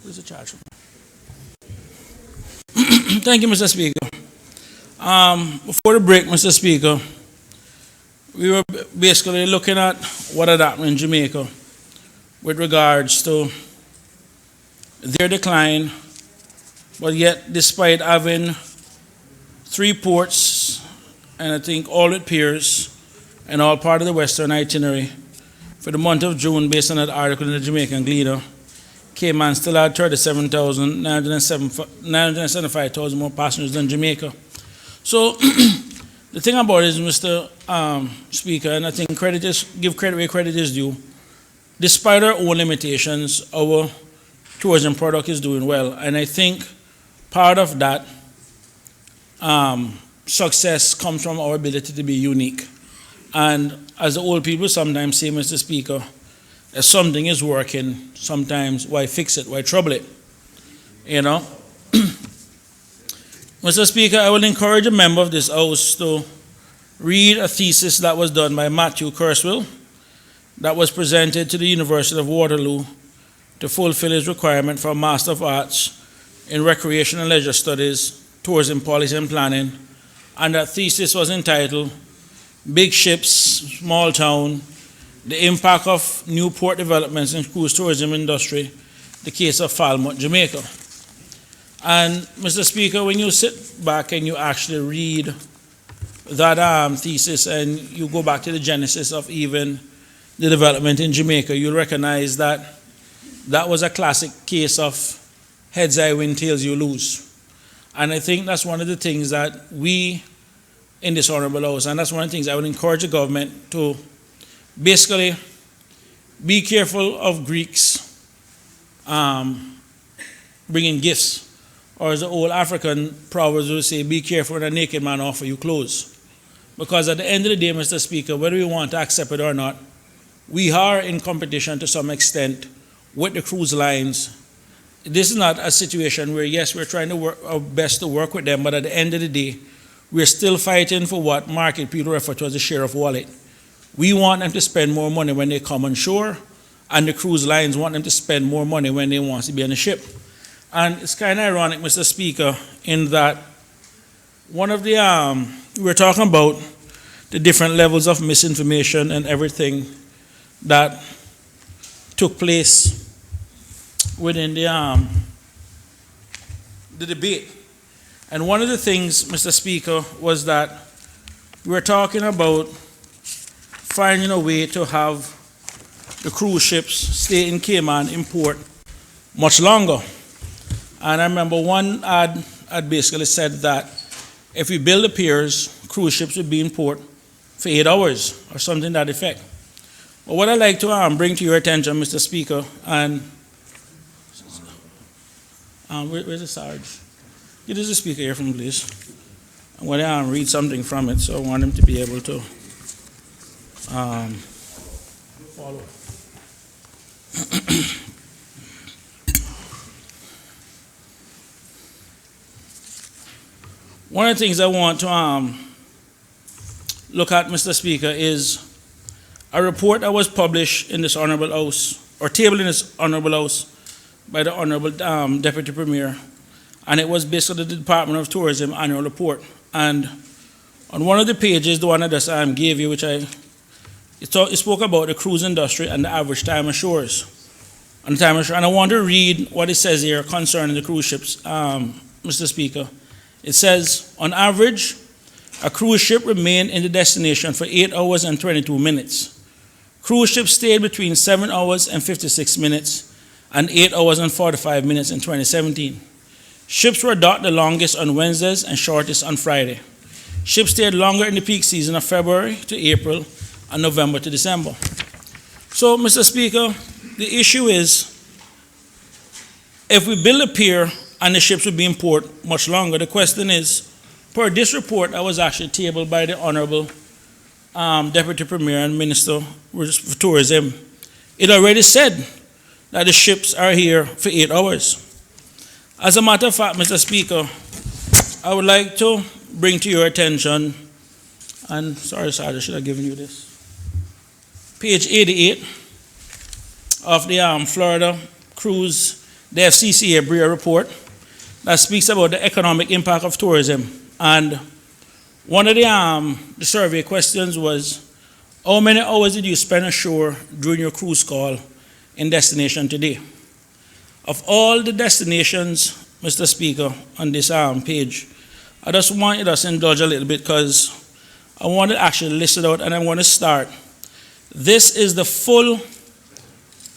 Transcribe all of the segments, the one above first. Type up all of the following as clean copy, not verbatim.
Who's the charge? Thank you, Mr. Speaker. Before the break, Mr. Speaker, we were basically looking at what had happened in Jamaica with regards to their decline, but yet despite having 3 ports, and I think all with piers, and all part of the Western itinerary, for the month of June, based on that article in the Jamaican Gleaner, Cayman still had 975,000 more passengers than Jamaica. So the thing about it is, Mr. Speaker, and I think give credit where credit is due, despite our own limitations, our tourism product is doing well. And I think part of that success comes from our ability to be unique. And as the old people sometimes say, Mr. Speaker, if something is working, sometimes why fix it, why trouble it? You know? Mr. Speaker, I will encourage a member of this House to read a thesis that was done by Matthew Kurzweil that was presented to the University of Waterloo to fulfill his requirement for a Master of Arts in Recreation and Leisure Studies, Tourism Policy and Planning, and that thesis was entitled Big Ships, Small Town, the Impact of New Port Developments in Cruise Tourism Industry, the Case of Falmouth, Jamaica. And Mr. Speaker, when you sit back and you actually read that thesis and you go back to the genesis of even the development in Jamaica, you'll recognize that that was a classic case of heads I win, tails you lose. And I think that's one of the things that we in this Honorable House, and that's one of the things I would encourage the government to basically be careful of Greeks bringing gifts. Or as the old African proverbs would say, be careful when a naked man offer you clothes. Because at the end of the day, Mr. Speaker, whether we want to accept it or not, we are in competition to some extent with the cruise lines. This is not a situation where, yes, we're trying to work our best to work with them, but at the end of the day, we're still fighting for what market people refer to as a share of wallet. We want them to spend more money when they come on shore, and the cruise lines want them to spend more money when they want to be on the ship. And it's kind of ironic, Mr. Speaker, in that one of the, we're talking about the different levels of misinformation and everything that took place within the debate. And one of the things, Mr. Speaker, was that we were talking about finding a way to have the cruise ships stay in Cayman in port much longer. And I remember one ad basically said that if we build the piers, cruise ships would be in port for 8 hours or something to that effect. But what I'd like to bring to your attention, Mr. Speaker, and where's the Sarge? Get us the speaker here from please. I'm going to read something from it, so I want him to be able to follow. One of the things I want to look at, Mr. Speaker, is a report that was published in this Honorable House, or tabled in this Honorable House, by the Honorable Deputy Premier, and it was basically the Department of Tourism annual report. And on one of the pages, the one I just gave you, which it spoke about the cruise industry and the average time on shores. And I want to read what it says here concerning the cruise ships, Mr. Speaker. It says, on average, a cruise ship remained in the destination for 8 hours and 22 minutes. Cruise ships stayed between 7 hours and 56 minutes and 8 hours and 45 minutes in 2017. Ships were docked the longest on Wednesdays and shortest on Friday. Ships stayed longer in the peak season of February to April and November to December. So, Mr. Speaker, the issue is, if we build a pier and the ships would be in port much longer, the question is, per this report that was actually tabled by the Honorable Deputy Premier and Minister for Tourism, it already said that the ships are here for 8 hours. As a matter of fact, Mr. Speaker, I would like to bring to your attention, and sorry, Sergeant, I should have given you this, page 88 of the Florida Cruz, the FCCA BREA report that speaks about the economic impact of tourism. And one of the survey questions was, how many hours did you spend ashore during your cruise call in destination today? Of all the destinations, Mr. Speaker, on this page, I just want you to indulge a little bit because I want to actually list it out, and I want to start. This is the full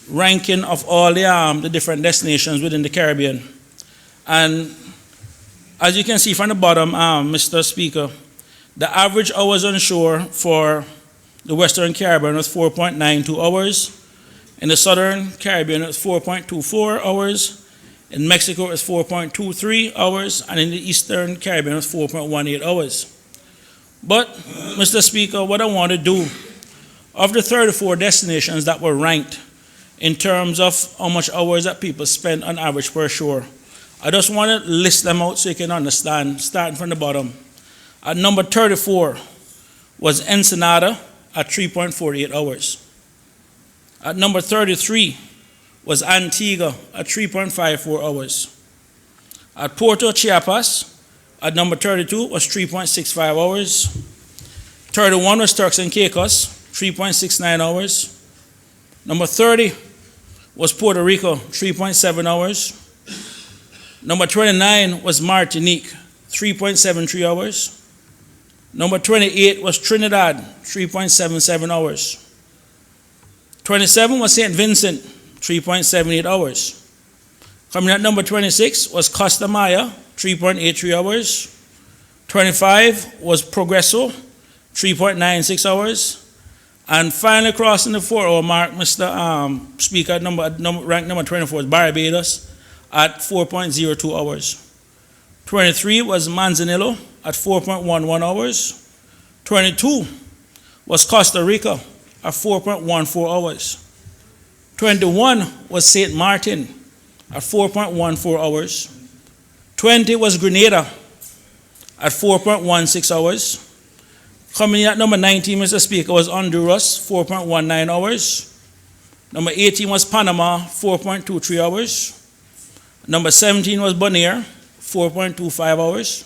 ranking of all the different destinations within the Caribbean. And as you can see from the bottom, Mr. Speaker, the average hours on shore for the Western Caribbean was 4.92 hours. In the Southern Caribbean, it was 4.24 hours. In Mexico, it was 4.23 hours. And in the Eastern Caribbean, it was 4.18 hours. But, Mr. Speaker, what I want to do, of the 34 destinations that were ranked in terms of how much hours that people spend on average per shore, I just want to list them out so you can understand, starting from the bottom. At number 34 was Ensenada at 3.48 hours. At number 33 was Antigua at 3.54 hours. At Puerto Chiapas, at number 32 was 3.65 hours. 31 was Turks and Caicos, 3.69 hours. Number 30 was Puerto Rico, 3.7 hours. Number 29 was Martinique, 3.73 hours. Number 28 was Trinidad, 3.77 hours. 27 was St. Vincent, 3.78 hours. Coming at number 26 was Costa Maya, 3.83 hours. 25 was Progreso, 3.96 hours. And finally crossing the 4-hour mark, Mr. Speaker, rank number 24 is Barbados at 4.02 hours. 23 was Manzanillo at 4.11 hours. 22 was Costa Rica at 4.14 hours. 21 was St. Martin at 4.14 hours. 20 was Grenada at 4.16 hours. Coming in at number 19, Mr. Speaker, was Honduras, 4.19 hours. Number 18 was Panama, 4.23 hours. Number 17 was Bonaire, 4.25 hours.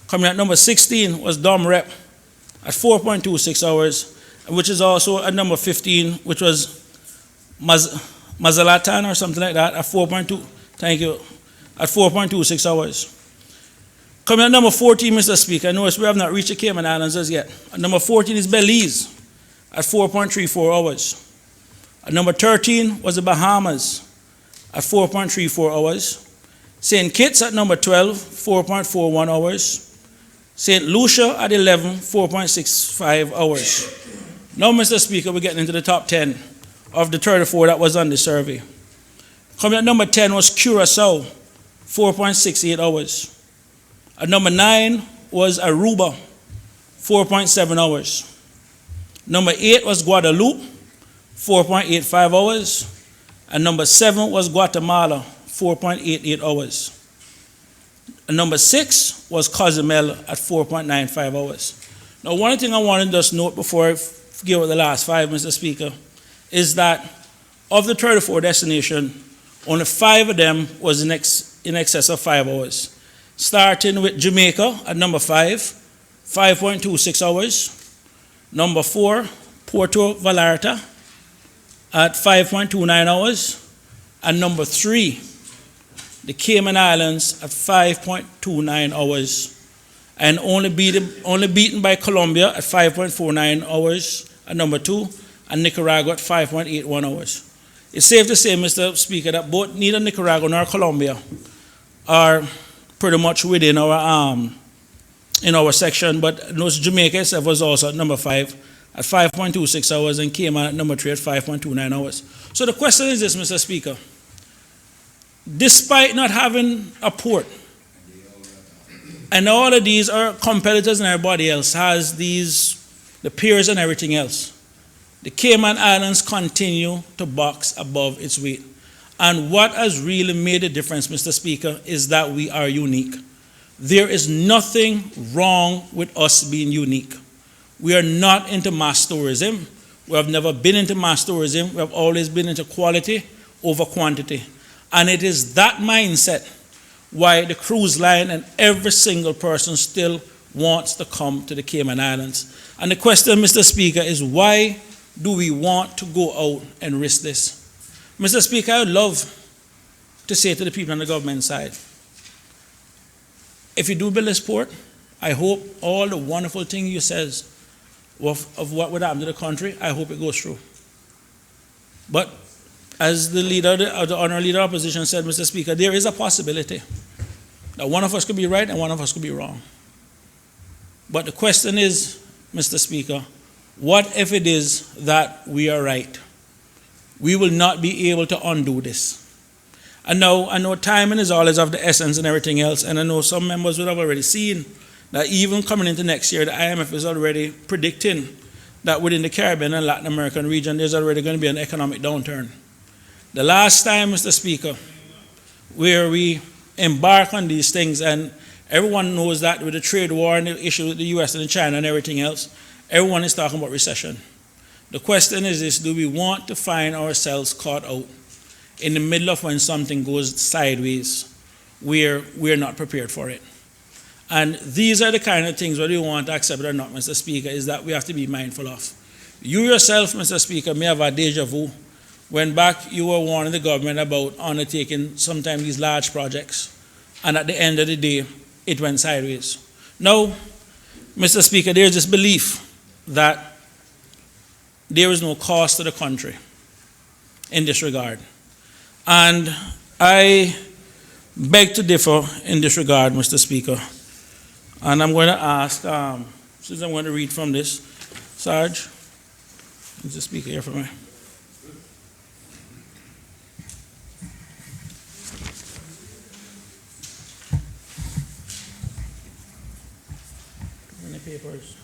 Coming at number 16 was Dom Rep at 4.26 hours, which is also at number 15, which was Mazalatan or something like that at 4.2, thank you, at 4.26 hours. Coming at number 14, Mr. Speaker, I notice we have not reached the Cayman Islands as yet. At number 14 is Belize at 4.34 hours. At number 13 was the Bahamas at 4.34 hours. St. Kitts at number 12, 4.41 hours. St. Lucia at 11, 4.65 hours. Now, Mr. Speaker, we're getting into the top 10 of the 34 that was on the survey. Coming at number 10 was Curacao, 4.68 hours. At number 9 was Aruba, 4.7 hours. Number 8 was Guadeloupe, 4.85 hours. And number 7 was Guatemala, 4.88 hours. And number 6 was Cozumel at 4.95 hours. Now, one thing I want to just note before I give out the last 5, Mr. Speaker, is that of the 34 destinations, only 5 of them was in excess of 5 hours. Starting with Jamaica at number 5, 5.26 hours. Number 4, Puerto Vallarta at 5.29 hours. And number 3, the Cayman Islands at 5.29 hours. And only beaten by Colombia at 5.49 hours at number 2, and Nicaragua at 5.81 hours. It's safe to say, Mr. Speaker, that both neither Nicaragua nor Colombia are pretty much within our in our section, but notice Jamaica itself was also at number 5 at 5.26 hours, and Cayman at number 3 at 5.29 hours. So the question is this, Mr. Speaker. Despite not having a port, and all of these are competitors and everybody else has the piers and everything else, the Cayman Islands continue to box above its weight. And what has really made a difference, Mr. Speaker, is that we are unique. There is nothing wrong with us being unique. We are not into mass tourism. We have never been into mass tourism. We have always been into quality, over quantity. And it is that mindset why the cruise line and every single person still wants to come to the Cayman Islands. And the question, Mr. Speaker, is why do we want to go out and risk this? Mr. Speaker, I would love to say to the people on the government side, if you do build this port, I hope all the wonderful things you says of what would happen to the country, I hope it goes through. But as the leader, the honorable leader of opposition said, Mr. Speaker, there is a possibility that one of us could be right and one of us could be wrong. But the question is, Mr. Speaker, what if it is that we are right? We will not be able to undo this. And now, I know timing is always of the essence and everything else, and I know some members would have already seen that even coming into next year, the IMF is already predicting that within the Caribbean and Latin American region, there's already going to be an economic downturn. The last time, Mr. Speaker, where we embark on these things, and everyone knows that with the trade war and the issue with the US and China and everything else, everyone is talking about recession. The question is this: do we want to find ourselves caught out in the middle of when something goes sideways where we're not prepared for it? And these are the kind of things, whether you want to accept it or not, Mr. Speaker, is that we have to be mindful of. You yourself, Mr. Speaker, may have a deja vu when back you were warning the government about undertaking sometimes these large projects, and at the end of the day, it went sideways. Now, Mr. Speaker, there's this belief that there is no cost to the country in this regard. And I beg to differ in this regard, Mr. Speaker. And I'm going to ask, since I'm going to read from this, Sarge, Mr. Speaker, here for me. Many papers.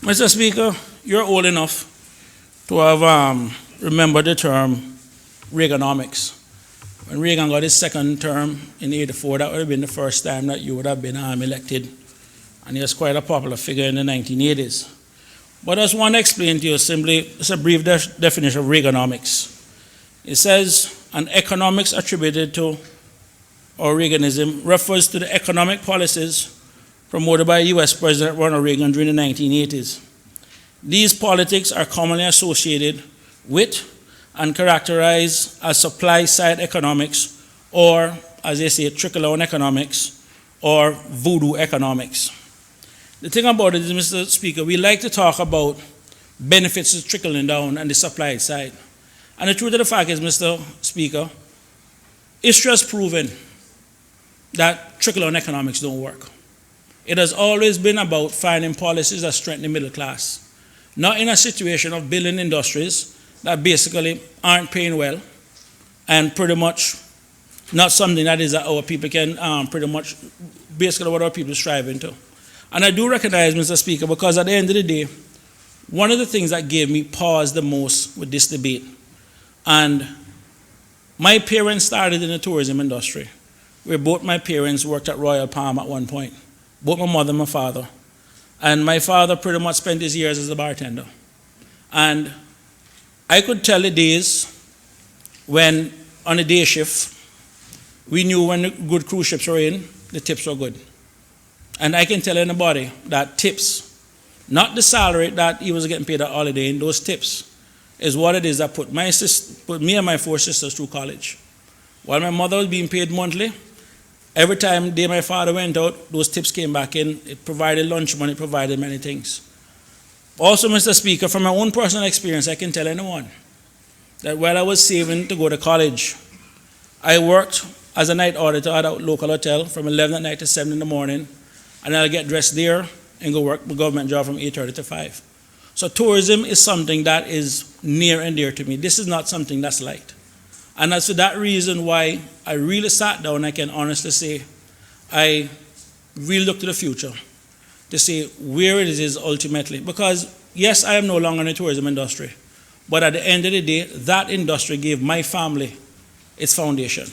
Mr. Speaker, you're old enough to have remembered the term Reaganomics. When Reagan got his second term in '84, that would have been the first time that you would have been elected. And he was quite a popular figure in the 1980s. But I just want to explain to you simply, it's a brief definition of Reaganomics. It says, an economics attributed to, or Reaganism, refers to the economic policies promoted by US President Ronald Reagan during the 1980s. These politics are commonly associated with and characterized as supply-side economics, or, as they say, trickle-down economics, or voodoo economics. The thing about it is, Mr. Speaker, we like to talk about benefits trickling down and the supply side. And the truth of the fact is, Mr. Speaker, history has proven that trickle-down economics don't work. It has always been about finding policies that strengthen the middle class, not in a situation of building industries that basically aren't paying well, and pretty much not something that is that our people can pretty much, basically what our people strive into. And I do recognize, Mr. Speaker, because at the end of the day, one of the things that gave me pause the most with this debate, and my parents started in the tourism industry, where both my parents worked at Royal Palm at one point, both my mother and my father. And my father pretty much spent his years as a bartender. And I could tell the days when, on a day shift, we knew when the good cruise ships were in, the tips were good. And I can tell anybody that tips, not the salary that he was getting paid at Holiday Inn, those tips is what it is that put me and my 4 sisters through college. While my mother was being paid monthly, every time day my father went out, those tips came back in. It provided lunch money, it provided many things. Also, Mr. Speaker, from my own personal experience, I can tell anyone that while I was saving to go to college, I worked as a night auditor at a local hotel from 11 at night to 7 in the morning, and I'll get dressed there and go work the government job from 8:30 to 5. So tourism is something that is near and dear to me. This is not something that's light. And that's for that reason why I really sat down, I can honestly say, I really look to the future to see where it is ultimately. Because, yes, I am no longer in the tourism industry, but at the end of the day, that industry gave my family its foundation.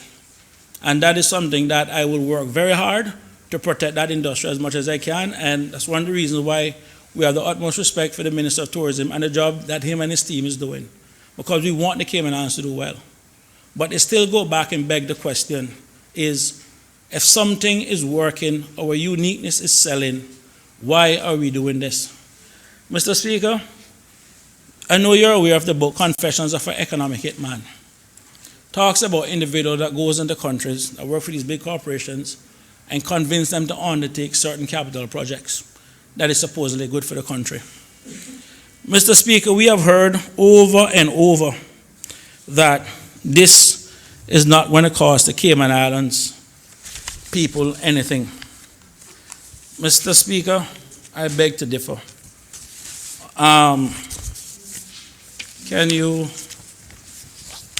And that is something that I will work very hard to protect that industry as much as I can, and that's one of the reasons why we have the utmost respect for the Minister of Tourism and the job that him and his team is doing, because we want the Cayman Islands to do well. But it still go back and beg the question is, if something is working, our uniqueness is selling, why are we doing this? Mr. Speaker, I know you're aware of the book Confessions of an Economic Hitman. Talks about individuals that goes into countries that work for these big corporations and convince them to undertake certain capital projects that is supposedly good for the country. Mr. Speaker, we have heard over and over that this is not going to cost the Cayman Islands people anything. Mr. Speaker, I beg to differ. Can you,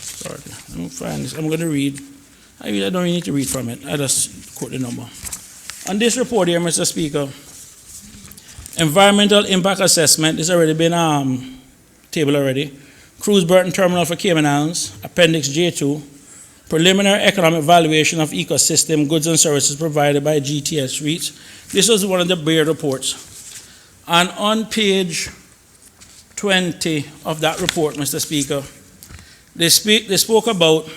sorry, I'm find this. I'm going to read. I don't really need to read from it. I just quote the number. On this report here, Mr. Speaker, environmental impact assessment has already been tabled already. Cruise Burton Terminal for Cayman Islands, Appendix J2, preliminary economic valuation of ecosystem goods and services provided by GTS REITs. This was one of the Baird reports. And on page 20 of that report, Mr. Speaker, they spoke about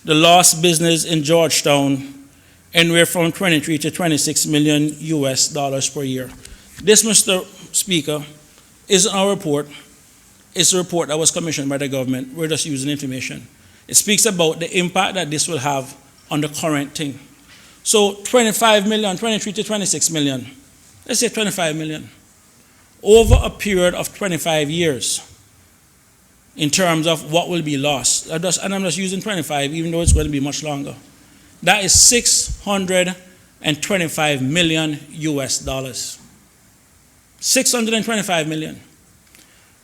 the lost business in Georgetown anywhere from 23 to 26 million US dollars per year. This, Mr. Speaker, isn't our report. It's a report that was commissioned by the government. We're just using information. It speaks about the impact that this will have on the current thing. So 25 million, 23 to 26 million, let's say 25 million, over a period of 25 years in terms of what will be lost. And I'm just using 25, even though it's going to be much longer. That is 625 million US dollars. 625 million.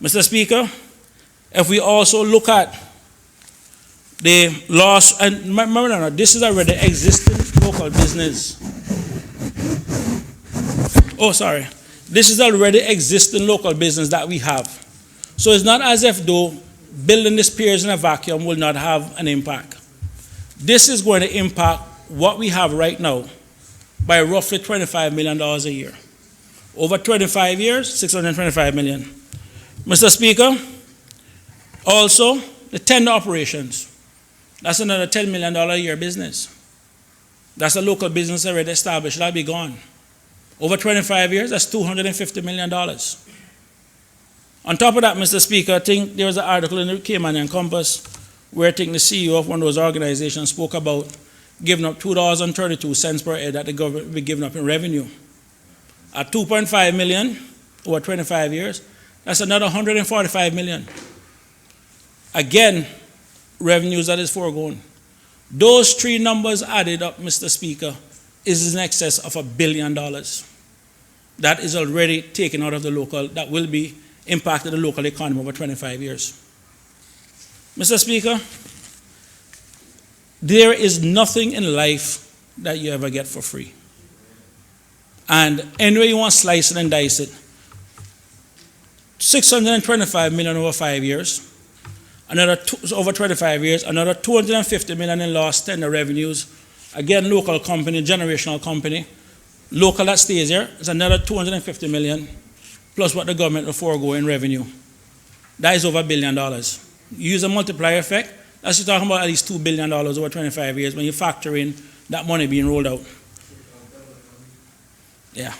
Mr. Speaker, if we also look at the loss, and remember, this is already existing local business. Oh, sorry. This is already existing local business that we have. So it's not as if though building these piers in a vacuum will not have an impact. This is going to impact what we have right now by roughly $25 million a year. Over 25 years, 625 million. Mr. Speaker, also the tender operations. That's another $10 million a year business. That's a local business already established. That'll be gone. Over 25 years, that's $250 million. On top of that, Mr. Speaker, I think there was an article in the Caymanian Compass where I think the CEO of one of those organizations spoke about giving up $2.32 per head that the government will be giving up in revenue. At 2.5 million over 25 years, that's another 145 million. Again, revenues that is foregone. Those three numbers added up, Mr. Speaker, is in excess of $1 billion. That is already taken out of the local, that will be impacted the local economy over 25 years. Mr. Speaker, there is nothing in life that you ever get for free. And anyway you want to slice it and dice it, 625 million over 5 years, over 25 years, another 250 million in lost tender revenues. Again, local company, generational company, local that stays here is another 250 million, plus what the government will forego in revenue. That is over $1 billion. You use a multiplier effect, that's you're talking about at least $2 billion over 25 years when you factor in that money being rolled out. Yeah.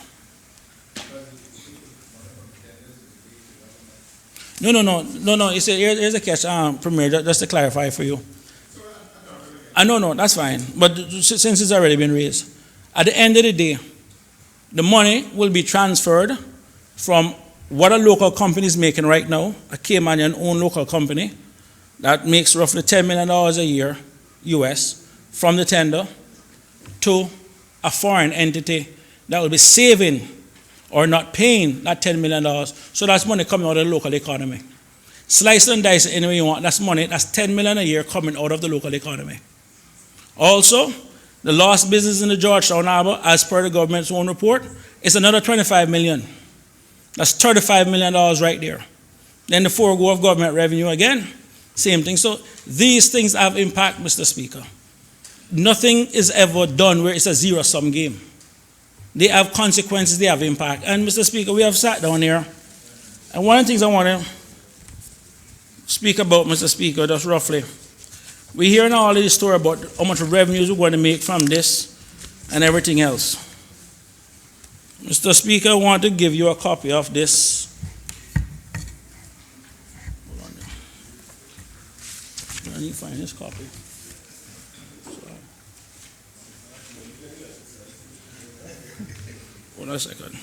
No. Here's a catch, Premier, just to clarify for you. No, that's fine. But since it's already been raised, at the end of the day, the money will be transferred from what a local company is making right now, a Caymanian-owned local company that makes roughly $10 million a year, US, from the tender, to a foreign entity that will be saving or not paying that $10 million. So that's money coming out of the local economy. Slice and dice it any way you want. That's money, that's $10 million a year coming out of the local economy. Also, the lost business in the Georgetown Harbor, as per the government's own report, is another 25 million. That's $35 million right there. Then the forego of government revenue again, same thing. So these things have impact, Mr. Speaker. Nothing is ever done where it's a zero-sum game. they have consequences, they have impact. And Mr. Speaker, we have sat down here, and one of the things I want to speak about, Mr. Speaker, just roughly, we hear now all of this story about how much revenues we're going to make from this and everything else. Mr. Speaker, I want to give you a copy of this. Hold on there. I need to find this copy. Hold on a second.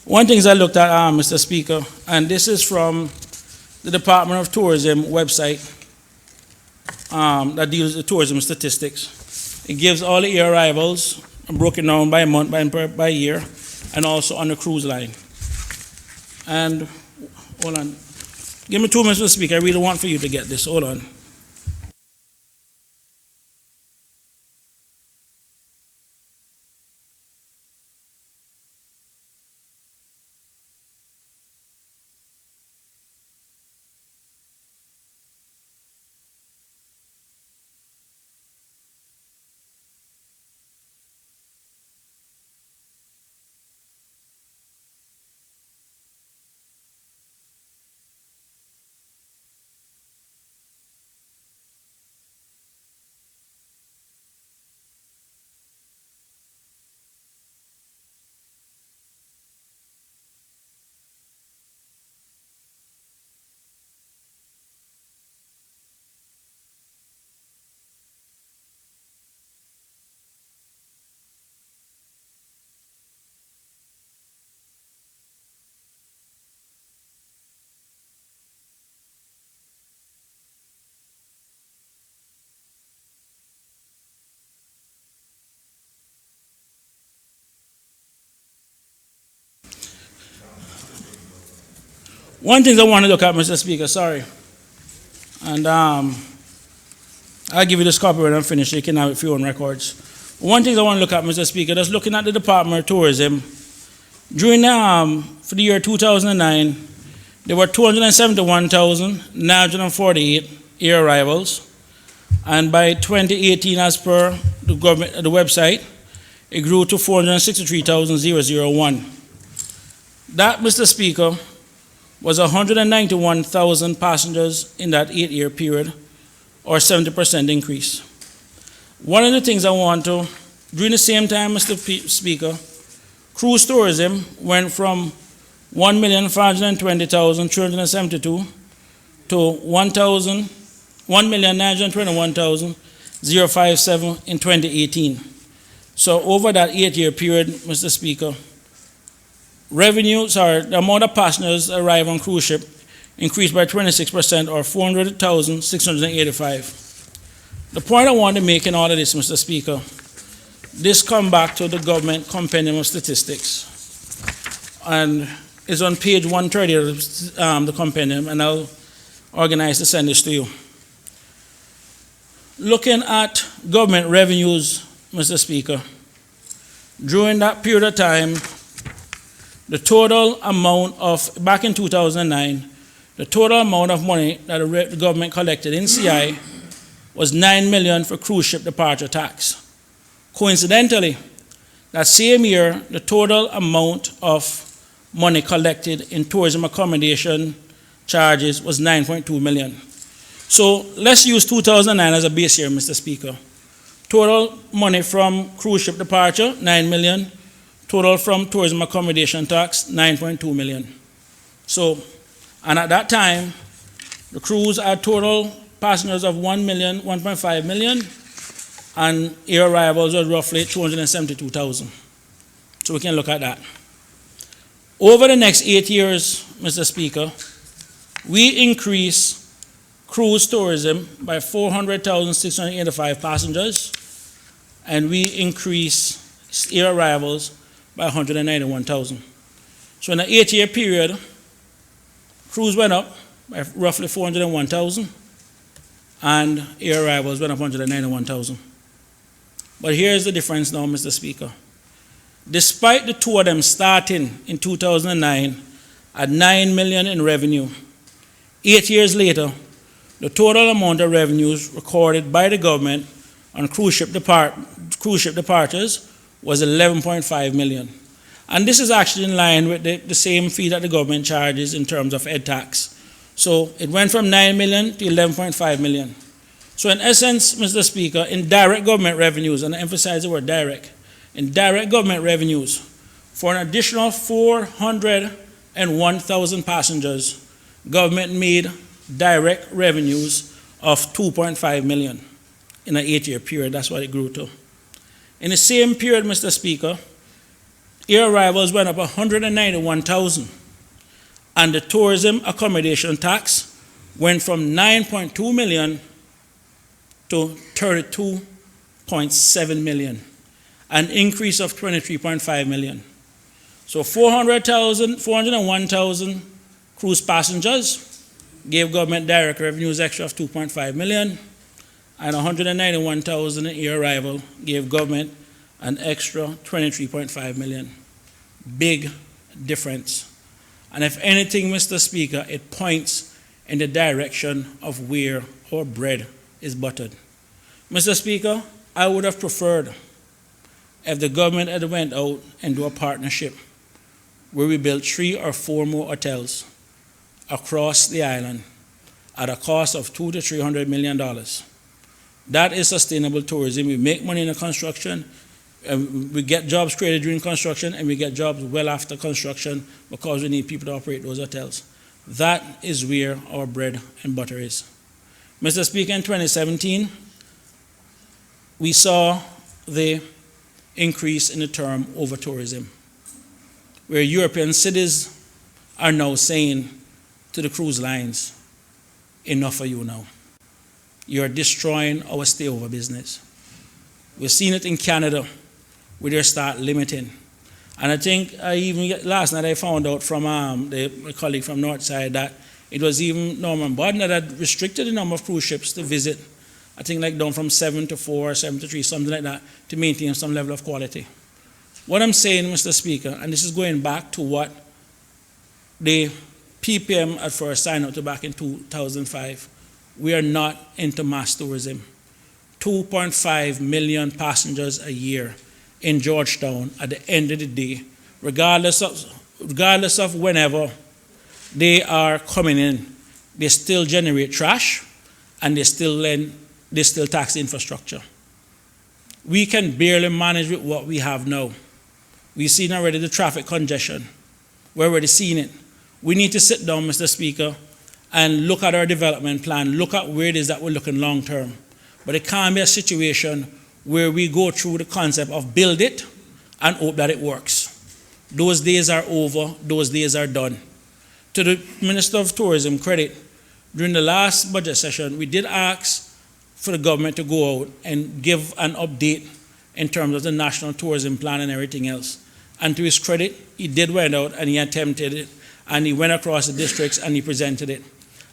One thing I looked at, Mr. Speaker, and this is from the Department of Tourism website that deals with tourism statistics. It gives all the air arrivals broken down by month, by year, and also on the cruise line. And, hold on. Give me 2 minutes, Mr. Speaker. I really want for you to get this. Hold on. One thing I want to look at, Mr. Speaker, sorry, and I'll give you this copy when I'm finished, so you can have it for your own records. One thing I want to look at, Mr. Speaker, just looking at the Department of Tourism, during for the year 2009, there were 271,948 air arrivals, and by 2018, as per the government, the website, it grew to 463,001. That, Mr. Speaker, was 191,000 passengers in that 8-year period, or 70% increase. One of the things I want to, during the same time, Mr. Speaker, cruise tourism went from 1,520,372 to 1,921,057 in 2018. So over that 8-year period, Mr. Speaker, the amount of passengers arrive on cruise ship increased by 26%, or 400,685. The point I want to make in all of this, Mr. Speaker, this comes back to the government compendium of statistics, and it's on page 130 of the compendium, and I'll organize to send this to you. Looking at government revenues, Mr. Speaker, during that period of time, the total amount of, back in 2009, the total amount of money that the government collected in CI was $9 million for cruise ship departure tax. Coincidentally, that same year, the total amount of money collected in tourism accommodation charges was $9.2 million. So let's use 2009 as a base year, Mr. Speaker. Total money from cruise ship departure, $9 million. Total from tourism accommodation tax, $9.2 million. So, and at that time, the cruise had total passengers of 1.5 million, and air arrivals were roughly 272,000. So we can look at that. Over the next 8 years, Mr. Speaker, we increase cruise tourism by 400,685 passengers, and we increase air arrivals by 191,000. So in an 8-year period, cruise went up by roughly 401,000, and air arrivals went up 191,000. But here's the difference now, Mr. Speaker. Despite the two of them starting in 2009 at 9 million in revenue, 8 years later, the total amount of revenues recorded by the government on cruise ship departures was 11.5 million. And this is actually in line with the same fee that the government charges in terms of ed tax. So it went from 9 million to 11.5 million. So in essence, Mr. Speaker, in direct government revenues, and I emphasize the word direct, in direct government revenues, for an additional 401,000 passengers, government made direct revenues of 2.5 million in an 8-year period. That's what it grew to. In the same period, Mr. Speaker, air arrivals went up 191,000, and the tourism accommodation tax went from 9.2 million to 32.7 million, an increase of 23.5 million. So 401,000 cruise passengers gave government direct revenues extra of 2.5 million, and 191,000 in air arrival gave government an extra 23.5 million. Big difference. And if anything, Mr. Speaker, it points in the direction of where our bread is buttered. Mr. Speaker, I would have preferred if the government had went out and do a partnership where we built 3 or 4 more hotels across the island at a cost of $200 to $300 million. That is sustainable tourism. We make money in the construction, we get jobs created during construction, and we get jobs well after construction because we need people to operate those hotels. That is where our bread and butter is. Mr. Speaker, in 2017, we saw the increase in the term over-tourism, where European cities are now saying to the cruise lines, enough of you now. You're destroying our stay-over business. We've seen it in Canada, where they start limiting. And I think last night I found out from my colleague from Northside that it was even Norman Bodden that had restricted the number of cruise ships to visit, I think like down from 7 to 4, 7 to 3, something like that, to maintain some level of quality. What I'm saying, Mr. Speaker, and this is going back to what the PPM at first signed up to back in 2005, we are not into mass tourism. 2.5 million passengers a year in Georgetown at the end of the day, regardless of whenever they are coming in, they still generate trash and they still tax the infrastructure. We can barely manage with what we have now. We've seen already the traffic congestion. We're already seeing it. We need to sit down, Mr. Speaker, and look at our development plan, look at where it is that we're looking long term. But it can't be a situation where we go through the concept of build it and hope that it works. Those days are over, those days are done. To the Minister of Tourism credit, during the last budget session, we did ask for the government to go out and give an update in terms of the national tourism plan and everything else. And to his credit, he did went out and he attempted it, and he went across the districts and he presented it.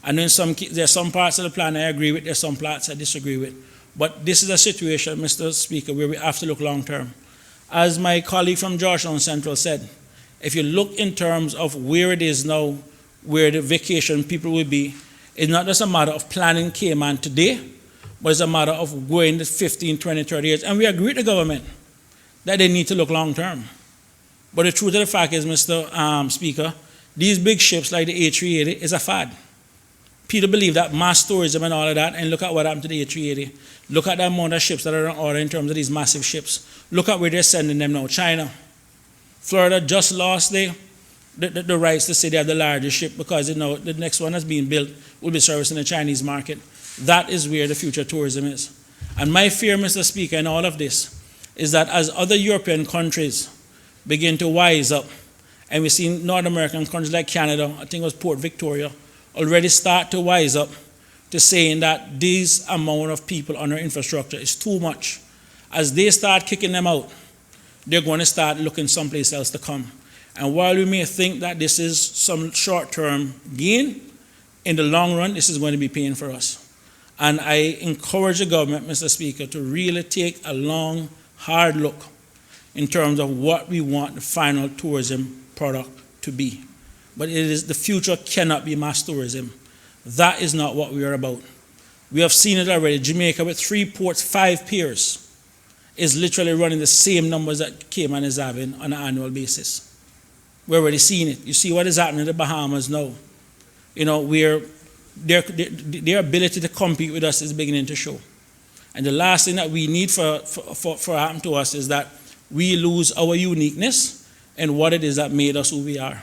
And there are some parts of the plan I agree with, there's some parts I disagree with. But this is a situation, Mr. Speaker, where we have to look long term. As my colleague from Georgetown Central said, if you look in terms of where it is now, where the vacation people will be, it's not just a matter of planning Cayman today, but it's a matter of going to 15, 20, 30 years. And we agree with the government that they need to look long term. But the truth of the fact is, Mr. Speaker, these big ships like the A380 is a fad. People believe that mass tourism and all of that, and look at what happened to the A380. Look at the amount of ships that are on order in terms of these massive ships. Look at where they're sending them now. China. Florida just lost the rights to say they have the largest ship because the next one that's being built will be servicing the Chinese market. That is where the future tourism is. And my fear, Mr. Speaker, in all of this is that as other European countries begin to wise up And we've seen North American countries like Canada, I think it was Port Victoria, already start to wise up to saying that this amount of people on our infrastructure is too much. As they start kicking them out, they're going to start looking someplace else to come. And while we may think that this is some short-term gain, in the long run, this is going to be paying for us. And I encourage the government, Mr. Speaker, to really take a long, hard look in terms of what we want the final tourism product to be. But the future cannot be mass tourism. That is not what we are about. We have seen it already. Jamaica with 3 ports, 5 piers, is literally running the same numbers that Cayman is having on an annual basis. We're already seeing it. You see what is happening in the Bahamas now. You know, their ability to compete with us is beginning to show. And the last thing that we need for happen to us is that we lose our uniqueness and what it is that made us who we are.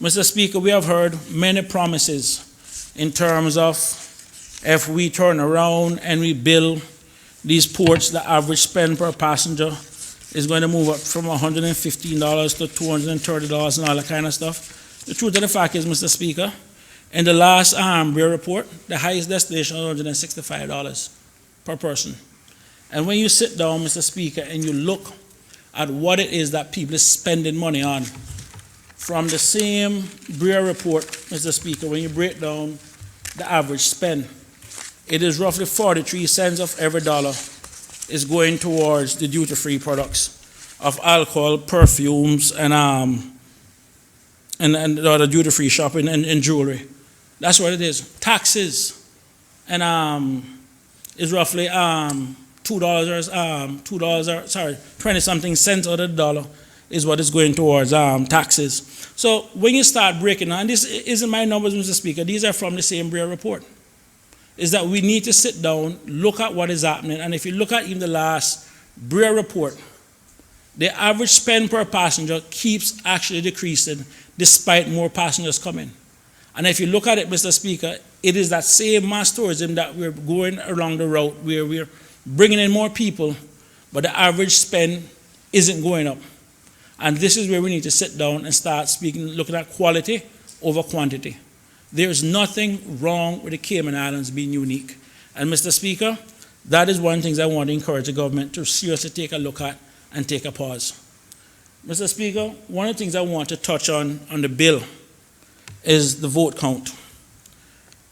Mr. Speaker, we have heard many promises in terms of if we turn around and we build these ports, the average spend per passenger is going to move up from $115 to $230 and all that kind of stuff. The truth of the fact is, Mr. Speaker, in the last Bureau report, the highest destination was $165 per person. And when you sit down, Mr. Speaker, and you look at what it is that people are spending money on, from the same Bureau report, Mr. Speaker, when you break down the average spend, it is roughly 43 cents of every dollar is going towards the duty-free products of alcohol, perfumes, and the other duty-free shopping and jewelry. That's what it is. Taxes, and is roughly $2, 20-something cents out of the dollar is what is going towards taxes. So when you start breaking down, and this isn't my numbers, Mr. Speaker, these are from the same Bureau report, is that we need to sit down, look at what is happening, and if you look at even the last Bureau report, the average spend per passenger keeps actually decreasing despite more passengers coming. And if you look at it, Mr. Speaker, it is that same mass tourism that we're going along the route where we're bringing in more people, but the average spend isn't going up. And this is where we need to sit down and start looking at quality over quantity. There is nothing wrong with the Cayman Islands being unique. And Mr. Speaker, that is one of the things I want to encourage the government to seriously take a look at and take a pause. Mr. Speaker, one of the things I want to touch on the bill is the vote count.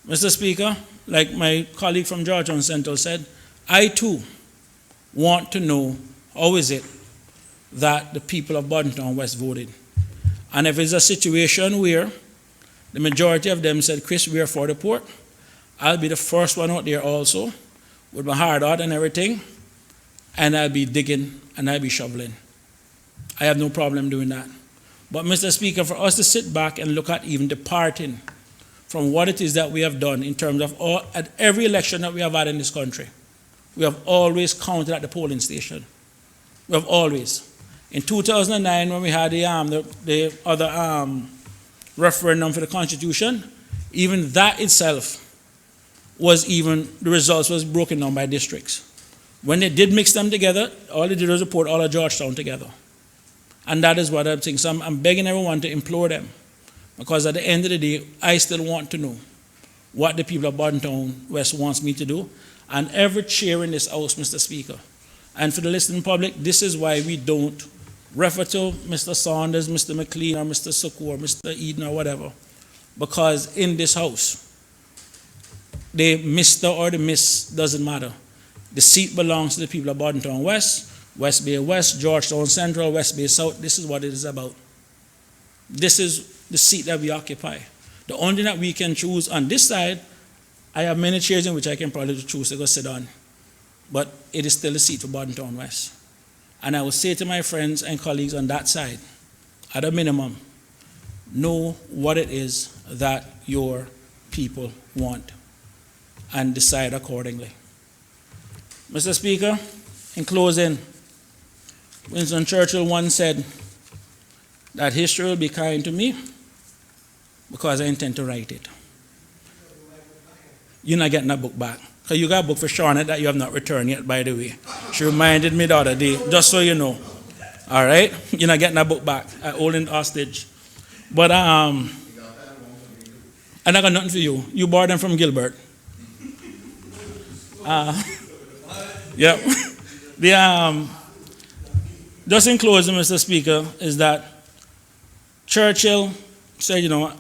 Mr. Speaker, like my colleague from Georgetown Central said, I too want to know how is it that the people of Bodentown West voted. And if it's a situation where the majority of them said, Chris, we are for the port, I'll be the first one out there also, with my hard out and everything, and I'll be digging and I'll be shoveling. I have no problem doing that. But Mr. Speaker, for us to sit back and look at even departing from what it is that we have done in terms of at every election that we have had in this country, we have always counted at the polling station. We have always. In 2009, when we had the other referendum for the Constitution, even that itself was the results was broken down by districts. When they did mix them together, all they did was report all of Georgetown together. And that is what I'm saying. So I'm begging everyone to implore them, because at the end of the day, I still want to know what the people of Bodentown West wants me to do. And every chair in this house, Mr. Speaker, and for the listening public, this is why we don't refer to Mr. Saunders, Mr. McLean, or Mr. Suku, or Mr. Eden, or whatever, because in this house, the Mr. or the Miss doesn't matter. The seat belongs to the people of Bodentown West, West Bay West, Georgetown Central, West Bay South. This is what it is about. This is the seat that we occupy. The only thing that we can choose on this side, I have many chairs in which I can probably choose to go sit on, but it is still a seat for Bodentown West. And I will say to my friends and colleagues on that side, at a minimum, know what it is that your people want and decide accordingly. Mr. Speaker, in closing, Winston Churchill once said that history will be kind to me because I intend to write it. You're not getting that book back. Because you got a book for Shauna that you have not returned yet, by the way. She reminded me the other day, just so you know. All right? You're not getting that book back. I hold it hostage. But and I got nothing for you. You borrowed them from Gilbert. Yeah. The just in closing, Mr. Speaker, is that Churchill said, you know what,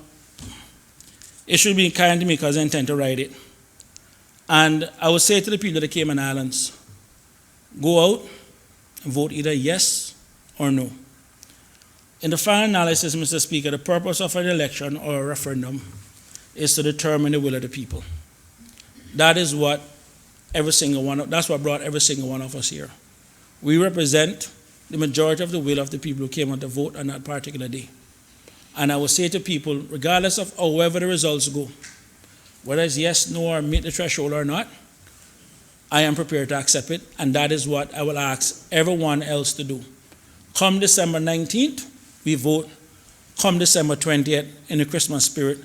it should be kind to me because I intend to write it. And I would say to the people of the Cayman Islands, go out and vote either yes or no. In the final analysis, Mr. Speaker, the purpose of an election or a referendum is to determine the will of the people. That is what that's what brought every single one of us here. We represent the majority of the will of the people who came out to vote on that particular day. And I will say to people, regardless of however the results go, whether it's yes, no, or meet the threshold or not, I am prepared to accept it, and that is what I will ask everyone else to do. Come December 19th, we vote. Come December 20th, in the Christmas spirit,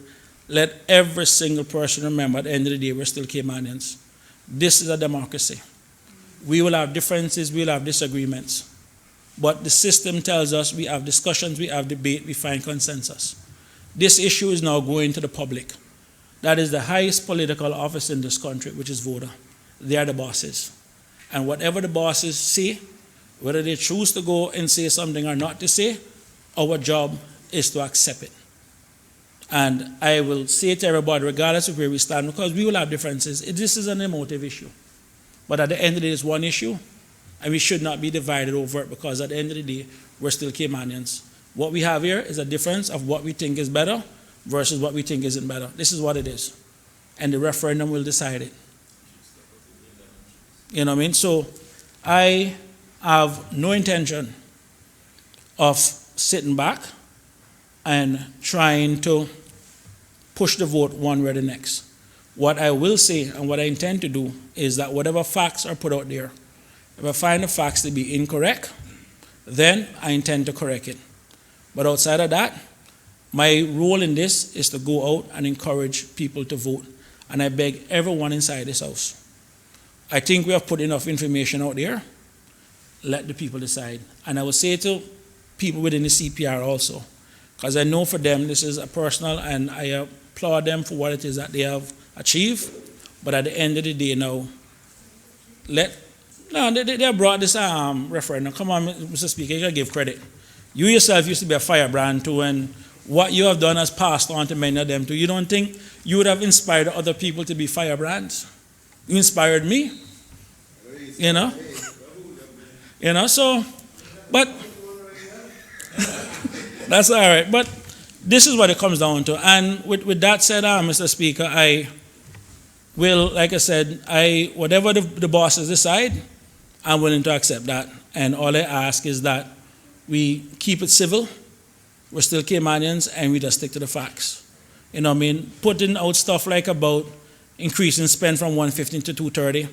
let every single person remember at the end of the day, we're still Caymanians. This is a democracy. We will have differences, we will have disagreements. But the system tells us we have discussions, we have debate, we find consensus. This issue is now going to the public. That is the highest political office in this country, which is voter. They are the bosses. And whatever the bosses say, whether they choose to go and say something or not to say, our job is to accept it. And I will say to everybody, regardless of where we stand, because we will have differences, this is an emotive issue. But at the end of the day, it's one issue, and we should not be divided over it, because at the end of the day, we're still Caymanians. What we have here is a difference of what we think is better versus what we think isn't better. This is what it is. And the referendum will decide it. You know what I mean? So I have no intention of sitting back and trying to push the vote one way or the next. What I will say and what I intend to do is that whatever facts are put out there, if I find the facts to be incorrect, then I intend to correct it. But outside of that, my role in this is to go out and encourage people to vote. And I beg everyone inside this house. I think we have put enough information out there. Let the people decide. And I will say to people within the CPR also, because I know for them this is a personal, and I applaud them for what it is that they have achieved. But at the end of the day now, they brought this referendum. Come on, Mr. Speaker, you got to give credit. You yourself used to be a firebrand too, and what you have done has passed on to many of them too. You don't think you would have inspired other people to be firebrands? You inspired me, you know? You know, so, but that's all right. But this is what it comes down to. And with that said, Mr. Speaker, I will, like I said, whatever the bosses decide, I'm willing to accept that. And all I ask is that we keep it civil. We're still Caymanians, and we just stick to the facts. You know what I mean? Putting out stuff like about increasing spend from 115 to 230,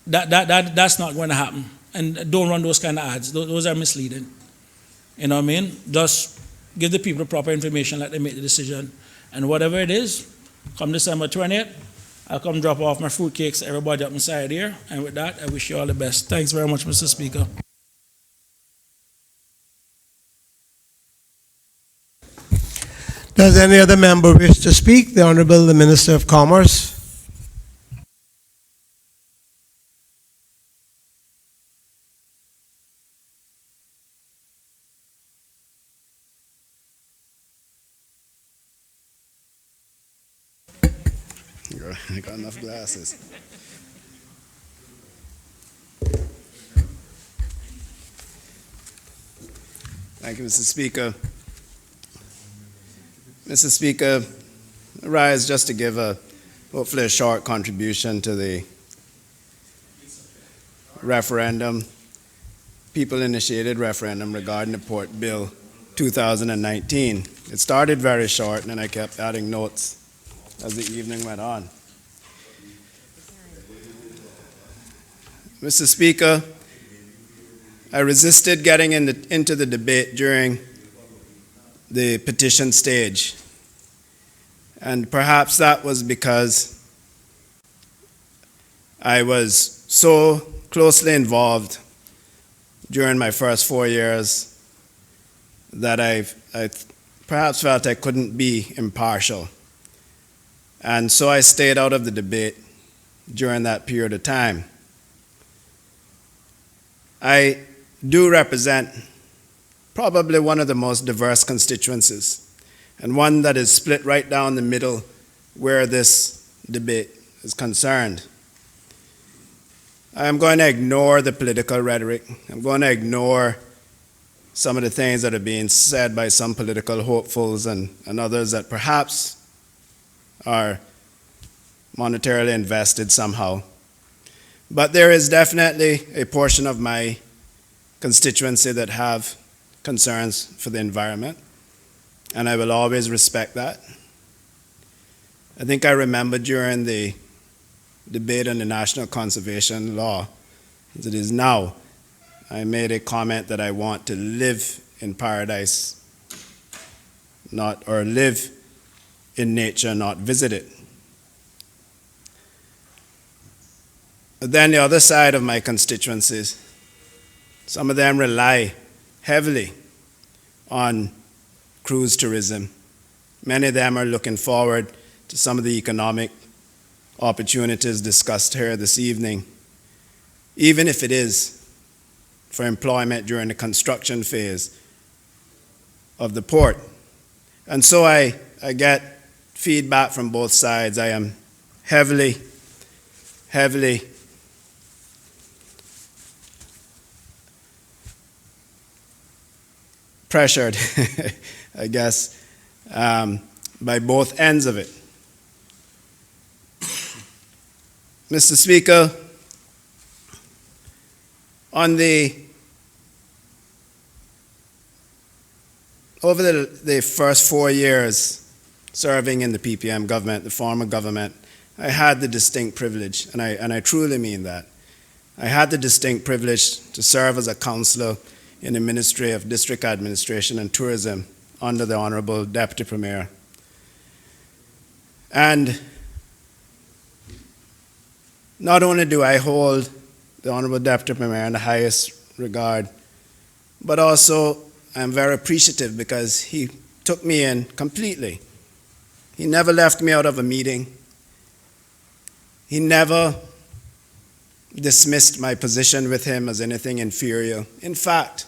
that's not going to happen. And don't run those kind of ads. Those are misleading. You know what I mean? Just give the people the proper information, let them make the decision. And whatever it is, come December 20th, I'll come drop off my fruitcakes, everybody up inside here. And with that, I wish you all the best. Thanks very much, Mr. Speaker. Does any other member wish to speak? The Honorable the Minister of Commerce. I got enough glasses. Thank you, Mr. Speaker. Mr. Speaker, I rise just to give hopefully a short contribution to the referendum, people-initiated referendum regarding the Port Bill 2019. It started very short, and then I kept adding notes as the evening went on. Mr. Speaker, I resisted getting into the debate during the petition stage. And perhaps that was because I was so closely involved during my first 4 years that I perhaps felt I couldn't be impartial. And so I stayed out of the debate during that period of time. I do represent probably one of the most diverse constituencies, and one that is split right down the middle where this debate is concerned. I am going to ignore the political rhetoric. I'm going to ignore some of the things that are being said by some political hopefuls and others that perhaps are monetarily invested somehow. But there is definitely a portion of my constituency that have concerns for the environment, and I will always respect that. I think I remember during the debate on the National Conservation Law, as it is now, I made a comment that I want to live in paradise, or live in nature, not visit it. But then the other side of my constituencies, some of them rely heavily on cruise tourism. Many of them are looking forward to some of the economic opportunities discussed here this evening, even if it is for employment during the construction phase of the port. And so I get feedback from both sides. I am heavily pressured, I guess, by both ends of it. Mr. Speaker, over the first 4 years serving in the PPM government, the former government, I had the distinct privilege, and I truly mean that, I had the distinct privilege to serve as a councillor in the Ministry of District Administration and Tourism under the Honorable Deputy Premier. And not only do I hold the Honorable Deputy Premier in the highest regard, but also I'm very appreciative because he took me in completely. He never left me out of a meeting. He never dismissed my position with him as anything inferior. In fact,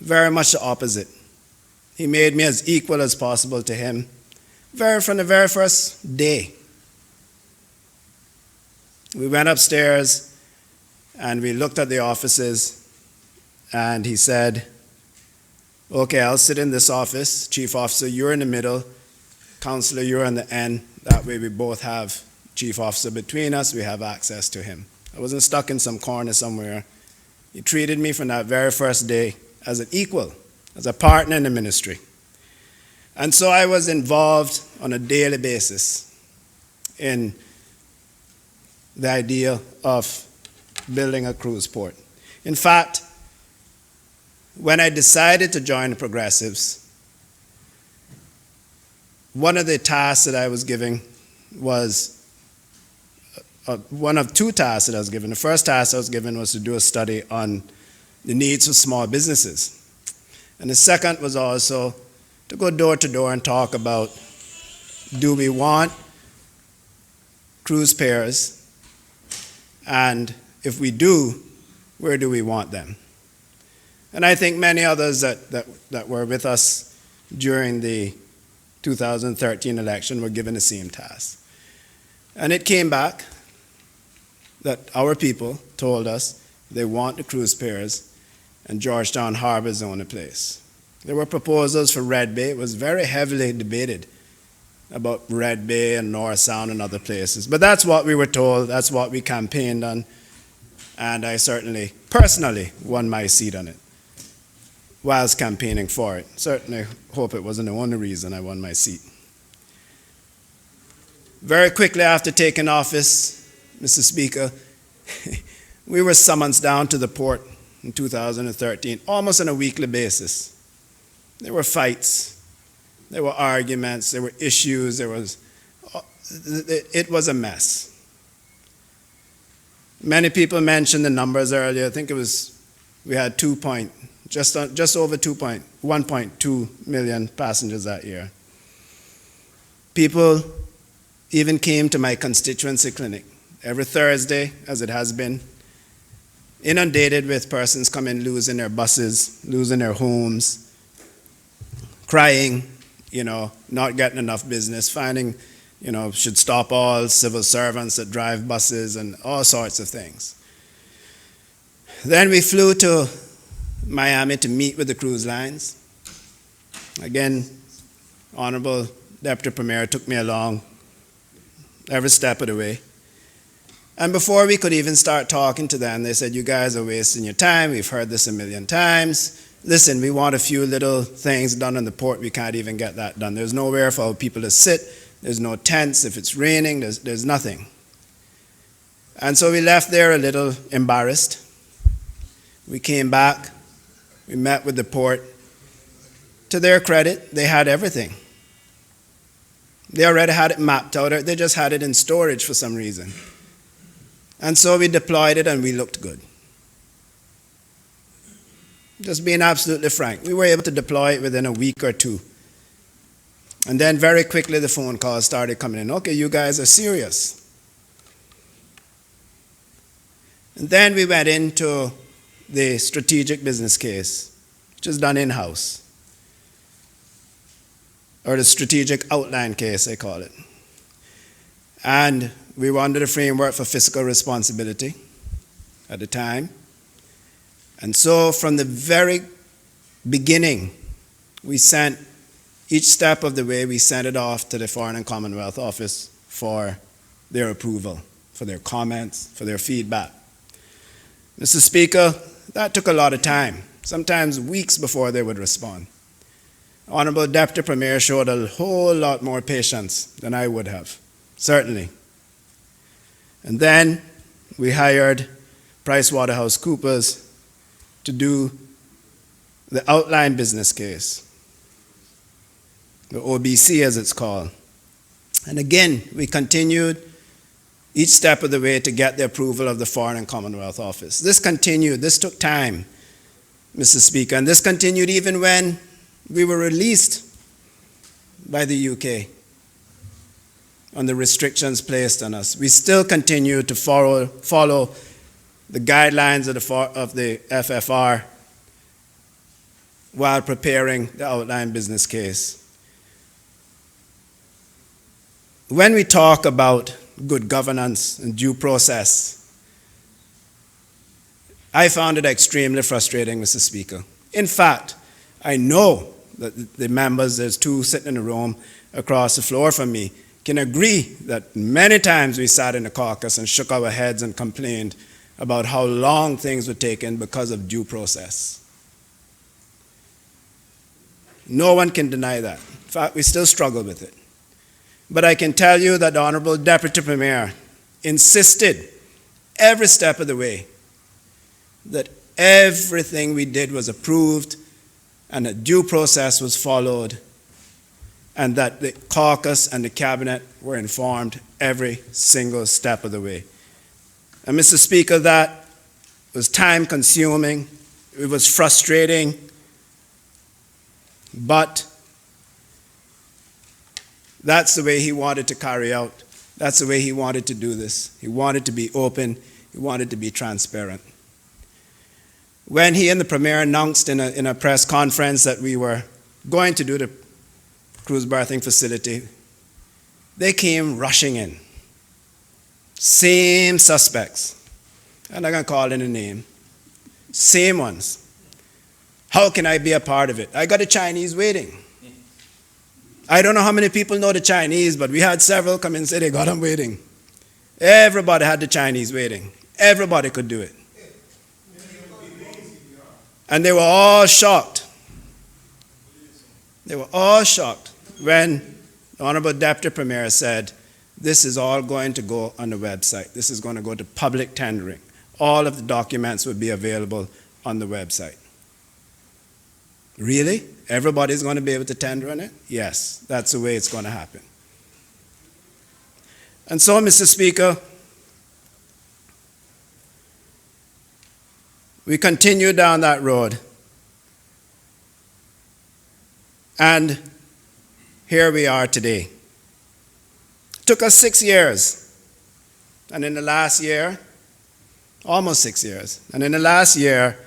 very much the opposite. He made me as equal as possible to him from the very first day. We went upstairs and we looked at the offices, and he said, okay, I'll sit in this office. Chief Officer, you're in the middle. Councillor, you're on the end. That way we both have Chief Officer between us. We have access to him. I wasn't stuck in some corner somewhere. He treated me from that very first day as an equal, as a partner in the ministry. And so I was involved on a daily basis in the idea of building a cruise port. In fact, when I decided to join the Progressives, one of the tasks that I was given was one of two tasks that I was given. The first task I was given was to do a study on the needs of small businesses. And the second was also to go door to door and talk about, do we want cruise pairs? And if we do, where do we want them? And I think many others that were with us during the 2013 election were given the same task. And it came back that our people told us they want the cruise pairs, and Georgetown Harbor is the only place. There were proposals for Red Bay. It was very heavily debated about Red Bay and North Sound and other places. But that's what we were told, that's what we campaigned on, and I certainly, personally, won my seat on it whilst campaigning for it. Certainly hope it wasn't the only reason I won my seat. Very quickly after taking office, Mr. Speaker, we were summoned down to the port in 2013, almost on a weekly basis. There were fights, there were arguments, there were issues, it was a mess. Many people mentioned the numbers earlier. I think we had just over 1.2 million passengers that year. People even came to my constituency clinic every Thursday, as it has been, inundated with persons coming, losing their buses, losing their homes, crying, not getting enough business, finding, should stop all civil servants that drive buses and all sorts of things. Then we flew to Miami to meet with the cruise lines. Again, Honorable Deputy Premier took me along every step of the way. And before we could even start talking to them, they said, "You guys are wasting your time. We've heard this a million times. Listen, we want a few little things done on the port. We can't even get that done. There's nowhere for our people to sit. There's no tents. If it's raining, there's nothing." And so we left there a little embarrassed. We came back. We met with the port. To their credit, they had everything. They already had it mapped out. They just had it in storage for some reason. And so we deployed it and we looked good. Just being absolutely frank, we were able to deploy it within a week or two. And then very quickly the phone calls started coming in. "Okay, you guys are serious." And then we went into the strategic business case, which is done in-house, or the strategic outline case, they call it. And we were under the framework for fiscal responsibility at the time. And so from the very beginning, we sent, each step of the way, we sent it off to the Foreign and Commonwealth Office for their approval, for their comments, for their feedback. Mr. Speaker, that took a lot of time, sometimes weeks before they would respond. Honorable Deputy Premier showed a whole lot more patience than I would have, certainly. And then we hired PricewaterhouseCoopers to do the outline business case, the OBC as it's called. And again, we continued each step of the way to get the approval of the Foreign and Commonwealth Office. This continued, this took time, Mr. Speaker, and this continued even when we were released by the UK on the restrictions placed on us. We still continue to follow the guidelines of the FFR while preparing the outline business case. When we talk about good governance and due process, I found it extremely frustrating, Mr. Speaker. In fact, I know that the members, there's two sitting in the room across the floor from me, can agree that many times we sat in the caucus and shook our heads and complained about how long things were taken because of due process. No one can deny that. In fact, we still struggle with it. But I can tell you that the Honorable Deputy Premier insisted every step of the way that everything we did was approved and that due process was followed and that the caucus and the cabinet were informed every single step of the way. And Mr. Speaker, that was time consuming, it was frustrating, but that's the way he wanted to carry out. That's the way he wanted to do this. He wanted to be open. He wanted to be transparent. When he and the Premier announced in a press conference that we were going to do the cruise berthing facility, they came rushing in. Same suspects. I'm not going to call in a name. Same ones. How can I be a part of it? I got a Chinese waiting. I don't know how many people know the Chinese, but we had several come and say they got them waiting. Everybody had the Chinese waiting. Everybody could do it. And they were all shocked. They were all shocked when the Honorable Deputy Premier said, this is all going to go on the website. This is going to go to public tendering. All of the documents will be available on the website. Really? Everybody's going to be able to tender on it? Yes, that's the way it's going to happen. And so, Mr. Speaker, We continued down that road. And here we are today. It took us 6 years. And in the last year, almost 6 years, and in the last year,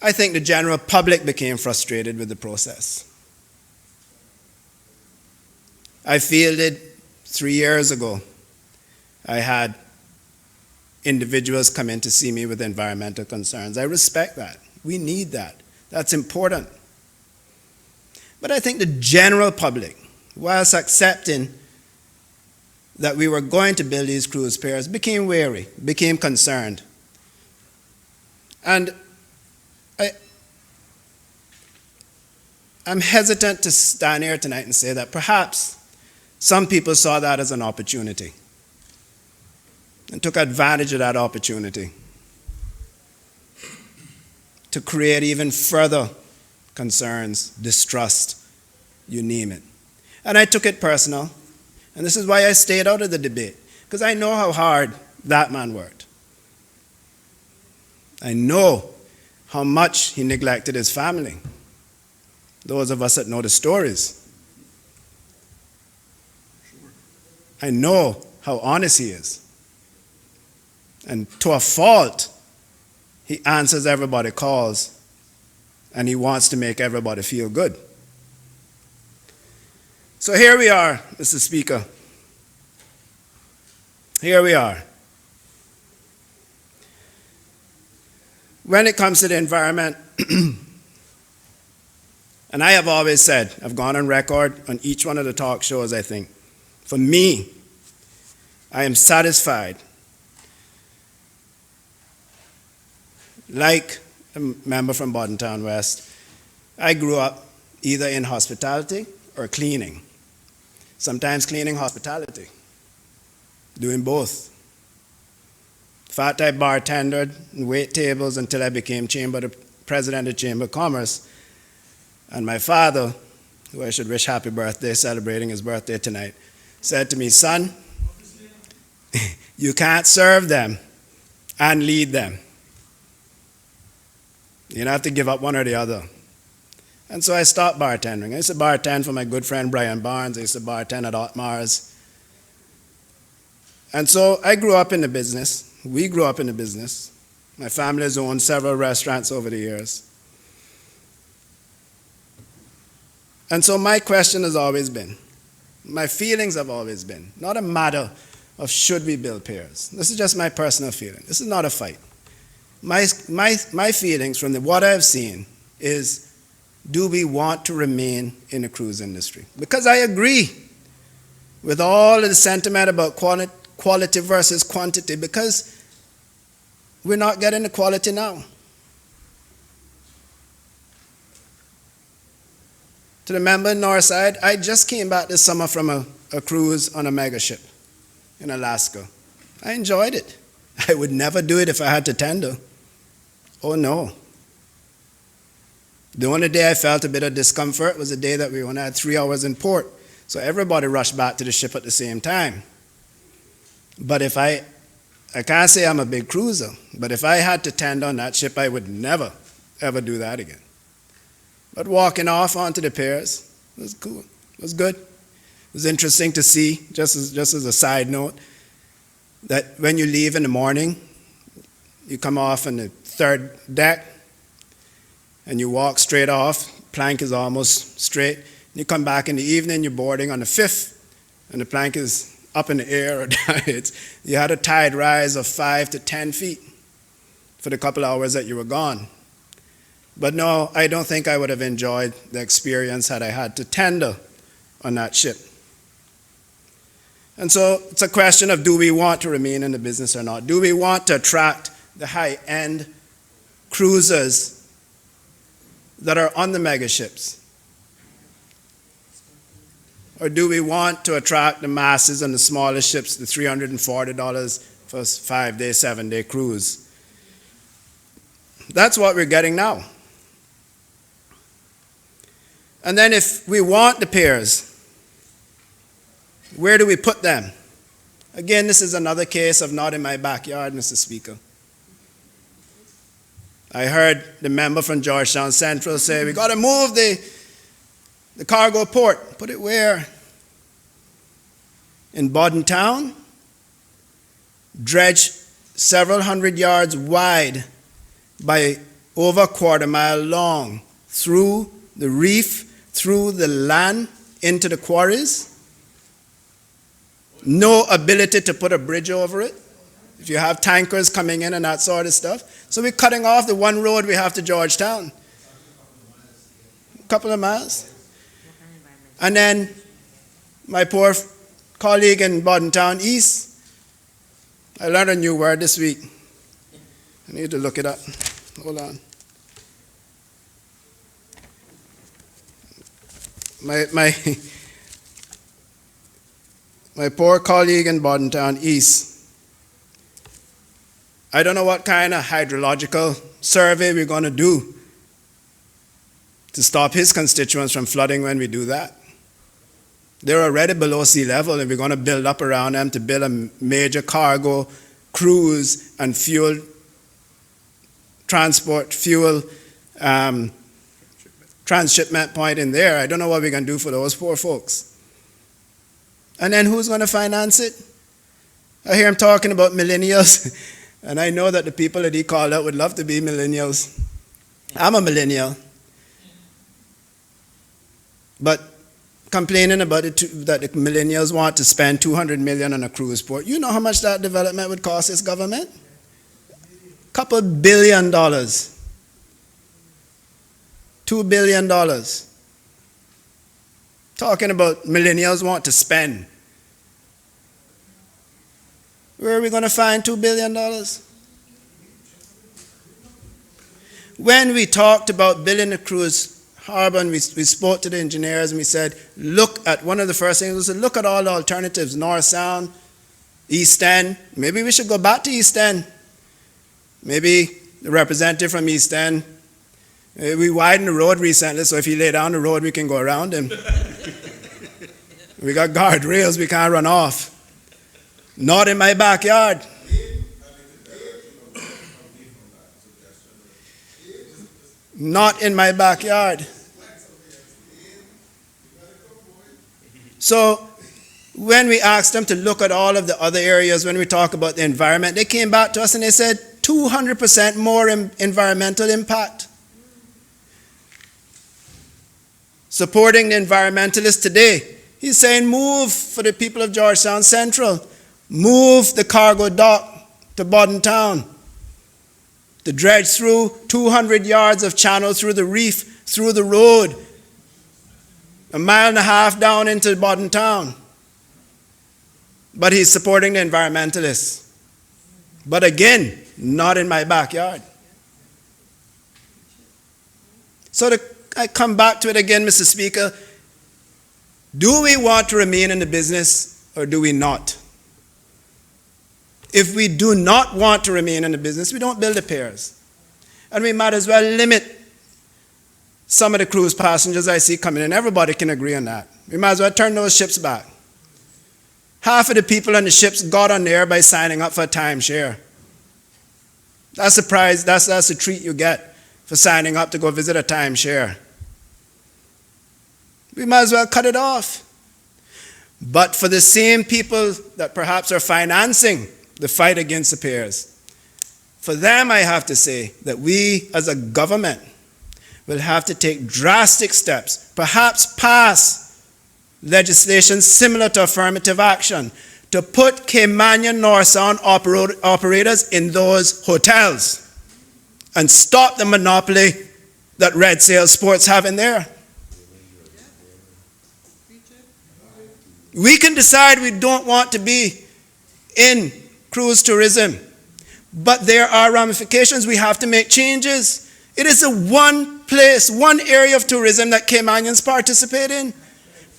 I think the general public became frustrated with the process. I fielded 3 years ago. I had individuals come in to see me with environmental concerns. I respect that. We need that. That's important. But I think the general public, whilst accepting that we were going to build these cruise piers, became wary, became concerned. And I'm hesitant to stand here tonight and say that perhaps some people saw that as an opportunity and took advantage of that opportunity to create even further concerns, distrust, you name it. And I took it personal, and this is why I stayed out of the debate, because I know how hard that man worked. I know how much he neglected his family. Those of us that know the stories. I know how honest he is. And to a fault, he answers everybody's calls, and he wants to make everybody feel good. So here we are, Mr. Speaker. Here we are. When it comes to the environment, and I have always said, I've gone on record on each one of the talk shows, I think, for me, I am satisfied. Like a member from Bordentown West, I grew up either in hospitality or cleaning. Sometimes cleaning, hospitality. Doing both. In fact, I bartended and wait tables until I became president of Chamber of Commerce. And my father, who I should wish happy birthday, celebrating his birthday tonight, said to me, son, you can't serve them and lead them. You have to give up one or the other. And so I stopped bartending. I used to bartend for my good friend Brian Barnes. I used to bartend at Otmar's. And so I grew up in the business. We grew up in the business. My family has owned several restaurants over the years. And so my question has always been, my feelings have always been, not a matter of should we build piers. This is just my personal feeling. This is not a fight. My feelings from what I've seen is, do we want to remain in the cruise industry? Because I agree with all of the sentiment about quality versus quantity, because we're not getting the quality now. To the member in Northside, I just came back this summer from a cruise on a mega ship in Alaska. I enjoyed it. I would never do it if I had to tender. Oh no. The only day I felt a bit of discomfort was the day that we only had 3 hours in port. So everybody rushed back to the ship at the same time. But if I can't say I'm a big cruiser, but if I had to tender on that ship, I would never, ever do that again. But walking off onto the piers was cool. It was good. It was interesting to see, just as a side note, that when you leave in the morning, you come off on the 3rd deck, and you walk straight off, plank is almost straight. You come back in the evening, you're boarding on the 5th, and the plank is up in the air or down. You had a tide rise of 5 to 10 feet for the couple hours that you were gone. But no, I don't think I would have enjoyed the experience had I had to tender on that ship. And so it's a question of, do we want to remain in the business or not? Do we want to attract the high-end cruisers that are on the mega ships? Or do we want to attract the masses on the smaller ships, the $340 for a 5-day, 7-day cruise? That's what we're getting now. And then if we want the piers, where do we put them? Again, this is another case of not in my backyard, Mr. Speaker. I heard the member from Georgetown Central say, we got to move the cargo port. Put it where? In Bordentown? Dredge several hundred yards wide by over a quarter mile long through the reef, through the land, into the quarries. No ability to put a bridge over it. If you have tankers coming in and that sort of stuff. So we're cutting off the one road we have to Georgetown. A couple of miles. And then my poor colleague in Bordentown East, I learned a new word this week. I need to look it up. Hold on. My poor colleague in Bordentown East, I don't know what kind of hydrological survey we're going to do to stop his constituents from flooding when we do that. They're already below sea level, and we're going to build up around them to build a major cargo, cruise, and fuel transport, fuel transshipment point in there. I don't know what we're going to do for those poor folks. And then who's going to finance it? I hear him talking about millennials, and I know that the people that he called out would love to be millennials. I'm a millennial. But complaining about it that the millennials want to spend $200 million on a cruise port. You know how much that development would cost this government? Couple $2 billion. $2 billion. Talking about millennials want to spend. Where are we going to find $2 billion? When we talked about building a cruise harbor, and we spoke to the engineers, and we said, look at, one of the first things was to look at all the alternatives, North Sound, East End. Maybe we should go back to East End. Maybe the representative from East End, we widened the road recently, so if he lay down the road, we can go around him. We got guardrails, we can't run off. Not in my backyard. Not in my backyard. So when we asked them to look at all of the other areas, when we talk about the environment, they came back to us and they said 200% more environmental impact. Supporting the environmentalists today, he's saying move for the people of Georgetown Central. Move the cargo dock to Bordentown. To dredge through 200 yards of channel through the reef, through the road, 1.5 miles down into Bordentown. But he's supporting the environmentalists. But again, not in my backyard. So I come back to it again, Mr. Speaker. Do we want to remain in the business or do we not? If we do not want to remain in the business, we don't build the piers. And we might as well limit some of the cruise passengers I see coming in. Everybody can agree on that. We might as well turn those ships back. Half of the people on the ships got on there by signing up for a timeshare. That's the prize, that's the treat you get for signing up to go visit a timeshare. We might as well cut it off. But for the same people that perhaps are financing the fight against the piers, for them I have to say that we as a government will have to take drastic steps, perhaps pass legislation similar to affirmative action, to put Caymanian North Sound operators in those hotels and stop the monopoly that Red Sail Sports have in there. We can decide we don't want to be in cruise tourism, but there are ramifications. We have to make changes. It is the one place, one area of tourism that Caymanians participate in.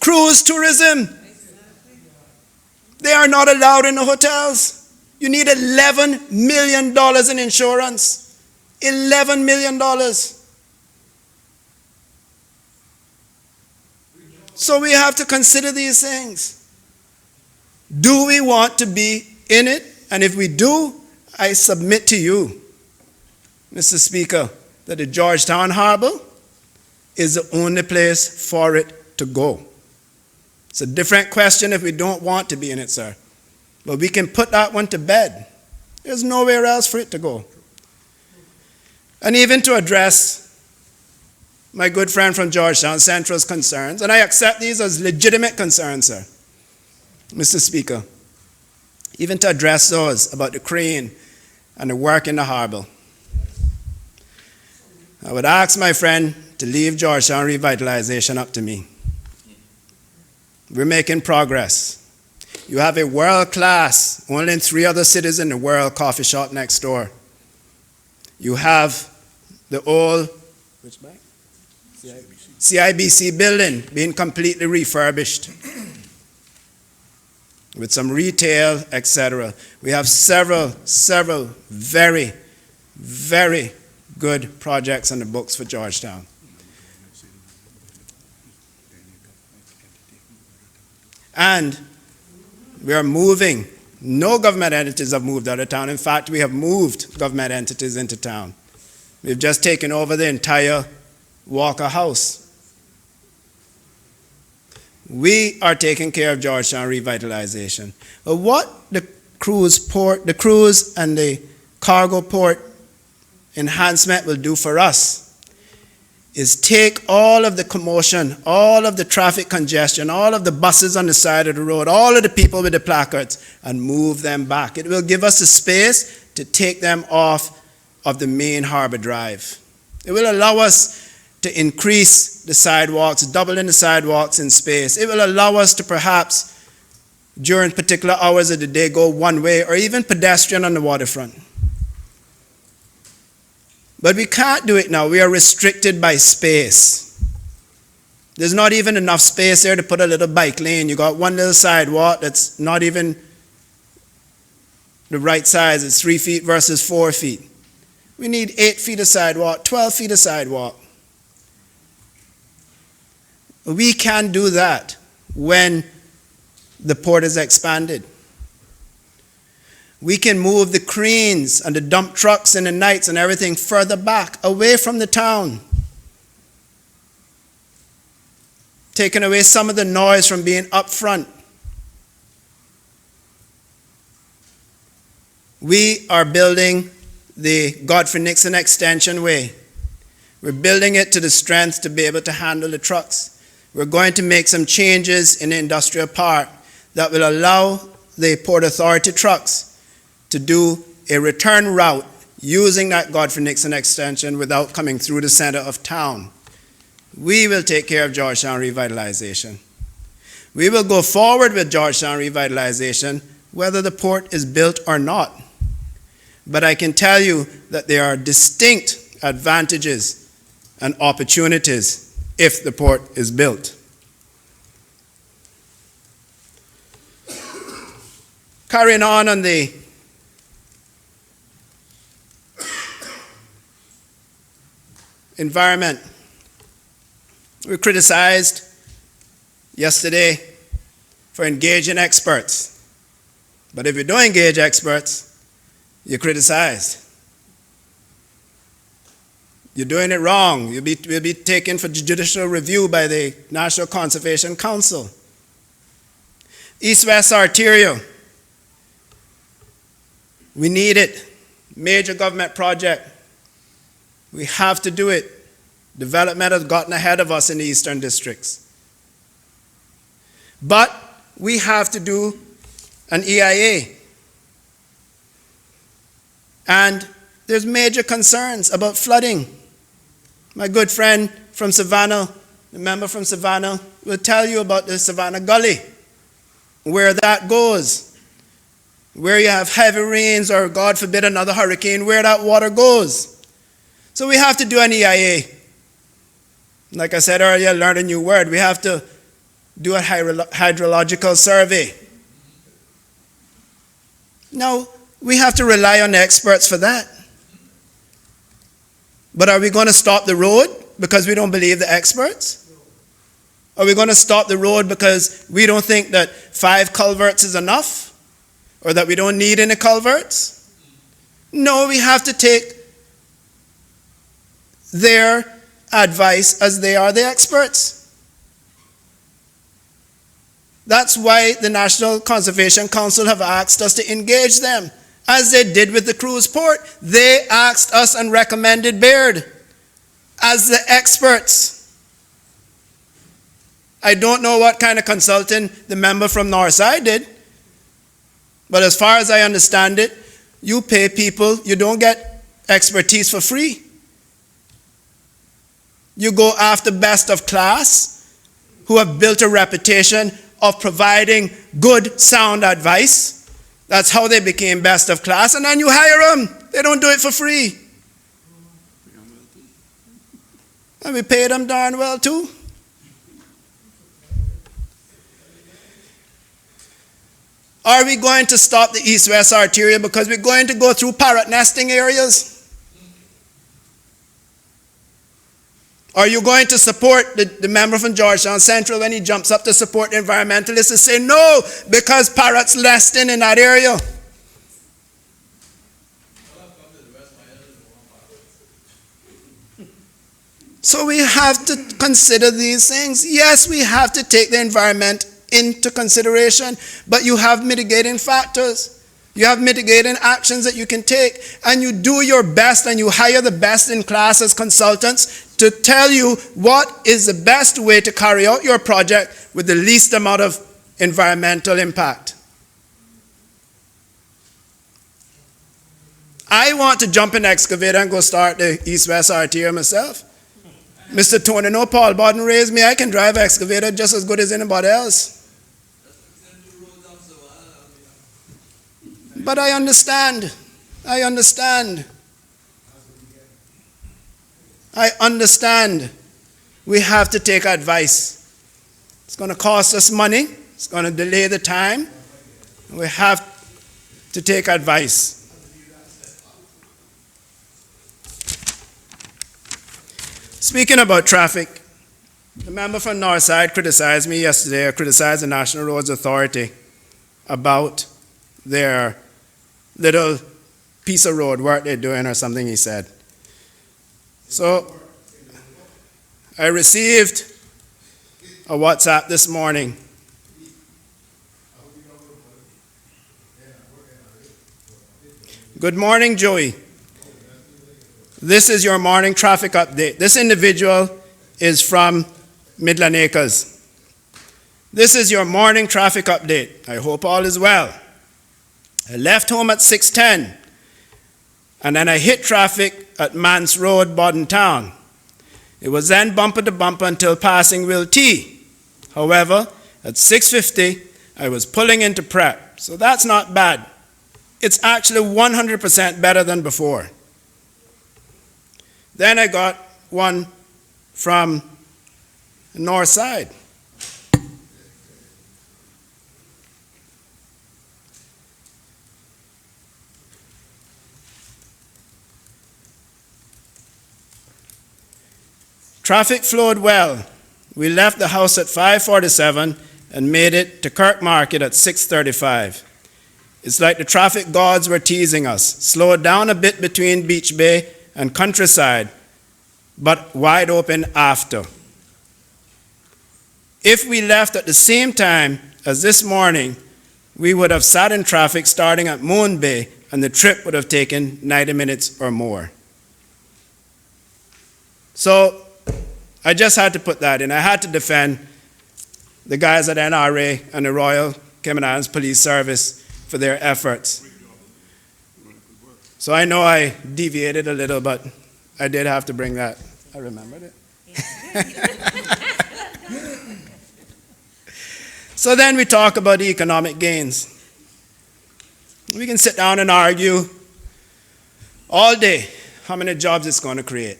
Cruise tourism. They are not allowed in the hotels. You need $11 million in insurance. $11 million. So we have to consider these things. Do we want to be in it? And if we do, I submit to you, Mr. Speaker, that the Georgetown Harbor is the only place for it to go. It's a different question if we don't want to be in it, sir. But we can put that one to bed. There's nowhere else for it to go. And even to address my good friend from Georgetown Central's concerns, and I accept these as legitimate concerns, sir, Mr. Speaker, even to address those about the crane and the work in the harbor, I would ask my friend to leave Georgetown revitalization up to me. We're making progress. You have a world-class, only in 3 other cities in the world, coffee shop next door. You have the old CIBC building being completely refurbished with some retail, etc. We have several very, very good projects on the books for Georgetown. And we are moving. No government entities have moved out of town. In fact, we have moved government entities into town. We've just taken over the entire Walker House. We are taking care of Georgetown revitalization. But what the cruise and the cargo port enhancement will do for us is take all of the commotion, all of the traffic congestion, all of the buses on the side of the road, all of the people with the placards, and move them back. It will give us the space to take them off of the main harbor drive. It will allow us to increase the sidewalks, doubling the sidewalks in space. It will allow us to perhaps, during particular hours of the day, go one way, or even pedestrian on the waterfront. But we can't do it now. We are restricted by space. There's not even enough space there to put a little bike lane. You got one little sidewalk that's not even the right size. It's 3 feet versus 4 feet. We need 8 feet of sidewalk, 12 feet of sidewalk. We can do that when the port is expanded. We can move the cranes and the dump trucks in the nights and everything further back, away from the town. Taking away some of the noise from being up front. We are building the Godfrey Nixon Extension Way. We're building it to the strength to be able to handle the trucks. We're going to make some changes in the industrial park that will allow the Port Authority trucks to do a return route using that Godfrey Nixon extension without coming through the center of town. We will take care of Georgetown revitalization. We will go forward with Georgetown revitalization whether the port is built or not. But I can tell you that there are distinct advantages and opportunities if the port is built. Carrying on the environment, we criticized yesterday for engaging experts. But if you don't engage experts, you're criticized. You're doing it wrong. You'll be taken for judicial review by the National Conservation Council. East-West Arterial. We need it. Major government project. We have to do it. Development has gotten ahead of us in the eastern districts. But we have to do an EIA. And there's major concerns about flooding. My good friend from Savannah, the member from Savannah, will tell you about the Savannah Gully, where that goes, where you have heavy rains or, God forbid, another hurricane, where that water goes. So we have to do an EIA. Like I said earlier, learn a new word. We have to do a hydrological survey. Now, we have to rely on the experts for that. But are we going to stop the road because we don't believe the experts? Are we going to stop the road because we don't think that 5 culverts is enough? Or that we don't need any culverts? No, we have to take their advice as they are the experts. That's why the National Conservation Council have asked us to engage them, as they did with the cruise port. They asked us and recommended Baird as the experts. I don't know what kind of consulting the member from Northside did, but as far as I understand it, you pay people, you don't get expertise for free. You go after best of class who have built a reputation of providing good, sound advice. That's how they became best of class, and then you hire them. They don't do it for free. And we pay them darn well too. Are we going to stop the east-west arterial because we're going to go through parrot nesting areas? Are you going to support the member from Georgetown Central when he jumps up to support the environmentalists and say no because parrots nesting in that area? So we have to consider these things. Yes, we have to take the environment into consideration, but you have mitigating factors. You have mitigating actions that you can take, and you do your best and you hire the best in class as consultants to tell you what is the best way to carry out your project with the least amount of environmental impact. I want to jump in the excavator and go start the east-west arterial myself. Mr. Tony, no, Paul Bodden raised me. I can drive an excavator just as good as anybody else. But I understand. I understand. I understand. We have to take advice. It's going to cost us money. It's going to delay the time. We have to take advice. Speaking about traffic, the member from Northside criticized me yesterday, or criticized the National Roads Authority about their little piece of road work they're doing or something, he said. So I received a WhatsApp this morning. Good morning, Joey. This is your morning traffic update. This individual is from Midland Acres. This is your morning traffic update. I hope all is well. I left home at 6:10, and then I hit traffic at Mance Road, Bodden Town. It was then bumper to bumper until passing Will T. However, at 6:50, I was pulling into prep, so that's not bad. It's actually 100% better than before. Then I got one from the north side. Traffic flowed well. We left the house at 5:47 and made it to Kirk Market at 6:35. It's like the traffic gods were teasing us. Slowed down a bit between Beach Bay and Countryside, but wide open after. If we left at the same time as this morning, we would have sat in traffic starting at Moon Bay, and the trip would have taken 90 minutes or more. So I just had to put that in. I had to defend the guys at NRA and the Royal Cayman Islands Police Service for their efforts. So I know I deviated a little, but I did have to bring that. I remembered it. So then we talk about the economic gains. We can sit down and argue all day how many jobs it's going to create.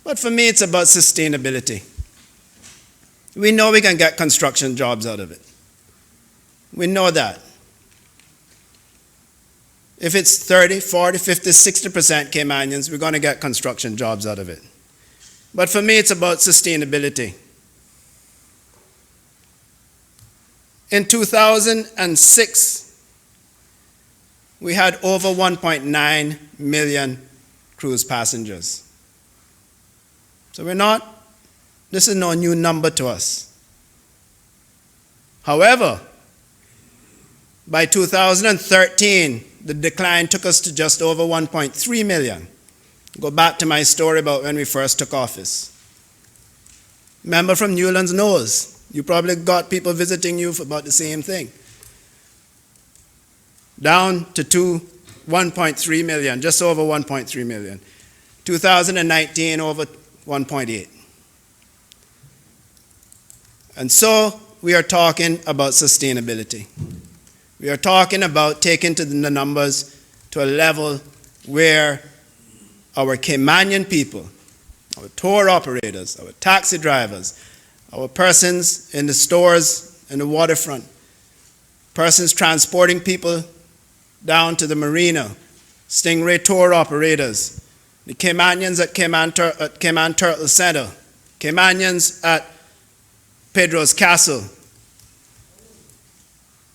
But for me, it's about sustainability. We know we can get construction jobs out of it. We know that. If it's 30, 40, 50, 60% Caymanians, we're going to get construction jobs out of it. But for me, it's about sustainability. In 2006, we had over 1.9 million cruise passengers. So this is no new number to us. However, by 2013, the decline took us to just over 1.3 million. Go back to my story about when we first took office. Member from Newlands knows. You probably got people visiting you for about the same thing. Down to 1.3 million, just over 1.3 million. 2019, over 1.8. And so we are talking about sustainability. We are talking about taking the numbers to a level where our Caymanian people, our tour operators, our taxi drivers, our persons in the stores in the waterfront, persons transporting people down to the marina, Stingray tour operators, the Caymanians at Cayman Turtle Center, Caymanians at Pedro's Castle.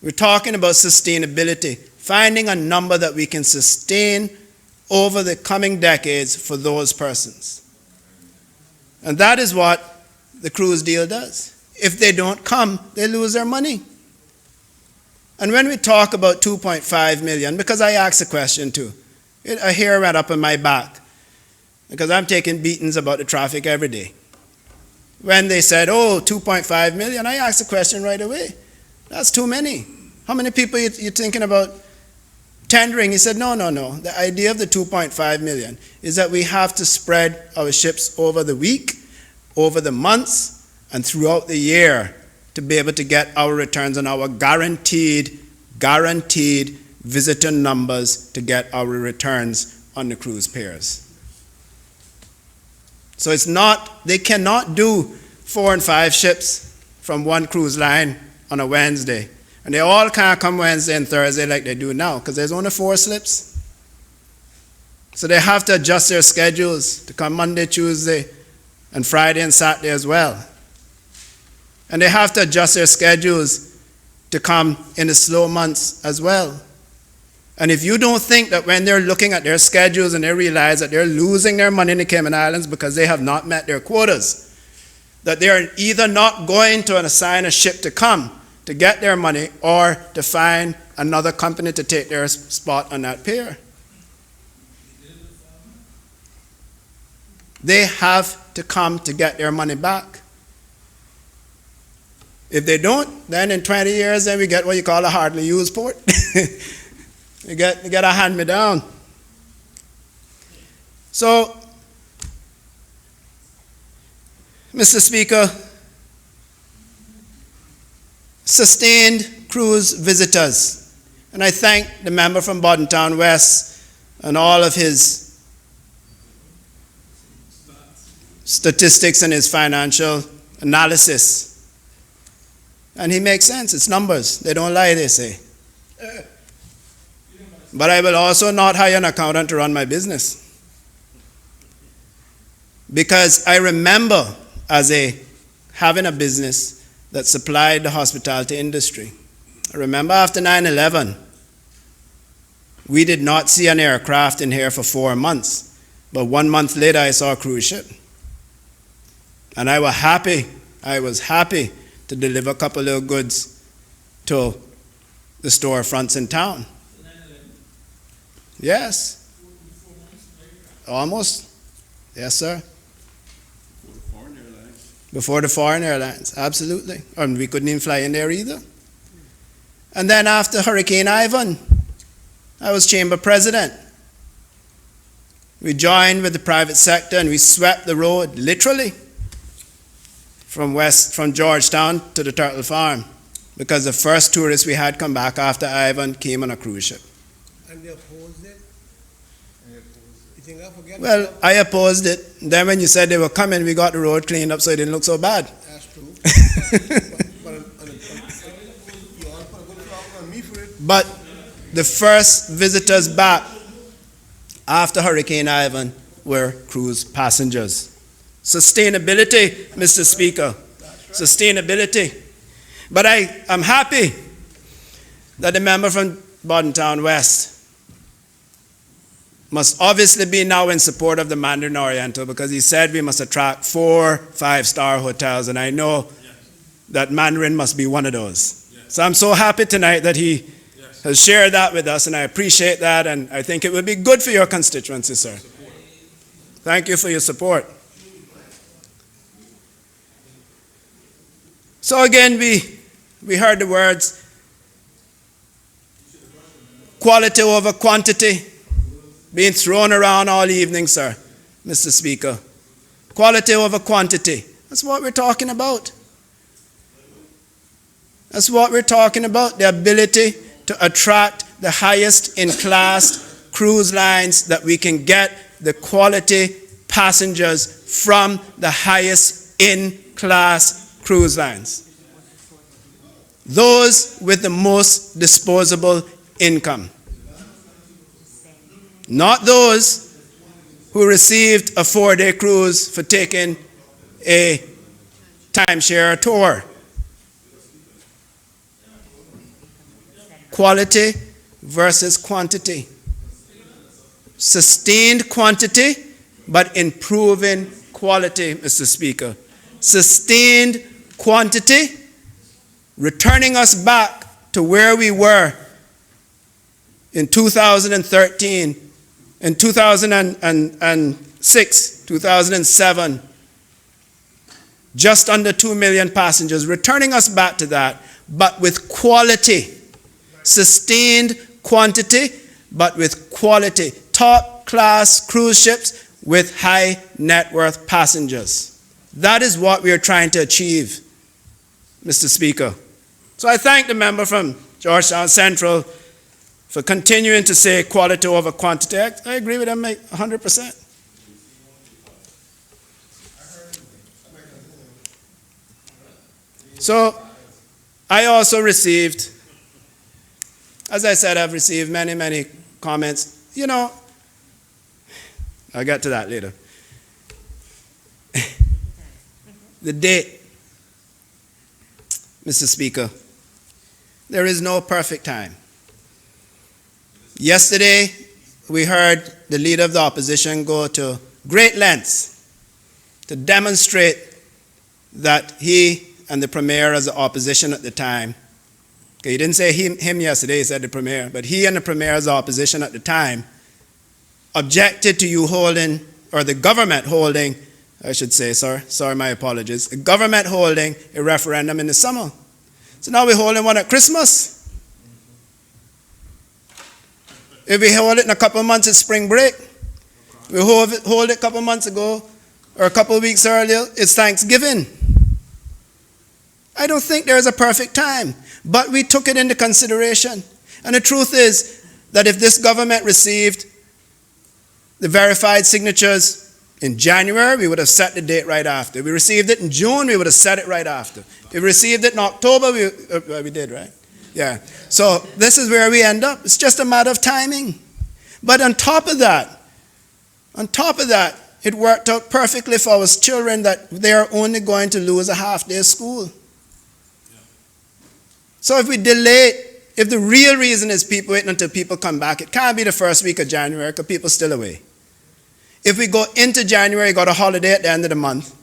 We're talking about sustainability, finding a number that we can sustain over the coming decades for those persons. And that is what the cruise deal does. If they don't come, they lose their money. And when we talk about 2.5 million, because I asked a question too, a hair went up on my back, because I'm taking beatings about the traffic every day. When they said, 2.5 million, I asked the question right away. That's too many. How many people you thinking about tendering? He said, no. The idea of the 2.5 million is that we have to spread our ships over the week, over the months, and throughout the year to be able to get our returns on our guaranteed visitor numbers to get our returns on the cruise pairs. So they cannot do 4 and 5 ships from one cruise line on a Wednesday. And they all can't come Wednesday and Thursday like they do now, because there's only 4 slips. So they have to adjust their schedules to come Monday, Tuesday, and Friday and Saturday as well. And they have to adjust their schedules to come in the slow months as well. And if you don't think that when they're looking at their schedules and they realize that they're losing their money in the Cayman Islands because they have not met their quotas, that they're either not going to assign a ship to come to get their money or to find another company to take their spot on that pier. They have to come to get their money back. If they don't, then in 20 years, then we get what you call a hardly used port. You get a hand-me-down. So, Mr. Speaker, sustained cruise visitors. And I thank the member from Bordentown West and all of his statistics and his financial analysis. And he makes sense. It's numbers. They don't lie, they say. But I will also not hire an accountant to run my business. Because I remember having a business that supplied the hospitality industry. I remember after 9/11, we did not see an aircraft in here for 4 months. But 1 month later, I saw a cruise ship. And I was happy to deliver a couple of goods to the storefronts in town. Yes. Almost. Yes, sir. Before the foreign airlines, absolutely. And we couldn't even fly in there either. And then after Hurricane Ivan, I was chamber president. We joined with the private sector and we swept the road, literally, from Georgetown to the Turtle Farm, because the first tourists we had come back after Ivan came on a cruise ship. And they opposed it? You think I forget? Well, I opposed it. Then when you said they were coming, we got the road cleaned up so it didn't look so bad. That's true. You all put a good flower on me for it. But the first visitors back after Hurricane Ivan were cruise passengers. Sustainability, Mr. Speaker. Sustainability. But I'm happy that the member from Bordentown West must obviously be now in support of the Mandarin Oriental, because he said we must attract 4 5-star hotels, and I know that Mandarin must be one of those. So I'm so happy tonight that he has shared that with us, and I appreciate that, and I think it would be good for your constituency, sir. Thank you for your support. So again, we heard the words quality over quantity being thrown around all evening, sir, Mr. Speaker. Quality over quantity. That's what we're talking about. That's what we're talking about, the ability to attract the highest in class cruise lines, that we can get the quality passengers from the highest in class cruise lines. Those with the most disposable income. Not those who received a 4-day cruise for taking a timeshare tour. Quality versus quantity. Sustained quantity, but improving quality, Mr. Speaker. Sustained quantity, returning us back to where we were in 2013, in 2006, 2007, just under 2 million passengers, returning us back to that, but with quality. Sustained quantity, but with quality. Top class cruise ships with high net worth passengers. That is what we are trying to achieve, Mr. Speaker. So I thank the member from Georgetown Central for continuing to say quality over quantity. I agree with him 100%. So I also received, as I said, I've received many, many comments. You know, I'll get to that later. The date, Mr. Speaker, there is no perfect time. Yesterday, we heard the leader of the opposition go to great lengths to demonstrate that he and the premier as the opposition at the time, okay, he didn't say him yesterday, he said the premier, but he and the premier as the opposition at the time objected to you holding, or the government holding, I should say, sorry, my apologies, the government holding a referendum in the summer. So now we're holding one at Christmas. If we hold it in a couple of months, it's spring break. We hold it a couple of months ago, or a couple of weeks earlier, it's Thanksgiving. I don't think there is a perfect time, but we took it into consideration. And the truth is that if this government received the verified signatures in January, we would have set the date right after. If we received it in June, we would have set it right after. If we received it in October, we did, right? Yeah. So this is where we end up. It's just a matter of timing. But on top of that, it worked out perfectly for our children that they are only going to lose a half day of school. So if we delay, if the real reason is people waiting until people come back, it can't be the first week of January because people are still away. If we go into January, got a holiday at the end of the month,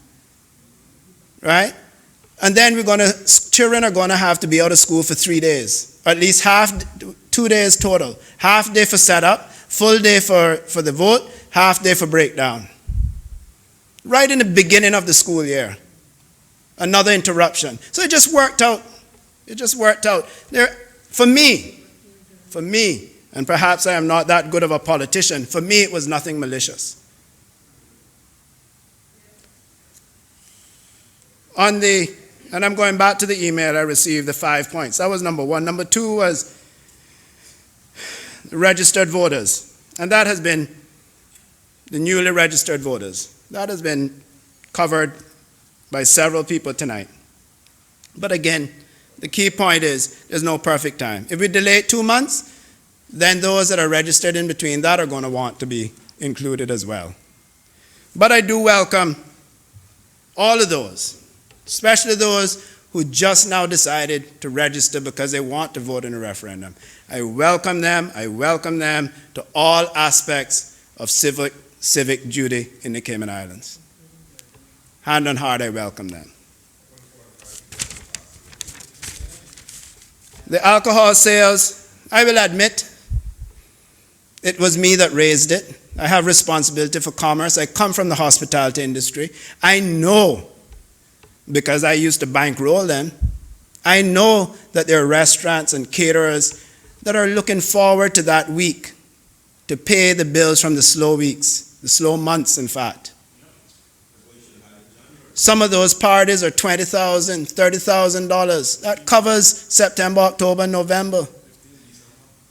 right? And then children are going to have to be out of school for 3 days, or at least 2 days total. Half day for setup, full day for the vote, half day for breakdown. Right in the beginning of the school year. Another interruption. So it just worked out. It just worked out. For me, and perhaps I am not that good of a politician, for me it was nothing malicious. And I'm going back to the email I received, the 5 points. That was number one. Number two was the registered voters. And that has been the newly registered voters. That has been covered by several people tonight. But again, the key point is there's no perfect time. If we delay it 2 months, then those that are registered in between that are going to want to be included as well. But I do welcome all of those, especially those who just now decided to register because they want to vote in a referendum. I welcome them to all aspects of civic duty in the Cayman Islands. Hand on heart, I welcome them. The alcohol sales, I will admit, it was me that raised it. I have responsibility for commerce. I come from the hospitality industry. I know, because I used to bankroll them, I know that there are restaurants and caterers that are looking forward to that week to pay the bills from the slow weeks, the slow months, in fact. Some of those parties are $20,000, $30,000. That covers September, October, November.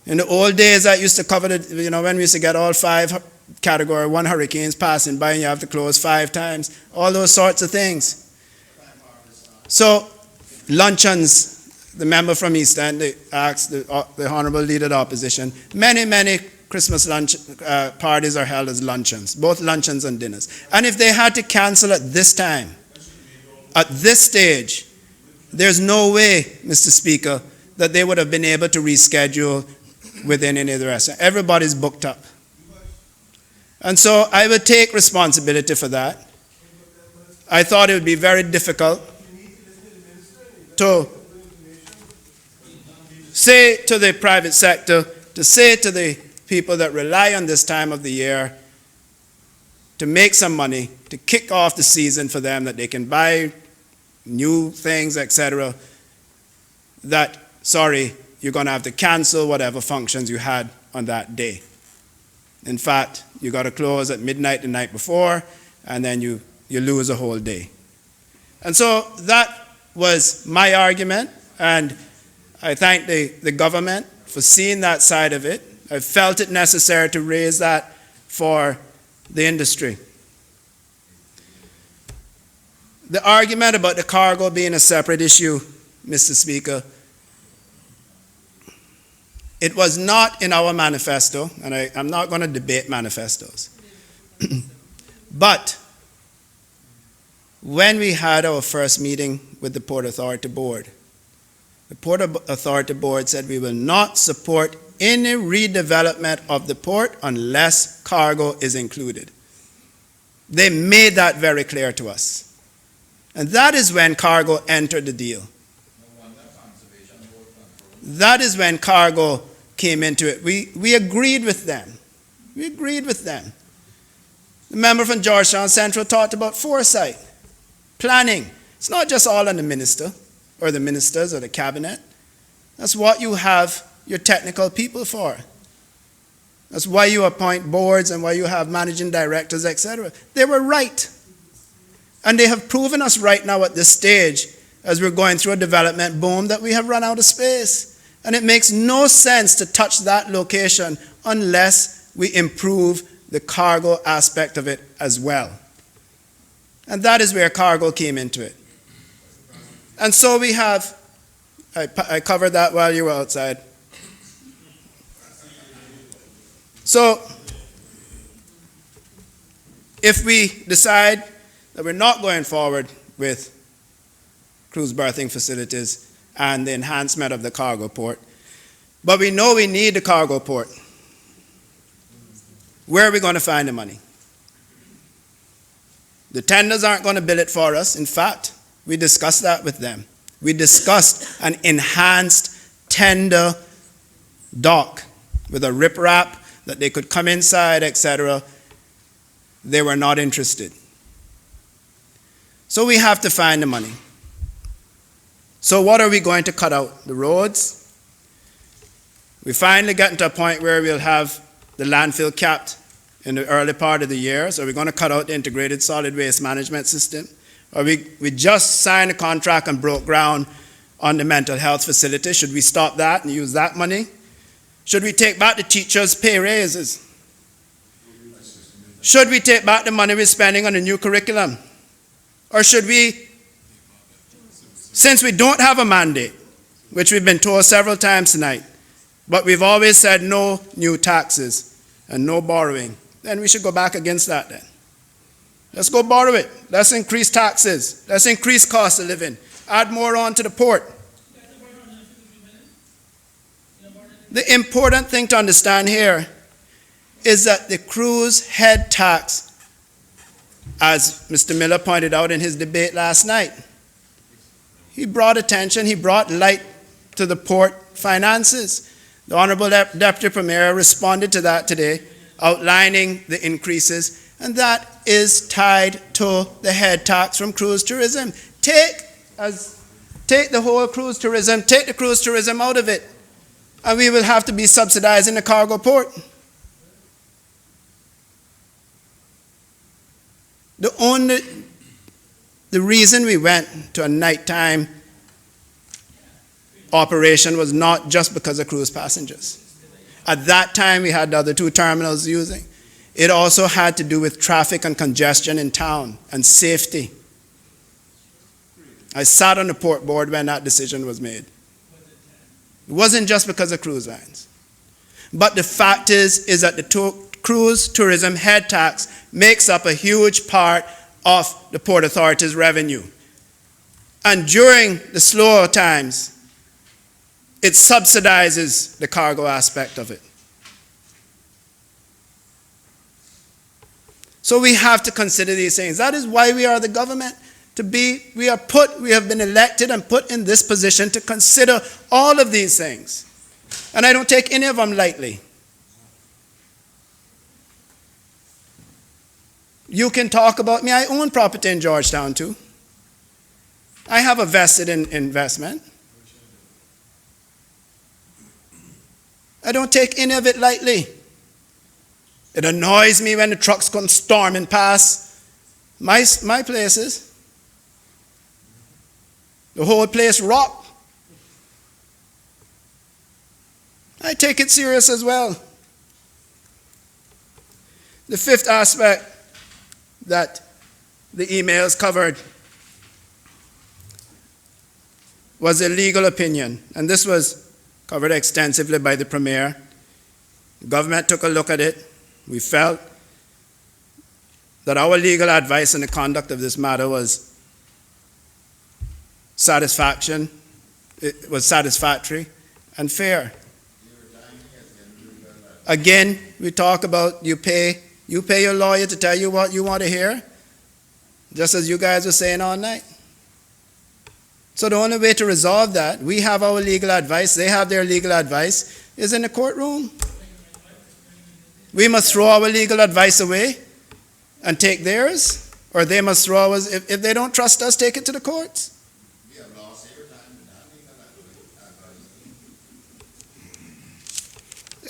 In the old days, that used to cover when we used to get all 5 Category 1 hurricanes passing by and you have to close 5 times, all those sorts of things. So, luncheons, the member from East End asked the Honorable Leader of the Opposition, many Christmas lunch parties are held as luncheons, both luncheons and dinners. And if they had to cancel at this time, at this stage, there's no way, Mr. Speaker, that they would have been able to reschedule within any of the restaurants. Everybody's booked up. And so I would take responsibility for that. I thought it would be very difficult to say to the private sector, to say to the people that rely on this time of the year to make some money, to kick off the season for them, that they can buy new things, etc., that, sorry, you're going to have to cancel whatever functions you had on that day. In fact, you got to close at midnight the night before, and then you lose a whole day. And so that was my argument, and I thank the government for seeing that side of it. I felt it necessary to raise that for the industry. The argument about the cargo being a separate issue, Mr. Speaker, it was not in our manifesto, and I'm not going to debate manifestos. But when we had our first meeting with the Port Authority Board, the Port Authority Board said we will not support any redevelopment of the port unless cargo is included. They made that very clear to us. And that is when cargo entered the deal. That is when cargo came into it. We agreed with them. We agreed with them. The member from Georgetown Central talked about foresight, planning. It's not just all on the minister or the ministers or the cabinet. That's what you have your technical people for. That's why you appoint boards and why you have managing directors, etc. They were right. And they have proven us right now at this stage, as we're going through a development boom, that we have run out of space. And it makes no sense to touch that location unless we improve the cargo aspect of it as well. And that is where cargo came into it. And so we have, I covered that while you were outside. So, if we decide that we're not going forward with cruise berthing facilities and the enhancement of the cargo port, but we know we need the cargo port, where are we going to find the money? The tenders aren't going to bill it for us. In fact, we discussed that with them. We discussed an enhanced tender dock with a riprap that they could come inside, etc. They were not interested. So we have to find the money. So what are we going to cut out? The roads? We finally get to a point where we'll have the landfill capped in the early part of the year. So we're going to cut out the integrated solid waste management system. Or we just signed a contract and broke ground on the mental health facility. Should we stop that and use that money? Should we take back the teachers' pay raises? Should we take back the money we're spending on the new curriculum? Or should we, since we don't have a mandate, which we've been told several times tonight, but we've always said no new taxes and no borrowing, then we should go back against that then. Let's go borrow it. Let's increase taxes. Let's increase cost of living. Add more on to the port. The important thing to understand here is that the cruise head tax, as Mr. Miller pointed out in his debate last night, he brought attention, he brought light to the port finances. The Honorable Deputy Premier responded to that today, outlining the increases, and that is tied to the head tax from cruise tourism. Take the whole cruise tourism, take the cruise tourism out of it, and we will have to be subsidizing the cargo port. The reason we went to a nighttime operation was not just because of cruise passengers. At that time, we had the other two terminals using. It also had to do with traffic and congestion in town and safety. I sat on the port board when that decision was made. It wasn't just because of cruise lines. But the fact is that the cruise tourism head tax makes up a huge part of the Port Authority's revenue. And during the slower times, it subsidizes the cargo aspect of it. So we have to consider these things. That is why we are the government. We have been elected and put in this position to consider all of these things. And I don't take any of them lightly. You can talk about me. I own property in Georgetown too. I have a vested investment. I don't take any of it lightly. It annoys me when the trucks come storming past my places. The whole place rocked. I take it serious as well. The fifth aspect that the emails covered was a legal opinion, and this was covered extensively by the Premier. The government took a look at it. We felt that our legal advice on the conduct of this matter was satisfactory and fair. Again, we talk about you pay your lawyer to tell you what you want to hear, just as you guys were saying all night. So the only way to resolve that, we have our legal advice, they have their legal advice, is in the courtroom. We must throw our legal advice away and take theirs, or they must throw ours. If they don't trust us, take it to the courts.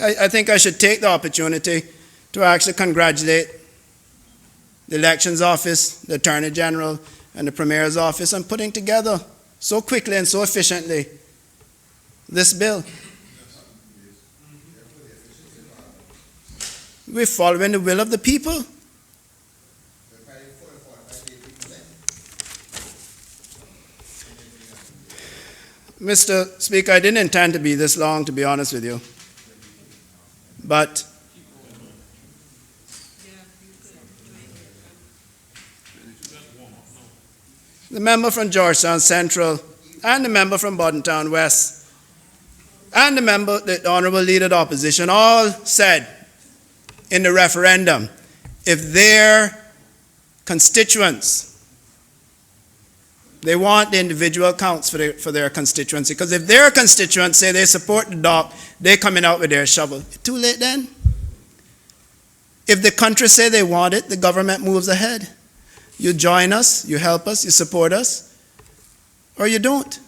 I think I should take the opportunity to actually congratulate the Elections Office, the Attorney General, and the Premier's Office on putting together so quickly and so efficiently this bill. We're following the will of the people. Mr. Speaker, I didn't intend to be this long, to be honest with you. But the member from Georgetown Central and the member from Bordentown West and the Honourable Leader of the Opposition all said in the referendum, if their constituents, they want the individual counts for their constituency, because if their constituents say they support the dock, they're coming out with their shovel. Too late then. If the country say they want it, the government moves ahead. You join us, you help us, you support us, or you don't.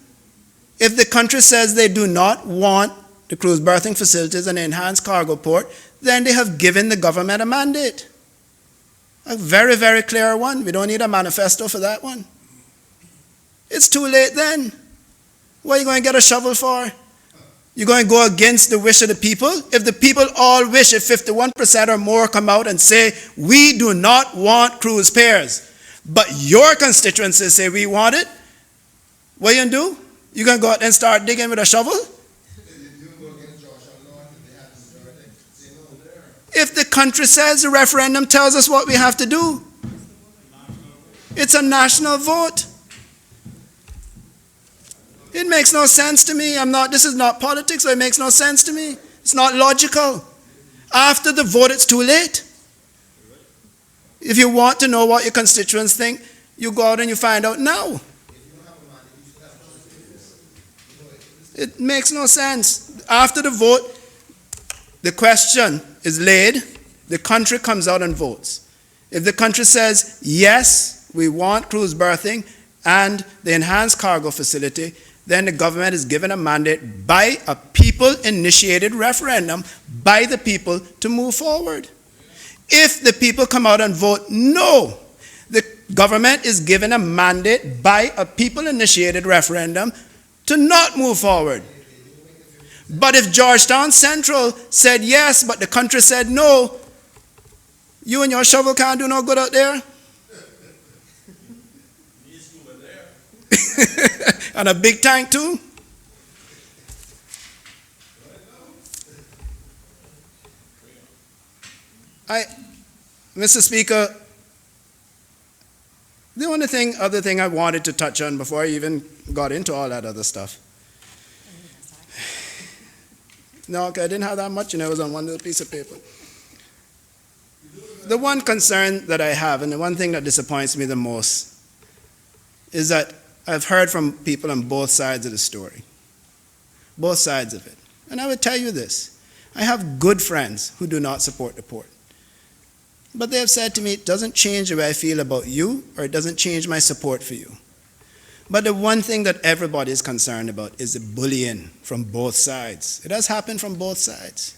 If the country says they do not want the cruise berthing facilities and enhanced cargo port, then they have given the government a mandate. A very, very clear one. We don't need a manifesto for that one. It's too late then. What are you going to get a shovel for? You're going to go against the wish of the people? If the people all wish, if 51% or more come out and say, we do not want cruise pairs, but your constituencies say we want it, what are you going to do? You're going to go out and start digging with a shovel? If the country says, the referendum tells us what we have to do. It's a national vote. It makes no sense to me. This is not politics, so it makes no sense to me. It's not logical. After the vote, it's too late. If you want to know what your constituents think, you go out and you find out now. It makes no sense. After the vote, the question is laid, the country comes out and votes. If the country says, yes, we want cruise berthing and the enhanced cargo facility, then the government is given a mandate by a people-initiated referendum by the people to move forward. If the people come out and vote no, the government is given a mandate by a people-initiated referendum to not move forward. But if Georgetown Central said yes, but the country said no, you and your shovel can't do no good out there. And a big tank too. Mr. Speaker, the other thing I wanted to touch on before I even got into all that other stuff. No, okay, I didn't have that much, and it was on one little piece of paper. The one concern that I have, and the one thing that disappoints me the most, is that I've heard from people on both sides of the story. Both sides of it. And I would tell you this. I have good friends who do not support the port. But they have said to me, it doesn't change the way I feel about you, or it doesn't change my support for you. But the one thing that everybody is concerned about is the bullying from both sides. It has happened from both sides.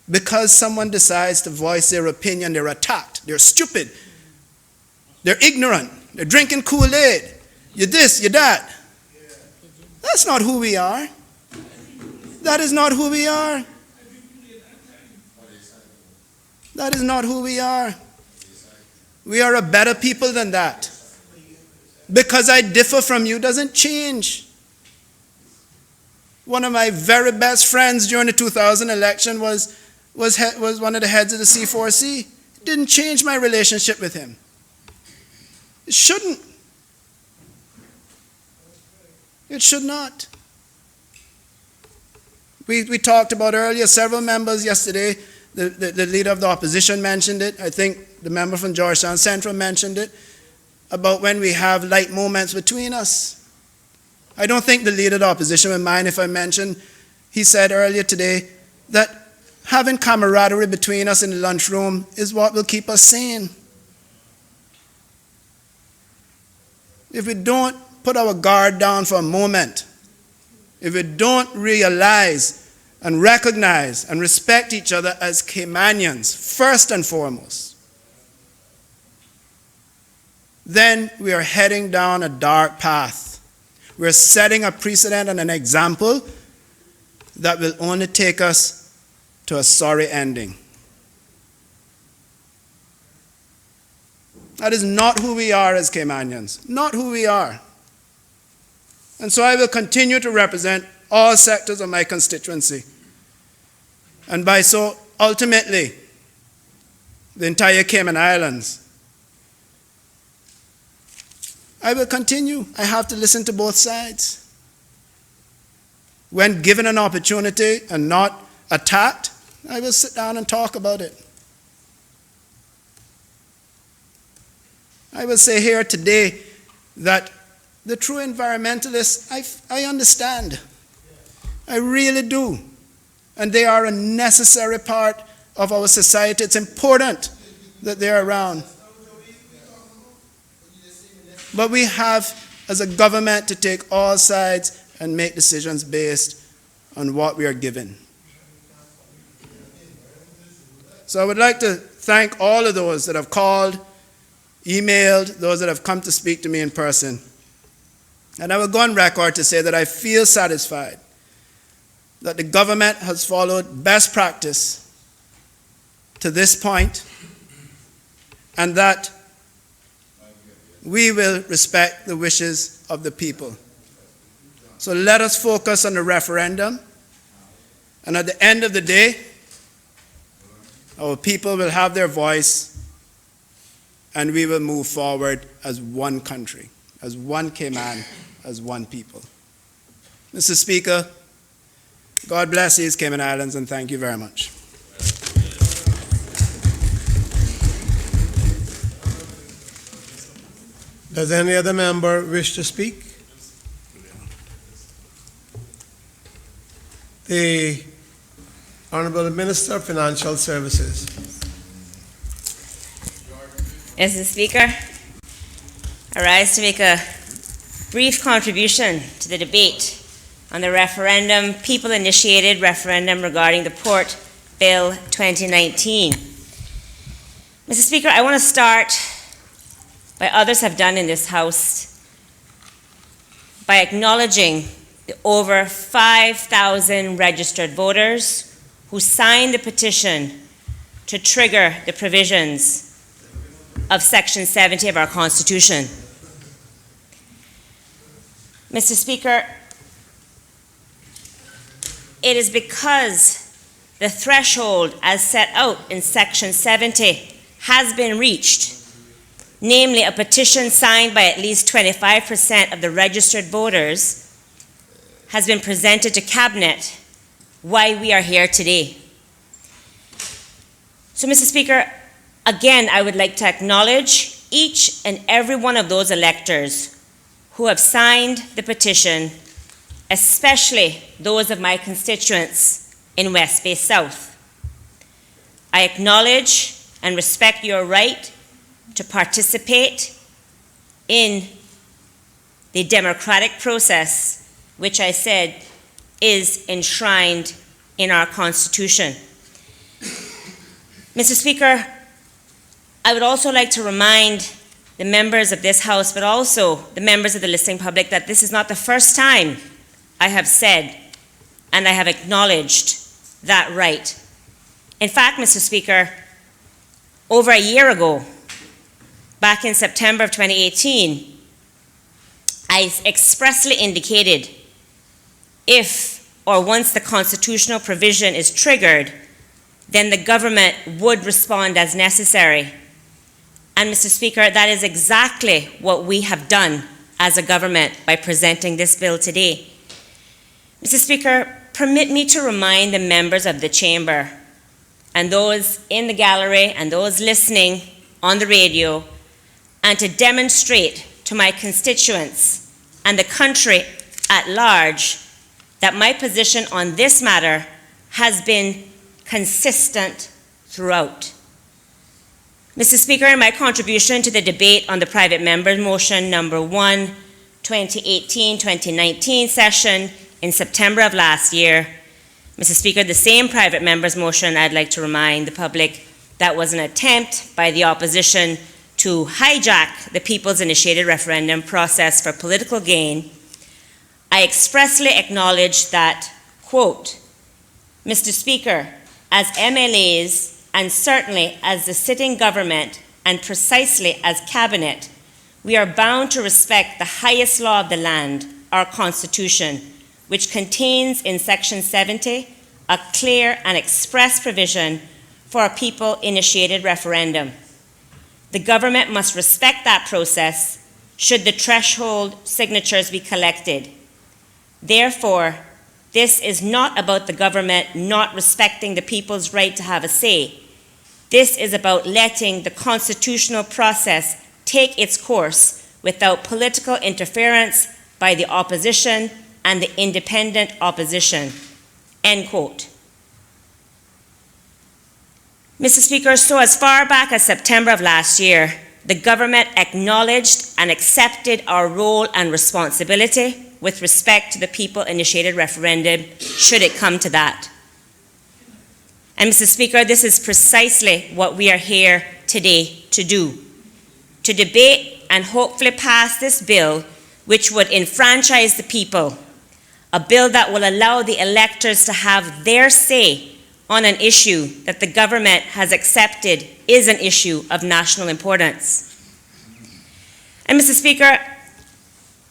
Because someone decides to voice their opinion, they're attacked, they're stupid, they're ignorant, they're drinking Kool-Aid, you're this, you're that. That's not who we are. That is not who we are. That is not who we are. We are a better people than that. Because I differ from you doesn't change. One of my very best friends during the 2000 election was one of the heads of the C4C. It didn't change my relationship with him. It shouldn't. It should not. We talked about earlier, several members yesterday, the leader of the opposition mentioned it. I think the member from Georgetown Central mentioned it, about when we have light moments between us. I don't think the leader of the opposition would mind if I mention, he said earlier today that having camaraderie between us in the lunchroom is what will keep us sane. If we don't put our guard down for a moment, if we don't realize and recognize and respect each other as Caymanians, first and foremost, then we are heading down a dark path. We're setting a precedent and an example that will only take us to a sorry ending. That is not who we are as Caymanians, not who we are. And so I will continue to represent all sectors of my constituency. And by so, ultimately, the entire Cayman Islands. I will continue. I have to listen to both sides. When given an opportunity and not attacked, I will sit down and talk about it. I will say here today that the true environmentalists, I understand. I really do. And they are a necessary part of our society. It's important that they're around. But we have, as a government, to take all sides and make decisions based on what we are given. So I would like to thank all of those that have called, emailed, those that have come to speak to me in person. And I will go on record to say that I feel satisfied that the government has followed best practice to this point, and that we will respect the wishes of the people. So let us focus on the referendum, and at the end of the day, our people will have their voice, and we will move forward as one country, as one Cayman, as one people. Mr. Speaker, God bless these Cayman Islands, and thank you very much. Does any other member wish to speak? The Honorable Minister of Financial Services. Mr. Speaker, I rise to make a brief contribution to the debate on the referendum, people-initiated referendum regarding the Port Bill 2019. Mr. Speaker, I want to start by others have done in this House by acknowledging the over 5,000 registered voters who signed the petition to trigger the provisions of Section 70 of our Constitution. Mr. Speaker, it is because the threshold as set out in Section 70 has been reached, namely a petition signed by at least 25% of the registered voters, has been presented to Cabinet, why we are here today. So, Mr. Speaker, again, I would like to acknowledge each and every one of those electors who have signed the petition, especially those of my constituents in West Bay South. I acknowledge and respect your right to participate in the democratic process, which I said is enshrined in our Constitution. Mr. Speaker, I would also like to remind the members of this House, but also the members of the listening public, that this is not the first time I have said and I have acknowledged that right. In fact, Mr. Speaker, over a year ago, back in September of 2018, I expressly indicated if or once the constitutional provision is triggered, then the government would respond as necessary. And Mr. Speaker, that is exactly what we have done as a government by presenting this bill today. Mr. Speaker, permit me to remind the members of the chamber and those in the gallery and those listening on the radio, and to demonstrate to my constituents and the country at large that my position on this matter has been consistent throughout. Mr. Speaker, in my contribution to the debate on the private member motion number 1, 2018-2019 session in September of last year, Mr. Speaker, the same private members motion, I'd like to remind the public, that was an attempt by the opposition to hijack the people's initiated referendum process for political gain. I expressly acknowledge that, quote, Mr. Speaker, as MLAs, and certainly as the sitting government, and precisely as Cabinet, we are bound to respect the highest law of the land, our Constitution, which contains in Section 70 a clear and express provision for a people-initiated referendum. The government must respect that process should the threshold signatures be collected. Therefore, this is not about the government not respecting the people's right to have a say. This is about letting the constitutional process take its course without political interference by the opposition and the independent opposition, end quote. Mr. Speaker, so as far back as September of last year, the government acknowledged and accepted our role and responsibility with respect to the people-initiated referendum, should it come to that. And Mr. Speaker, this is precisely what we are here today to do, to debate and hopefully pass this bill which would enfranchise the people, a bill that will allow the electors to have their say on an issue that the government has accepted is an issue of national importance. And Mr. Speaker,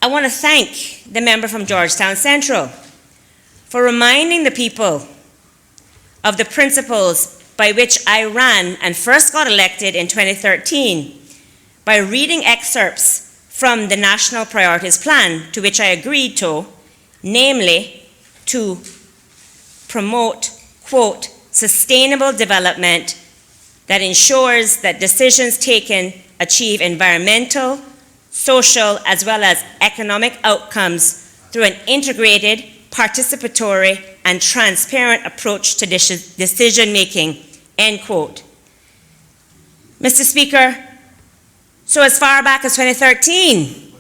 I want to thank the member from Georgetown Central for reminding the people of the principles by which I ran and first got elected in 2013 by reading excerpts from the National Priorities Plan, to which I agreed to, namely to promote, quote, sustainable development that ensures that decisions taken achieve environmental, social, as well as economic outcomes through an integrated, participatory, and transparent approach to decision-making, end quote. Mr. Speaker, so as far back as 2013,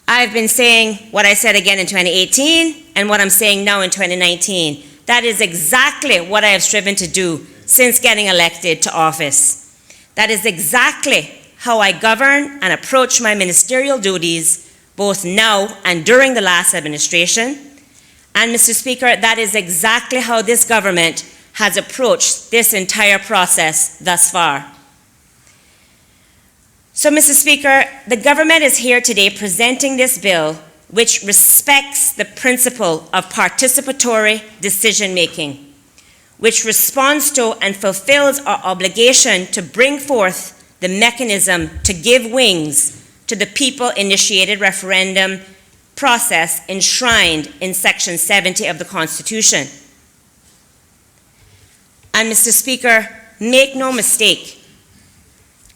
I've been saying what I said again in 2018 and what I'm saying now in 2019. That is exactly what I have striven to do since getting elected to office. That is exactly how I govern and approach my ministerial duties, both now and during the last administration. And Mr. Speaker, that is exactly how this government has approached this entire process thus far. So, Mr. Speaker, the government is here today presenting this bill which respects the principle of participatory decision-making, which responds to and fulfills our obligation to bring forth the mechanism to give wings to the people-initiated referendum process enshrined in Section 70 of the Constitution. And Mr. Speaker, make no mistake,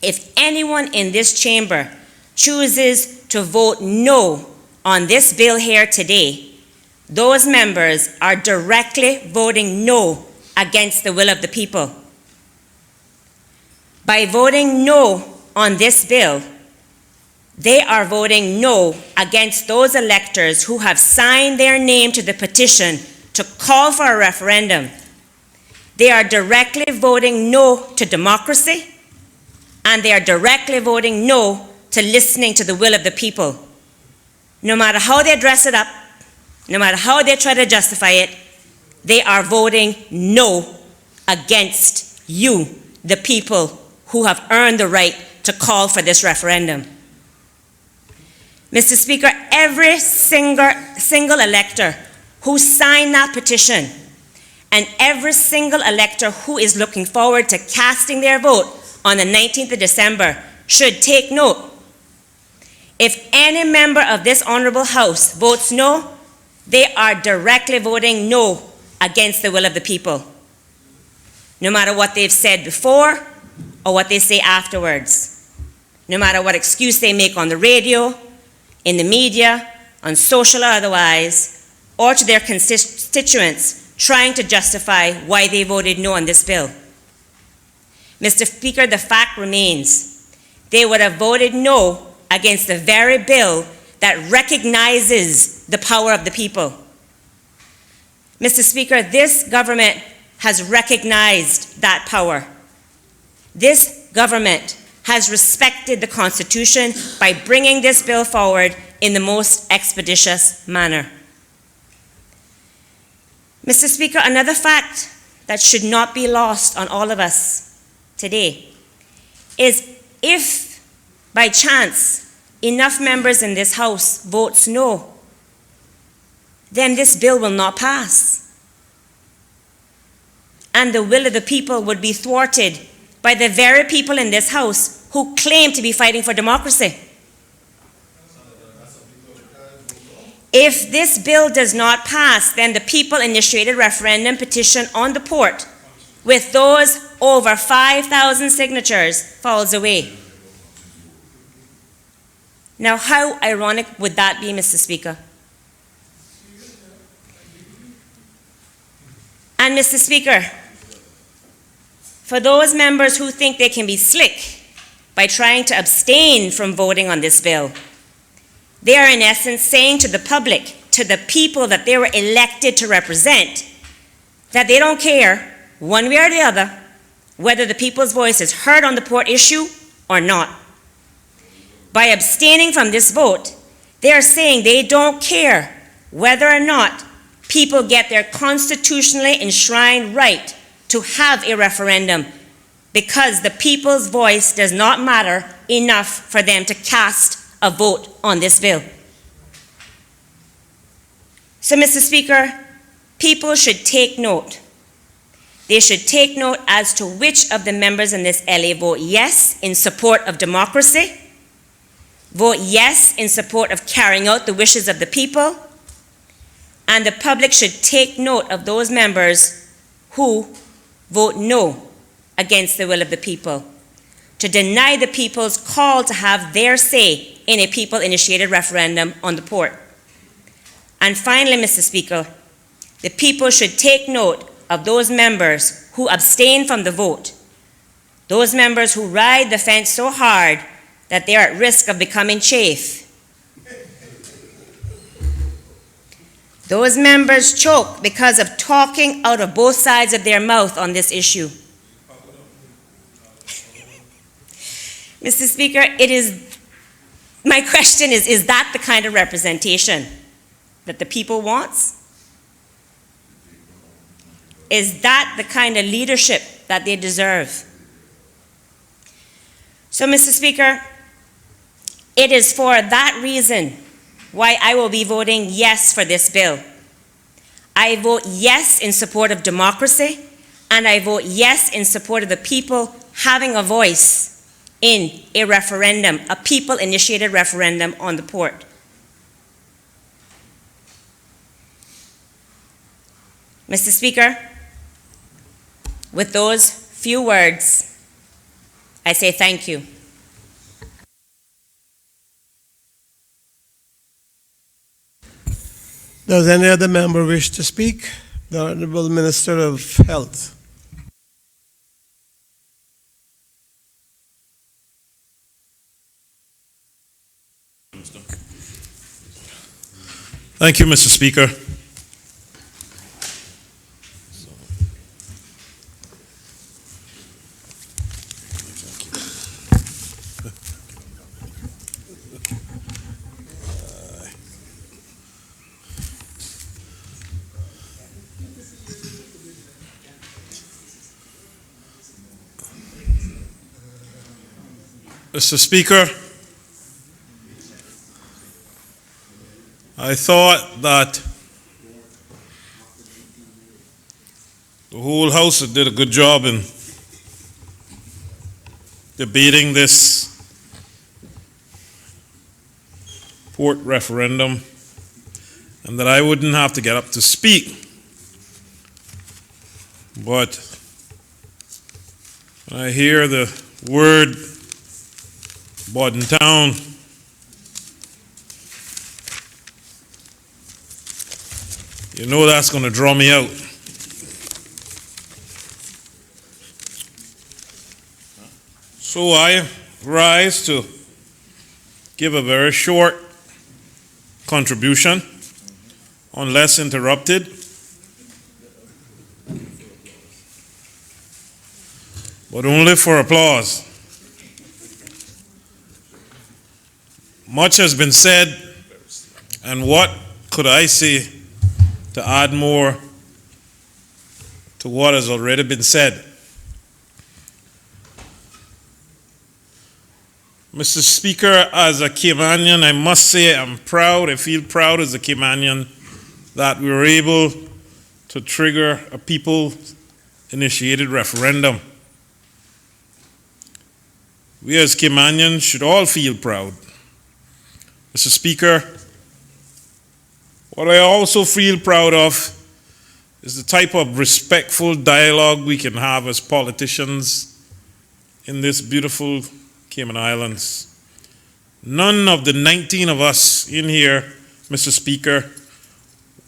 if anyone in this chamber chooses to vote no on this bill here today, those members are directly voting no against the will of the people. By voting no on this bill, they are voting no against those electors who have signed their name to the petition to call for a referendum. They are directly voting no to democracy, and they are directly voting no to listening to the will of the people. No matter how they dress it up, no matter how they try to justify it, they are voting no against you, the people who have earned the right to call for this referendum. Mr. Speaker, every single elector who signed that petition and every single elector who is looking forward to casting their vote on the 19th of December should take note. If any member of this honorable House votes no, they are directly voting no against the will of the people, no matter what they've said before or what they say afterwards, no matter what excuse they make on the radio, in the media, on social or otherwise, or to their constituents trying to justify why they voted no on this bill. Mr. Speaker, the fact remains, they would have voted no against the very bill that recognizes the power of the people. Mr. Speaker, this government has recognized that power. This government has respected the Constitution by bringing this bill forward in the most expeditious manner. Mr. Speaker, another fact that should not be lost on all of us today is if, by chance, enough members in this House votes no, then this bill will not pass. And the will of the people would be thwarted by the very people in this House who claim to be fighting for democracy. If this bill does not pass, then the people-initiated referendum petition on the port with those over 5,000 signatures falls away. Now, how ironic would that be, Mr. Speaker? And Mr. Speaker, for those members who think they can be slick by trying to abstain from voting on this bill, they are in essence saying to the public, to the people that they were elected to represent, that they don't care, one way or the other, whether the people's voice is heard on the port issue or not. By abstaining from this vote, they are saying they don't care whether or not people get their constitutionally enshrined right to have a referendum, because the people's voice does not matter enough for them to cast a vote on this bill. So, Mr. Speaker, people should take note. They should take note as to which of the members in this LA vote yes in support of democracy, vote yes in support of carrying out the wishes of the people, and the public should take note of those members who vote no against the will of the people, to deny the people's call to have their say in a people-initiated referendum on the port. And finally, Mr. Speaker, the people should take note of those members who abstain from the vote, those members who ride the fence so hard that they are at risk of becoming chaff. Those members choke because of talking out of both sides of their mouth on this issue. Mr. Speaker, my question is that the kind of representation that the people wants? Is that the kind of leadership that they deserve? So, Mr. Speaker, it is for that reason why I will be voting yes for this bill. I vote yes in support of democracy, and I vote yes in support of the people having a voice in a referendum, a people-initiated referendum on the port. Mr. Speaker, with those few words, I say thank you. Does any other member wish to speak? The Honorable Minister of Health. Thank you, Mr. Speaker. Mr. Speaker, I thought that the whole House did a good job in debating this port referendum, and that I wouldn't have to get up to speak. But when I hear the word Bordentown, you know that's going to draw me out. So I rise to give a very short contribution, unless interrupted. But only for applause. Much has been said, and what could I say to add more to what has already been said? Mr. Speaker, as a Caymanian, I must say I'm proud, I feel proud as a Caymanian that we were able to trigger a people-initiated referendum. We as Caymanians should all feel proud. Mr. Speaker, what I also feel proud of is the type of respectful dialogue we can have as politicians in this beautiful Cayman Islands. None of the 19 of us in here, Mr. Speaker,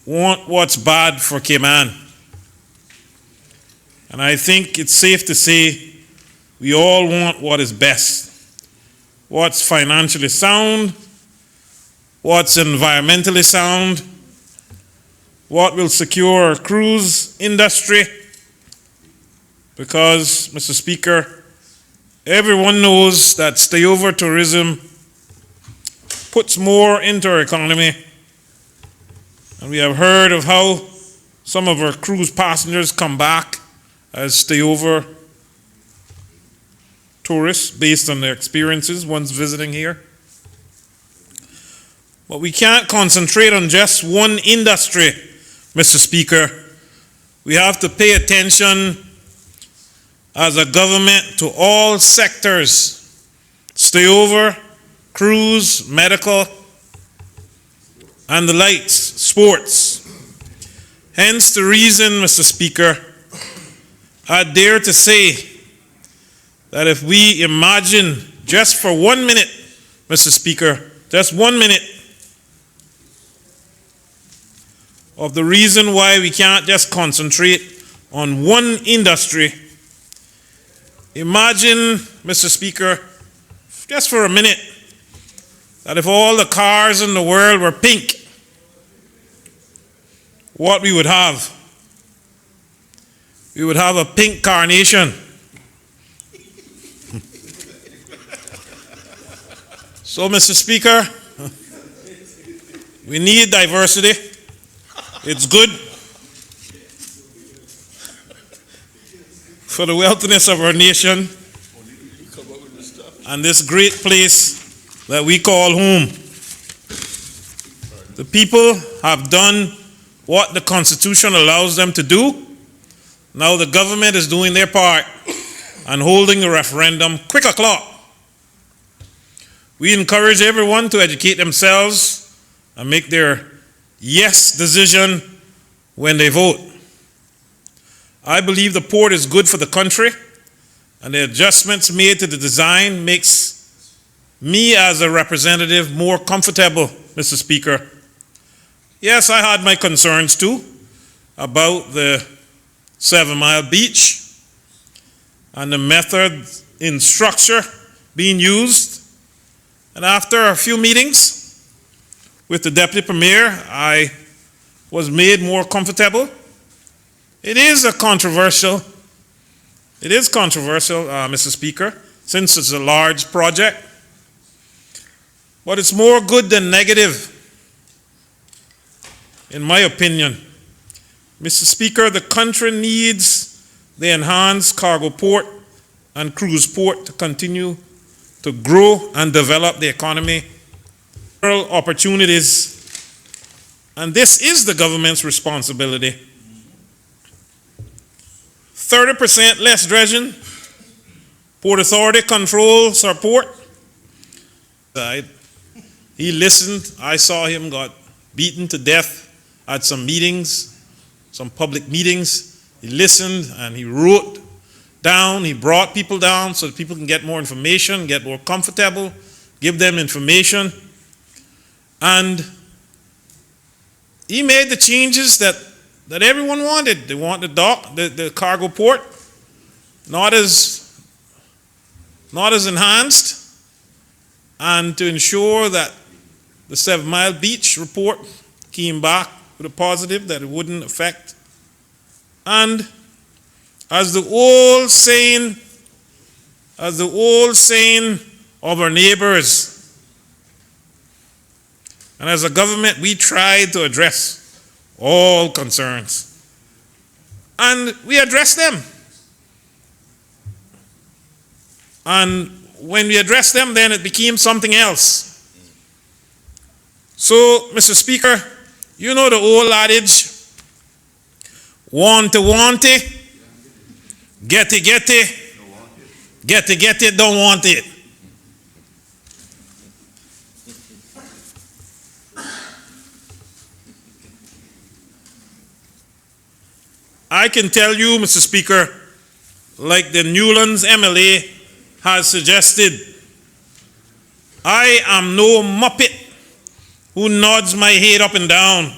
want what's bad for Cayman. And I think it's safe to say we all want what is best, what's financially sound, what's environmentally sound, what will secure our cruise industry. Because, Mr. Speaker, everyone knows that stayover tourism puts more into our economy. And we have heard of how some of our cruise passengers come back as stayover tourists based on their experiences once visiting here. But we can't concentrate on just one industry, Mr. Speaker. We have to pay attention as a government to all sectors: stayover, cruise, medical, and the likes, sports. Hence the reason, Mr. Speaker, I dare to say that if we imagine just for 1 minute Mr. Speaker, just 1 minute of the reason why we can't just concentrate on one industry. Imagine, Mr. Speaker, just for a minute, that if all the cars in the world were pink, what we would have? We would have a pink carnation. So, Mr. Speaker, we need diversity. It's good for the wealthiness of our nation and this great place that we call home. The people have done what the Constitution allows them to do. Now the government is doing their part and holding a referendum quick o'clock. We encourage everyone to educate themselves and make their yes decision when they vote. I believe the port is good for the country, and the adjustments made to the design makes me as a representative more comfortable, Mr. Speaker. Yes, I had my concerns too about the 7 Mile Beach and the method in structure being used. And after a few meetings with the Deputy Premier, I was made more comfortable. It is controversial, Mr. Speaker, since it's a large project. But it's more good than negative, in my opinion. Mr. Speaker, the country needs the enhanced cargo port and cruise port to continue to grow and develop the economy, opportunities, and this is the government's responsibility. 30% less dredging, Port Authority controls our port. He listened. I saw him got beaten to death at some meetings, some public meetings. He listened and he wrote down, he brought people down so that people can get more information, get more comfortable, give them information. And he made the changes that everyone wanted. They want the cargo port not as enhanced, and to ensure that the 7 Mile Beach report came back with a positive, that it wouldn't affect. And as the old saying of our neighbors, and as a government, we tried to address all concerns. And we addressed them. And when we addressed them, then it became something else. So, Mr. Speaker, you know the old adage, want it, get it, don't want it. I can tell you, Mr. Speaker, like the Newlands MLA has suggested, I am no muppet who nods my head up and down.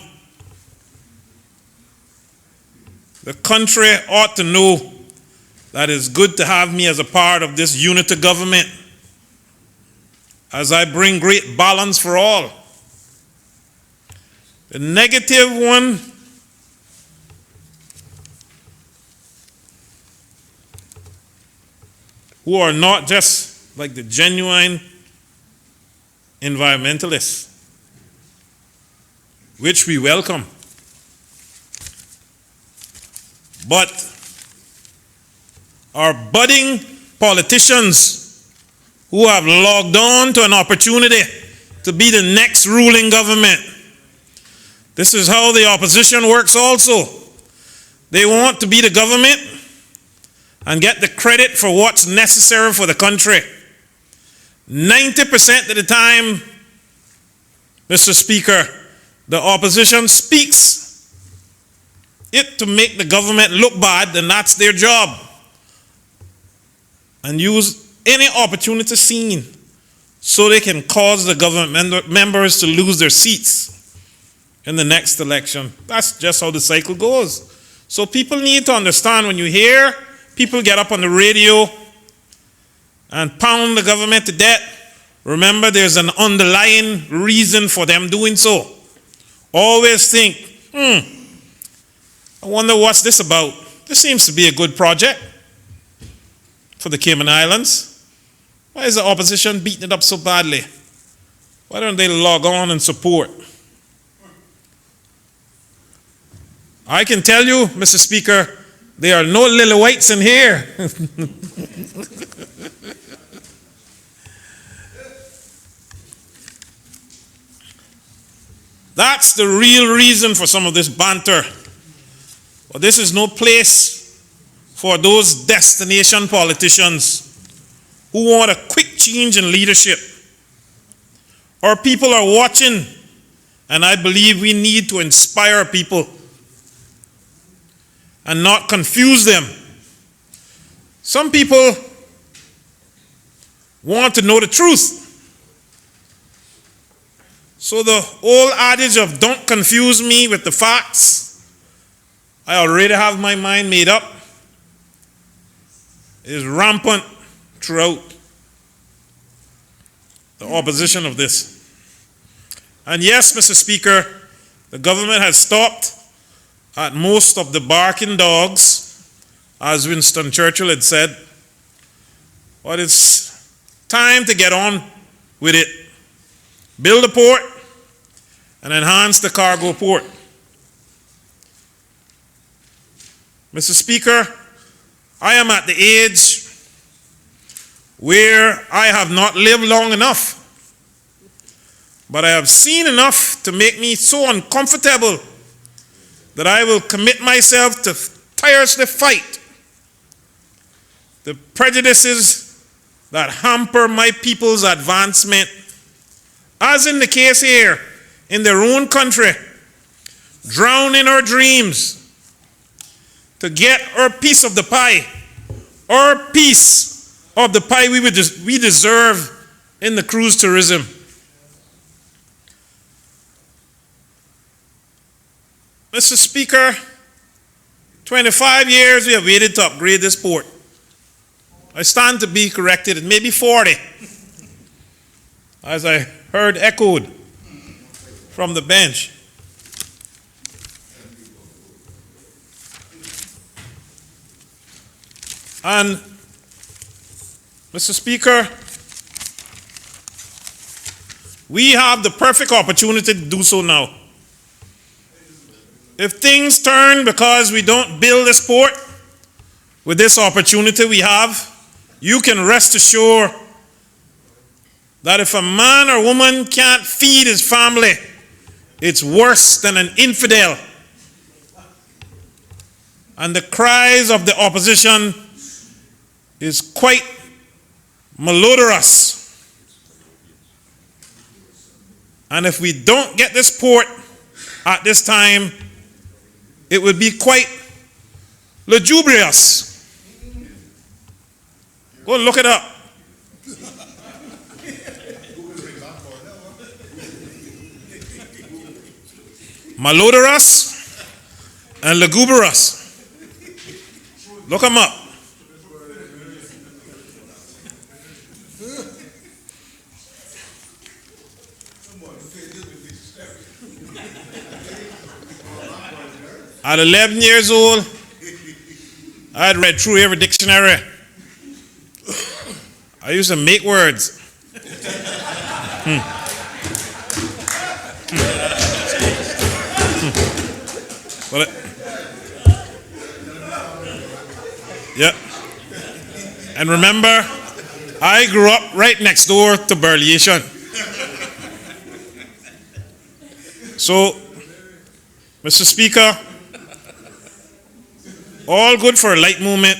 The country ought to know that it's good to have me as a part of this unity government, as I bring great balance for all. The negative one who are not just like the genuine environmentalists, which we welcome, but are budding politicians who have logged on to an opportunity to be the next ruling government. This is how the opposition works also. They want to be the government and get the credit for what's necessary for the country. 90% of the time, Mr. Speaker, the opposition speaks it to make the government look bad, and that's their job. And use any opportunity seen so they can cause the government members to lose their seats in the next election. That's just how the cycle goes. So people need to understand, when you hear people get up on the radio and pound the government to death, remember there's an underlying reason for them doing so. Always think, I wonder what's this about. This seems to be a good project for the Cayman Islands. Why is the opposition beating it up so badly? Why don't they log on and support? I can tell you, Mr. Speaker, there are no lily whites in here. That's the real reason for some of this banter. But this is no place for those destination politicians who want a quick change in leadership. Our people are watching, and I believe we need to inspire people and not confuse them. Some people want to know the truth. So the old adage of don't confuse me with the facts, I already have my mind made up, is rampant throughout the opposition of this. And yes, Mr. Speaker, the government has stopped at most of the barking dogs, as Winston Churchill had said, but it's time to get on with it. Build a port and enhance the cargo port. Mr. Speaker, I am at the age where I have not lived long enough, but I have seen enough to make me so uncomfortable that I will commit myself to tirelessly fight the prejudices that hamper my people's advancement, as in the case here, in their own country, drown in our dreams to get our piece of the pie, our piece of the pie we deserve in the cruise tourism. Mr. Speaker, 25 years we have waited to upgrade this port. I stand to be corrected, it may be 40, as I heard echoed from the bench. And, Mr. Speaker, we have the perfect opportunity to do so now. If things turn because we don't build this port, with this opportunity we have, you can rest assured that if a man or woman can't feed his family, it's worse than an infidel. And the cries of the opposition is quite malodorous. And if we don't get this port at this time, it would be quite lugubrious. Go look it up. Malodorous and lugubrious. Look them up. At 11 years old, I had read through every dictionary. I used to make words. Well, yeah. And remember, I grew up right next door to Burleation. So, Mr. Speaker, all good for a light movement,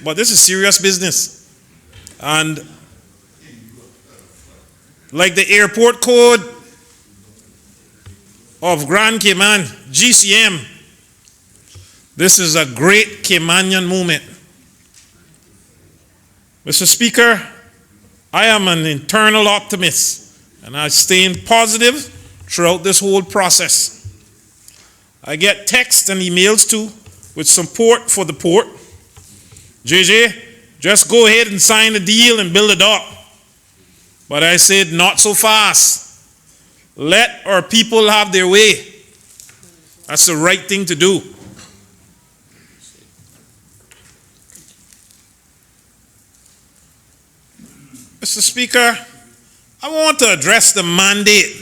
but this is serious business. And like the airport code of Grand Cayman, GCM, this is a great Caymanian movement. Mr. Speaker, I am an internal optimist, and I staying positive throughout this whole process. I get texts and emails too with support for the port. JJ, just go ahead and sign the deal and build a dock. But I said, not so fast. Let our people have their way. That's the right thing to do. Mr. Speaker, I want to address the mandate,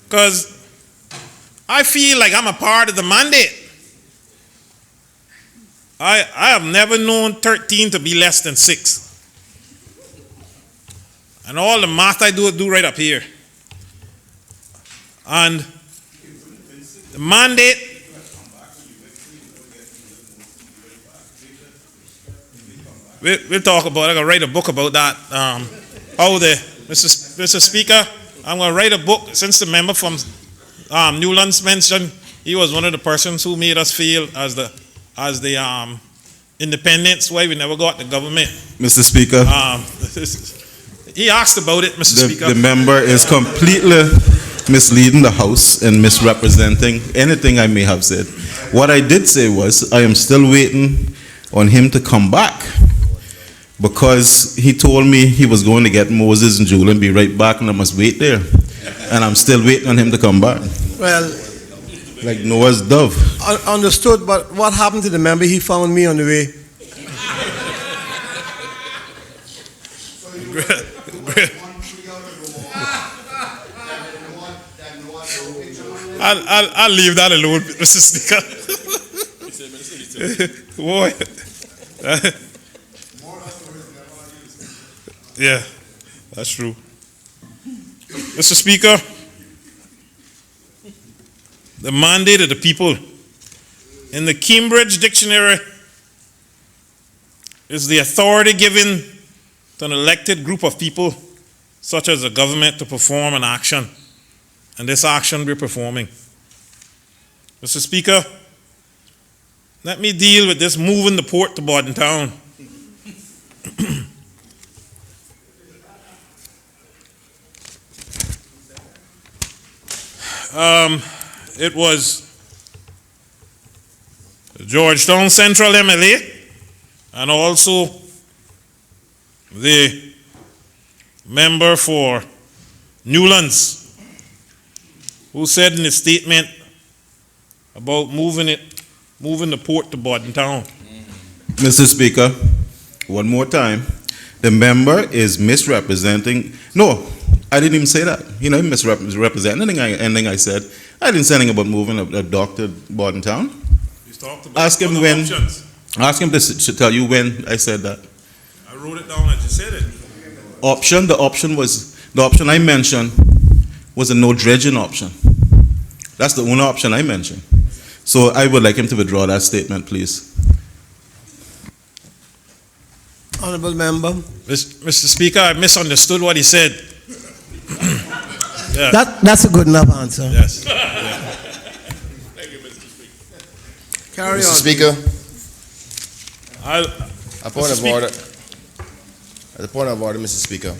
because I feel like I'm a part of the mandate. I have never known 13 to be less than 6. And all the math I do right up here. And the mandate, we'll talk about it. I'm going to write a book about that. Mr. Speaker, I'm going to write a book, since the member from Newlands mentioned, he was one of the persons who made us feel as the independence, why we never got the government. Mr. Speaker, he asked about it, Mr. Speaker. the member is completely misleading the House and misrepresenting anything I may have said. What I did say was, I am still waiting on him to come back, because he told me he was going to get Moses and Julie and be right back, and I must wait there. And I'm still waiting on him to come back, Well, like Noah's dove. understood, but what happened to the member? He found me on the way. I'll leave that alone, Mr. Speaker. Boy. Yeah, that's true. Mr. Speaker, the mandate of the people in the Cambridge Dictionary is the authority given to an elected group of people, such as a government, to perform an action. And this action we're performing. Mr. Speaker, let me deal with this moving the port to Bordentown. It was the Georgetown Central MLA and also the member for Newlands who said in his statement about moving the port to Bordentown. Mr. Speaker, one more time, the member is misrepresenting. No, I didn't even say that. You know, he misrepresented anything I said. I didn't say anything about moving a dock to Bordentown. He's talked about Ask him other when. options. Ask him to tell you when I said that. I wrote it down as you said it. The option I mentioned was a no dredging option. That's the only option I mentioned. So I would like him to withdraw that statement, please. Honorable member. Mr. Speaker, I misunderstood what he said. Yeah. That's a good enough answer. Yes. Carry Mr. on. Speaker, a point Mr. of order. At the point of order, Mr. Speaker.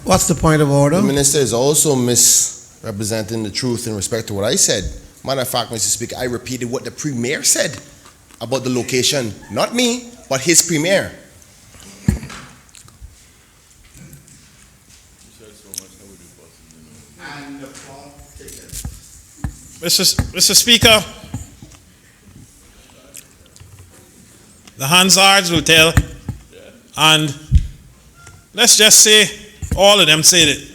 What's the point of order? The minister is also misrepresenting the truth in respect to what I said. Matter of fact, Mr. Speaker, I repeated what the Premier said about the location. Not me, but his Premier. Mr. Speaker, the Hansards will tell, and let's just say all of them said it.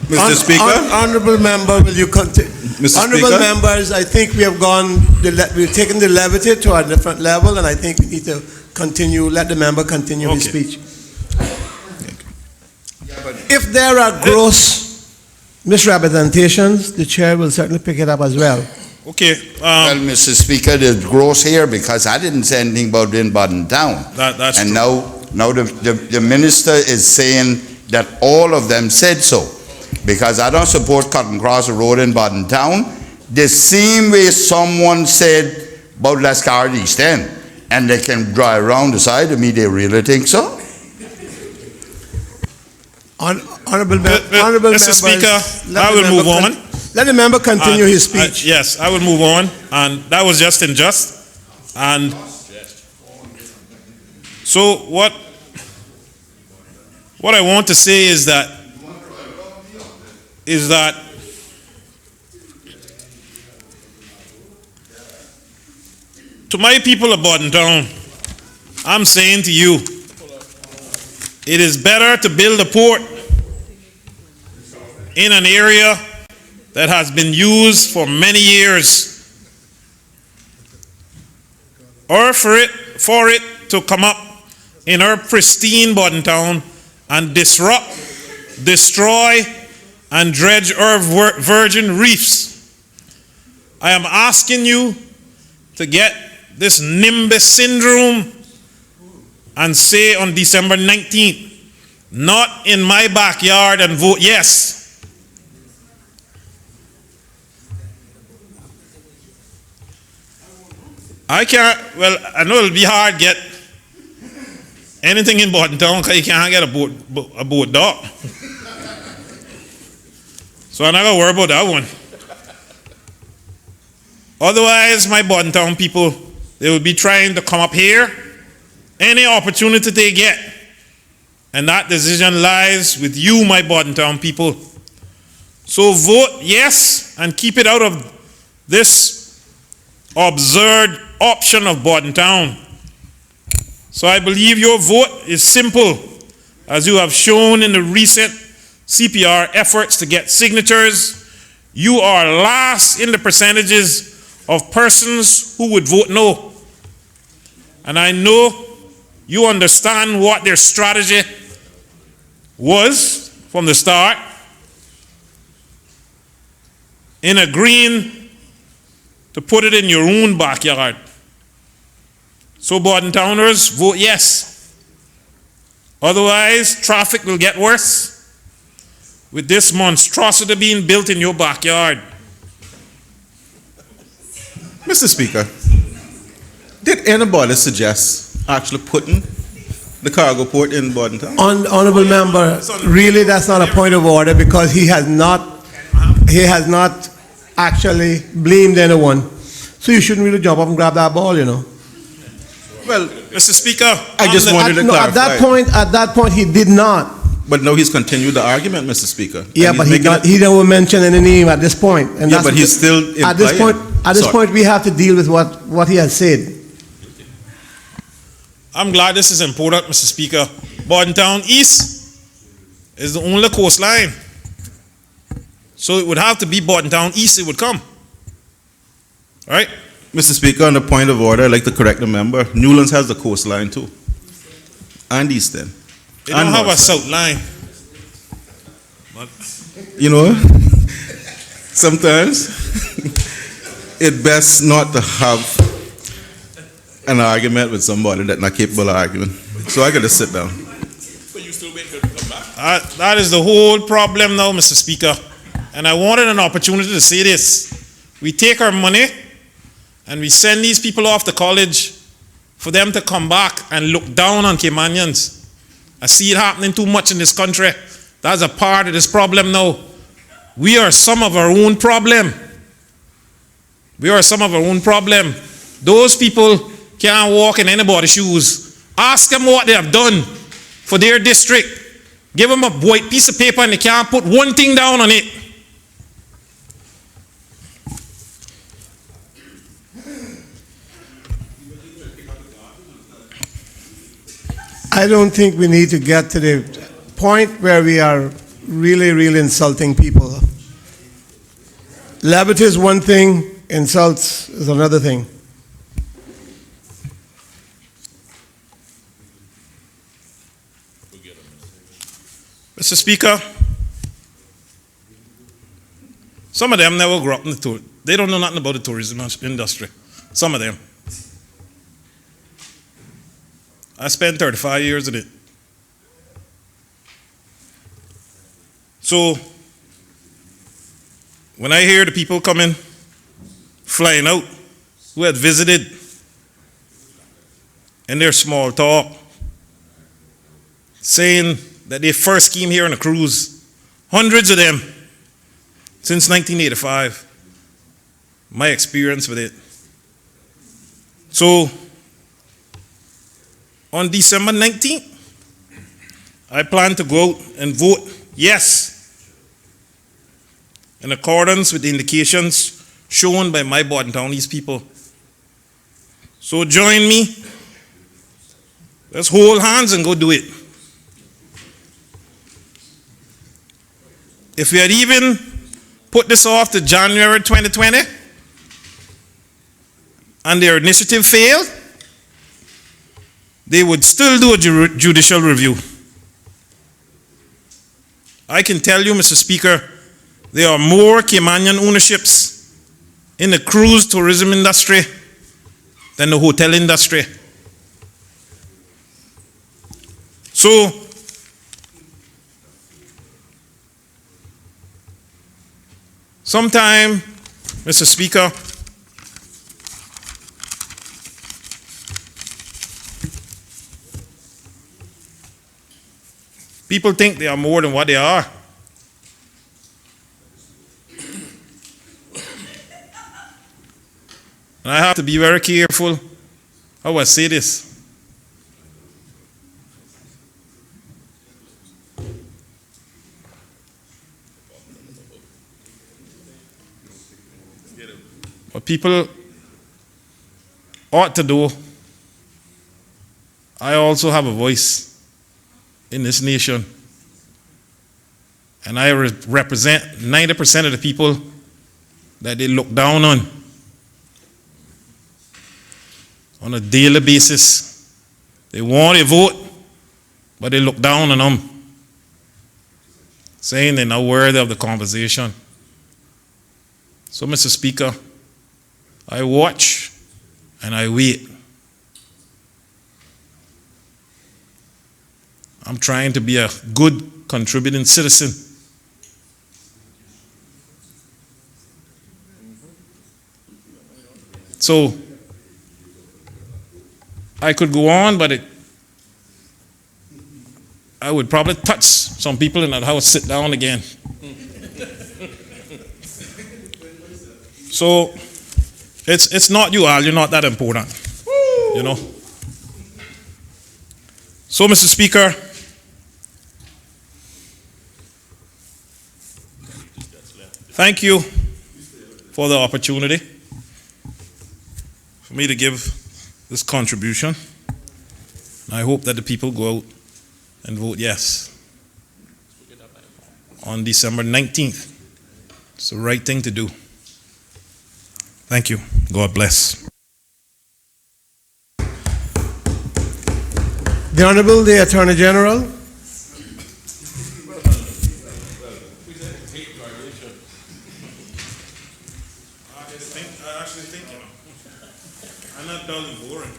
Mr. Speaker? Honorable member, will you continue? Mr. Honorable Speaker? members, I think we have we've taken the levity to a different level, and I think we need to continue, let the member continue his Okay. speech. If there are gross misrepresentations, the chair will certainly pick it up as well. Okay. Well, Mr. Speaker, there's gross here because I didn't say anything about in Bordentown. That's And true. now the minister is saying that all of them said so. Because I don't support cutting across the road in Bordentown. The same way someone said about Lascar East End. and they can drive around the side of me, they really think so? Honorable Mr. members, Speaker, let I the will member move on. Let the member continue his speech. Yes, I will move on, and that was just unjust. And so what I want to say is that to my people of Bordentown, I'm saying to you, it is better to build a port in an area that has been used for many years, or for it to come up in our pristine Bordentown and disrupt, destroy, and dredge our virgin reefs. I am asking you to get this Nimbus syndrome and say on December 19th, not in my backyard, and vote yes. I know it'll be hard to get anything in Bordentown because you can't get a boat dock. So I'm not going to worry about that one. Otherwise, my Bordentown people, they will be trying to come up here any opportunity they get. And that decision lies with you, my Bordentown people. So vote yes and keep it out of this absurd option of Bordentown. So I believe your vote is simple, as you have shown in the recent CPR efforts to get signatures. You are last in the percentages of persons who would vote no. And I know you understand what their strategy was from the start in agreeing to put it in your own backyard. So Bordentowners, vote yes. Otherwise, traffic will get worse with this monstrosity being built in your backyard. Mr. Speaker, did anybody suggest actually putting the cargo port in Bordentown? Honorable member, really that's not a point of order because he has not actually blamed anyone. So you shouldn't really jump up and grab that ball, you know. Well, Mr. Speaker, I just wanted to clarify. At that point he did not. But now he's continued the argument, Mr. Speaker. Yeah, but he never mentioned any name at this point. And yeah, but he's still implying. At this point we have to deal with what he has said. I'm glad this is important, Mr. Speaker. Bordentown East is the only coastline. So it would have to be Bordentown East it would come. All right? Mr. Speaker, on the point of order, I'd like to correct the member. Newlands has the coastline too. And Easton. They don't have a south line. But you know, sometimes it's best not to have an argument with somebody that's not capable of arguing. So I got to sit down. So you still wait for them to come back? That is the whole problem now, Mr. Speaker. And I wanted an opportunity to say this. We take our money and we send these people off to college for them to come back and look down on Caymanians. I see it happening too much in this country. That's a part of this problem now. We are some of our own problem. We are some of our own problem. Those people can't walk in anybody's shoes. Ask them what they have done for their district. Give them a white piece of paper and they can't put one thing down on it. I don't think we need to get to the point where we are really, really insulting people. Levity is one thing, insults is another thing. Mr. Speaker, some of them never grew up in the tourism. They don't know nothing about the tourism industry. Some of them. I spent 35 years in it. So, when I hear the people coming, flying out, who had visited, in their small talk, saying that they first came here on a cruise, hundreds of them, since 1985. My experience with it. So, on December 19th, I plan to go out and vote yes, in accordance with the indications shown by my Borden County's people. So join me. Let's hold hands and go do it. If we had even put this off to January 2020 and their initiative failed, they would still do a judicial review. I can tell you, Mr. Speaker, there are more Caymanian ownerships in the cruise tourism industry than the hotel industry. So, sometime, Mr. Speaker, people think they are more than what they are. And I have to be very careful how I say this. What people ought to do, I also have a voice in this nation. And I represent 90% of the people that they look down on a daily basis. They want a vote, but they look down on them, saying they're not worthy of the conversation. So, Mr. Speaker, I watch and I wait. I'm trying to be a good contributing citizen. So, I could go on, but I would probably touch some people in that house, sit down again. So, it's not you, Al, you're not that important, you know. So, Mr. Speaker, thank you for the opportunity for me to give this contribution. I hope that the people go out and vote yes on December 19th. It's the right thing to do. Thank you. God bless. The Honorable, the Attorney General. I actually think, you know, I'm not dull and boring.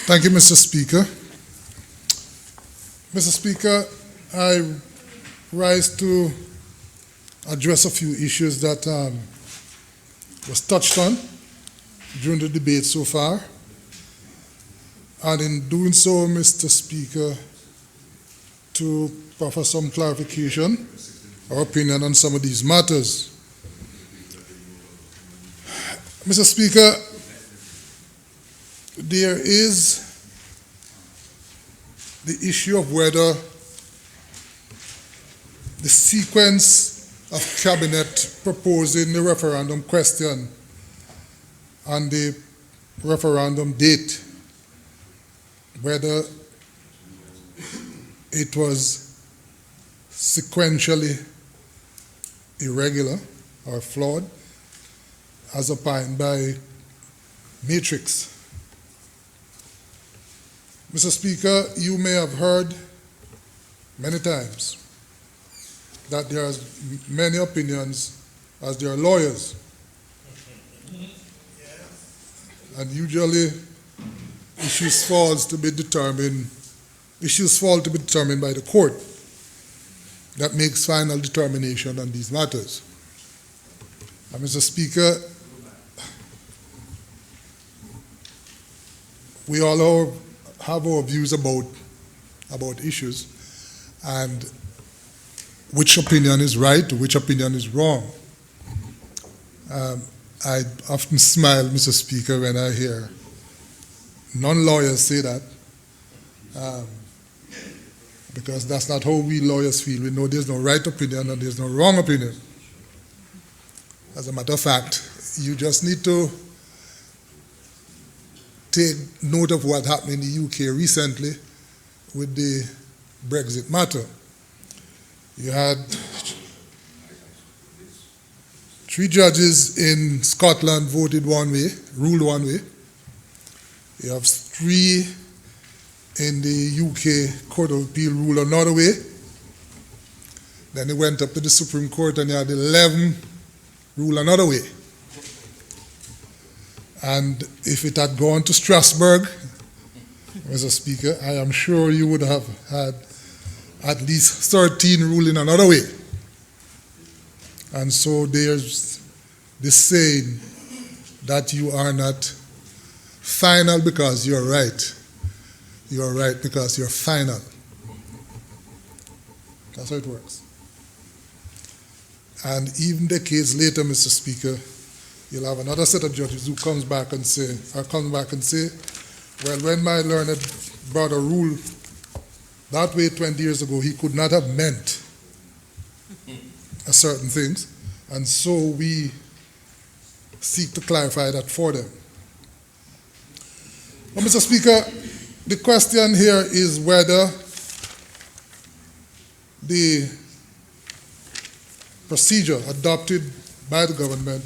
Thank you, Mr. Speaker. Mr. Speaker, I rise to address a few issues that was touched on during the debate so far. And in doing so, Mr. Speaker, to proffer some clarification or opinion on some of these matters. Mr. Speaker, there is the issue of whether the sequence of Cabinet proposing the referendum question and the referendum date, whether it was sequentially irregular or flawed as opined by Matrix. Mr. Speaker, you may have heard many times that there are many opinions as there are lawyers. And usually issues fall to be determined by the court. that makes final determination on these matters. And Mr. Speaker, we all have our views about issues and which opinion is right, which opinion is wrong. I often smile, Mr. Speaker, when I hear non-lawyers say that, because that's not how we lawyers feel. We know there's no right opinion and there's no wrong opinion. As a matter of fact, you just need to take note of what happened in the UK recently with the Brexit matter. You had 3 judges in Scotland voted one way, ruled one way. You have 3 in the UK Court of Appeal ruled another way. Then it went up to the Supreme Court and you had 11 rule another way. And if it had gone to Strasbourg, Mr. Speaker, I am sure you would have had at least 13 ruling another way. And so there's this saying that you are not final because you're right. You are right because you're final. That's how it works. And even decades later, Mr. Speaker, you'll have another set of judges who comes back and say, well, when my learned brother ruled that way 20 years ago, he could not have meant a certain things. And so we seek to clarify that for them. But Mr. Speaker, the question here is whether the procedure adopted by the government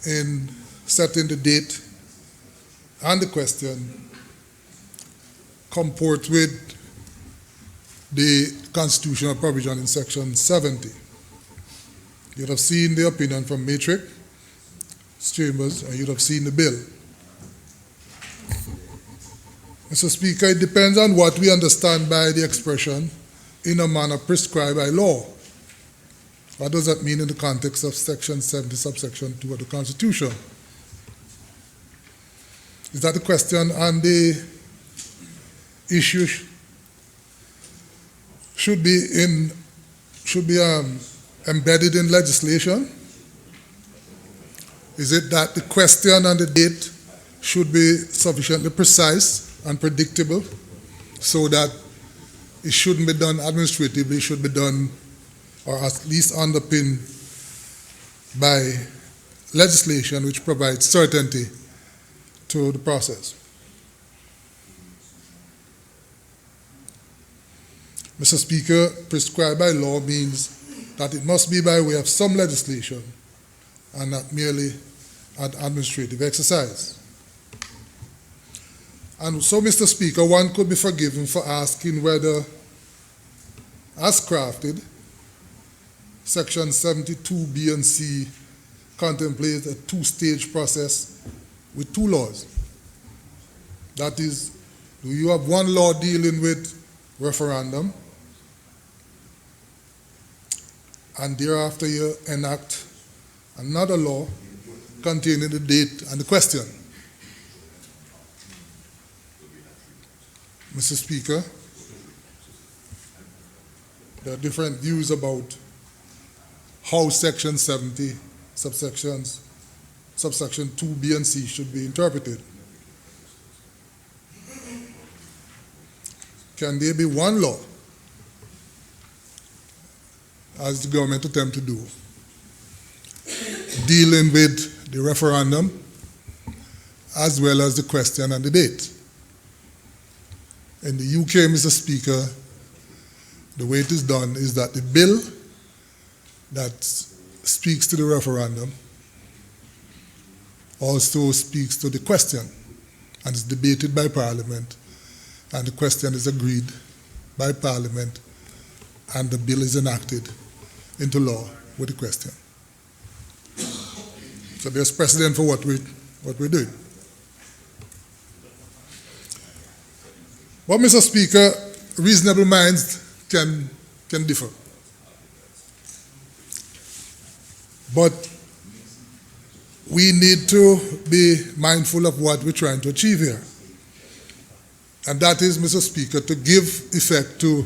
in setting the date and the question comport with the constitutional provision in section 70. You'd have seen the opinion from Matrix, Chambers, and you'd have seen the bill. Mr. Speaker, it depends on what we understand by the expression in a manner prescribed by law. What does that mean in the context of section 70, subsection 2 of the Constitution? Is that the question on the issue should be embedded in legislation? Is it that the question on the date should be sufficiently precise and predictable so that it shouldn't be done administratively, it should be done or at least underpinned by legislation which provides certainty to the process? Mr. Speaker, prescribed by law means that it must be by way of some legislation and not merely an administrative exercise. And so, Mr. Speaker, one could be forgiven for asking whether, as crafted, Section 72B and C contemplates a 2-stage process with 2 laws. That is, do you have one law dealing with referendum, and thereafter you enact another law containing the date and the question? Mr. Speaker, there are different views about how Section 70, subsection 2B and C should be interpreted. Can there be one law, as the government attempt to do, dealing with the referendum as well as the question and the date? In the UK, Mr. Speaker, the way it is done is that the bill that speaks to the referendum also speaks to the question and is debated by Parliament, and the question is agreed by Parliament, and the bill is enacted into law with the question. So there's precedent for what we're doing. But, Mr. Speaker, reasonable minds can can differ. But we need to be mindful of what we're trying to achieve here. And that is, Mr. Speaker, to give effect to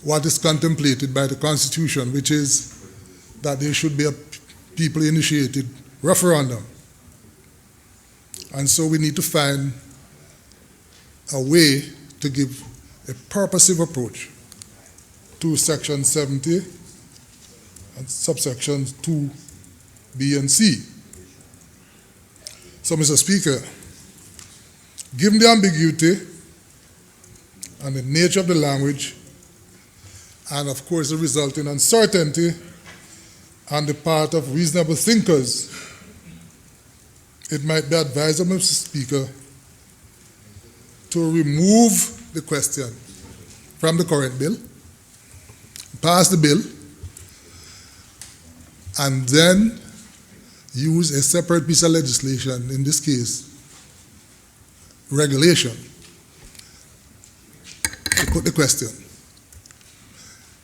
what is contemplated by the Constitution, which is that there should be a people-initiated referendum. And so we need to find a way to give a purposive approach to Section 70 and subsections 2, B, and C. So, Mr. Speaker, given the ambiguity and the nature of the language, and of course the resulting uncertainty on the part of reasonable thinkers, it might be advisable, Mr. Speaker, to remove the question from the current bill, pass the bill, and then use a separate piece of legislation, in this case, regulation, to put the question.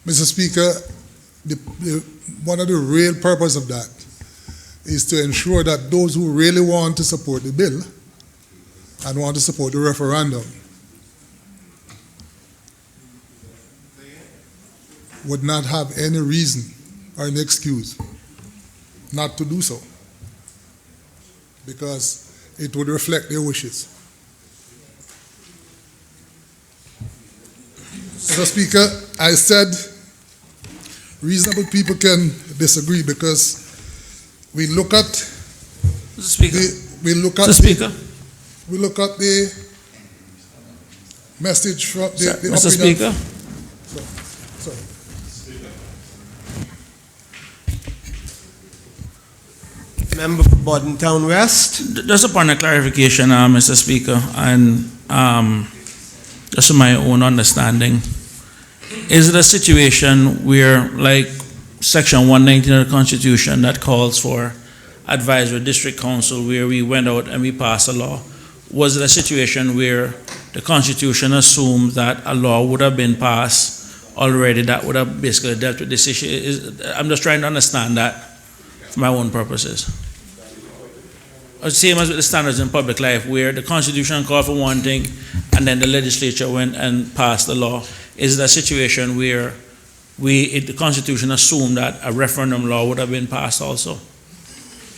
Mr. Speaker, one of the real purpose of that is to ensure that those who really want to support the bill and want to support the referendum would not have any reason or any excuse not to do so, because it would reflect their wishes. Mr. Speaker, I said reasonable people can disagree because we look at Mr. Speaker. Mr. Speaker. We look at the message from the Mr. opinion. Speaker. Sorry. Member for Borden Town West. Just upon a clarification, Mr. Speaker, and just from my own understanding, is it a situation where, like Section 119 of the Constitution that calls for advisory district council, where we went out and we passed a law, was it a situation where the Constitution assumed that a law would have been passed already that would have basically dealt with this issue? I'm just trying to understand that for my own purposes. Same as with the standards in public life, where the Constitution called for one thing and then the legislature went and passed the law. Is it a situation where the Constitution assumed that a referendum law would have been passed also?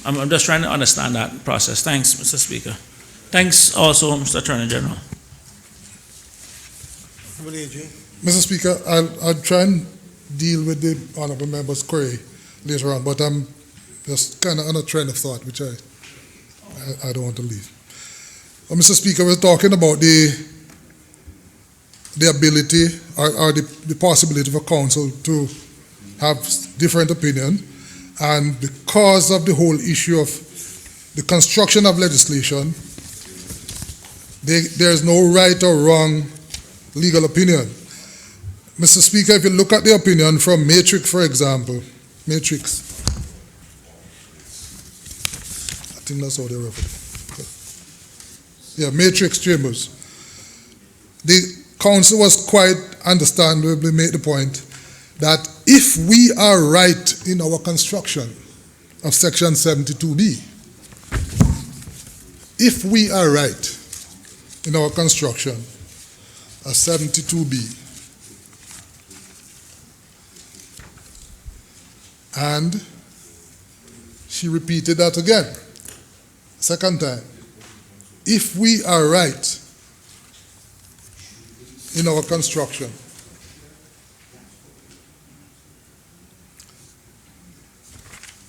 I'm just trying to understand that process. Thanks, Mr. Speaker. Thanks also, Mr. Attorney General. Mr. Speaker, I'll try and deal with the honorable member's query later on, but I'm just kind of on a train of thought, which I don't want to leave. Well, Mr. Speaker, we're talking about the ability or the possibility for council to have different opinion, and because of the whole issue of the construction of legislation, there's no right or wrong legal opinion. Mr. Speaker, if you look at the opinion from Matrix, for example, Matrix, I think that's how they refer to it. Yeah, Matrix Chambers. The council was quite understandably made the point that if we are right in our construction of Section 72B, if we are right in our construction of 72B, and she repeated that again, second time. If we are right in our construction,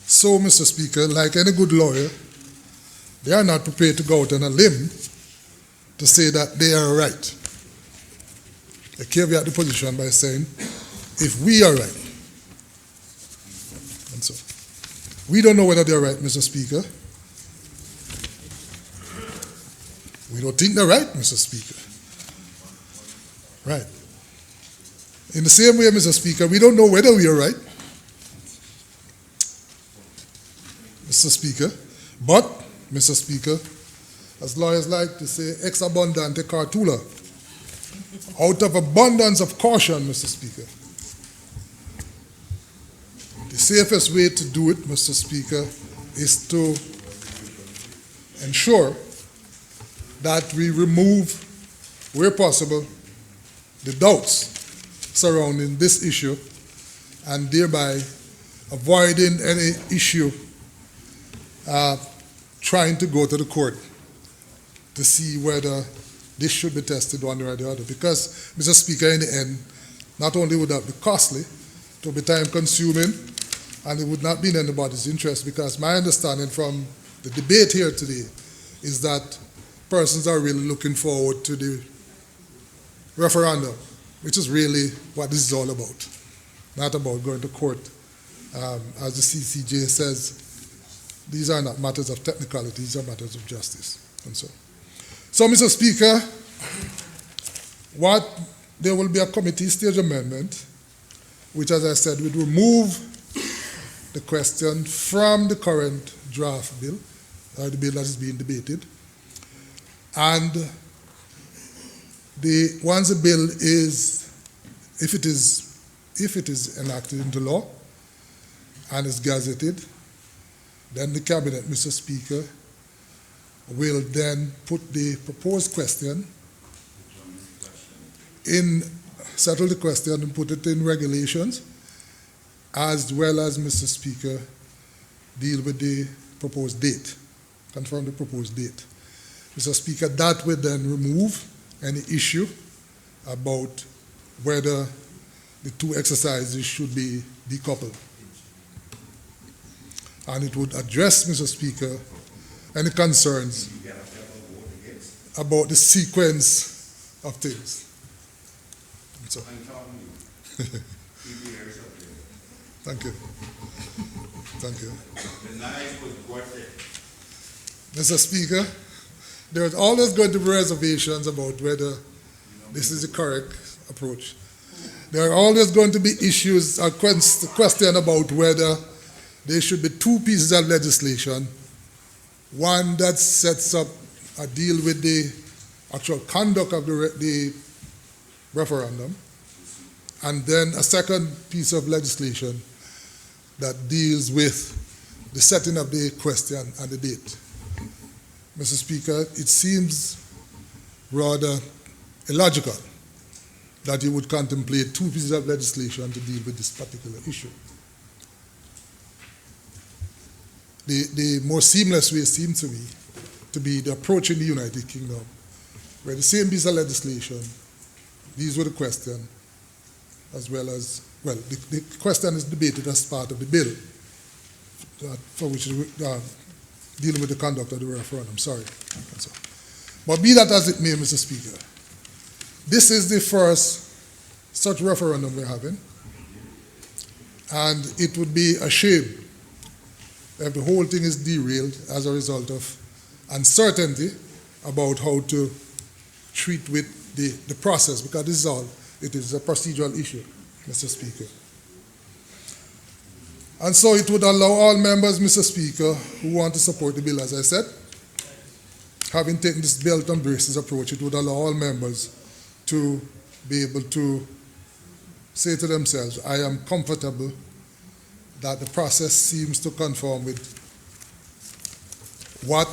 so, Mr. Speaker, like any good lawyer, they are not prepared to go out on a limb to say that they are right. They caveat the position by saying, if we are right. And so, we don't know whether they're right, Mr. Speaker. We don't think they're right, Mr. Speaker. Right. In the same way, Mr. Speaker, we don't know whether we are right, Mr. Speaker. But, Mr. Speaker, as lawyers like to say, ex abundante cartula. out of abundance of caution, Mr. Speaker, the safest way to do it, Mr. Speaker, is to ensure that we remove, where possible, the doubts surrounding this issue and thereby avoiding any issue trying to go to the court to see whether this should be tested one way or the other. Because, Mr. Speaker, in the end, not only would that be costly, it would be time consuming, and it would not be in anybody's interest, because my understanding from the debate here today is that persons are really looking forward to the referendum, which is really what this is all about, not about going to court. As the CCJ says, these are not matters of technicality, these are matters of justice. And so, Mr. Speaker, there will be a committee stage amendment, which, as I said, would remove the question from the current draft bill, or the bill that is being debated. And once the bill is, if it is enacted into law and is gazetted, then the Cabinet, Mr. Speaker, will then put the proposed question settle the question and put it in regulations, as well as, Mr. Speaker, deal with the proposed date, confirm the proposed date. Mr. Speaker, that would then remove any issue about whether the two exercises should be decoupled. And it would address, Mr. Speaker, any concerns about the sequence of things. So, thank you. Thank you. Mr. Speaker, there's always going to be reservations about whether this is the correct approach. There are always going to be issues, a question about whether there should be two pieces of legislation, one that sets up a deal with the actual conduct of the referendum, and then a second piece of legislation that deals with the setting of the question and the date. Mr. Speaker, it seems rather illogical that you would contemplate two pieces of legislation to deal with this particular issue. The more seamless way seems to me to be the approach in the United Kingdom, where the same piece of legislation deals with the question, as well as, well, the question is debated as part of the bill for which dealing with the conduct of the referendum. Sorry. But be that as it may, Mr. Speaker, this is the first such referendum we're having, and it would be a shame if the whole thing is derailed as a result of uncertainty about how to treat with the process, because this is all, it is a procedural issue, Mr. Speaker. And so it would allow all members, Mr. Speaker, who want to support the bill, as I said, having taken this belt and braces approach, it would allow all members to be able to say to themselves, I am comfortable that the process seems to conform with what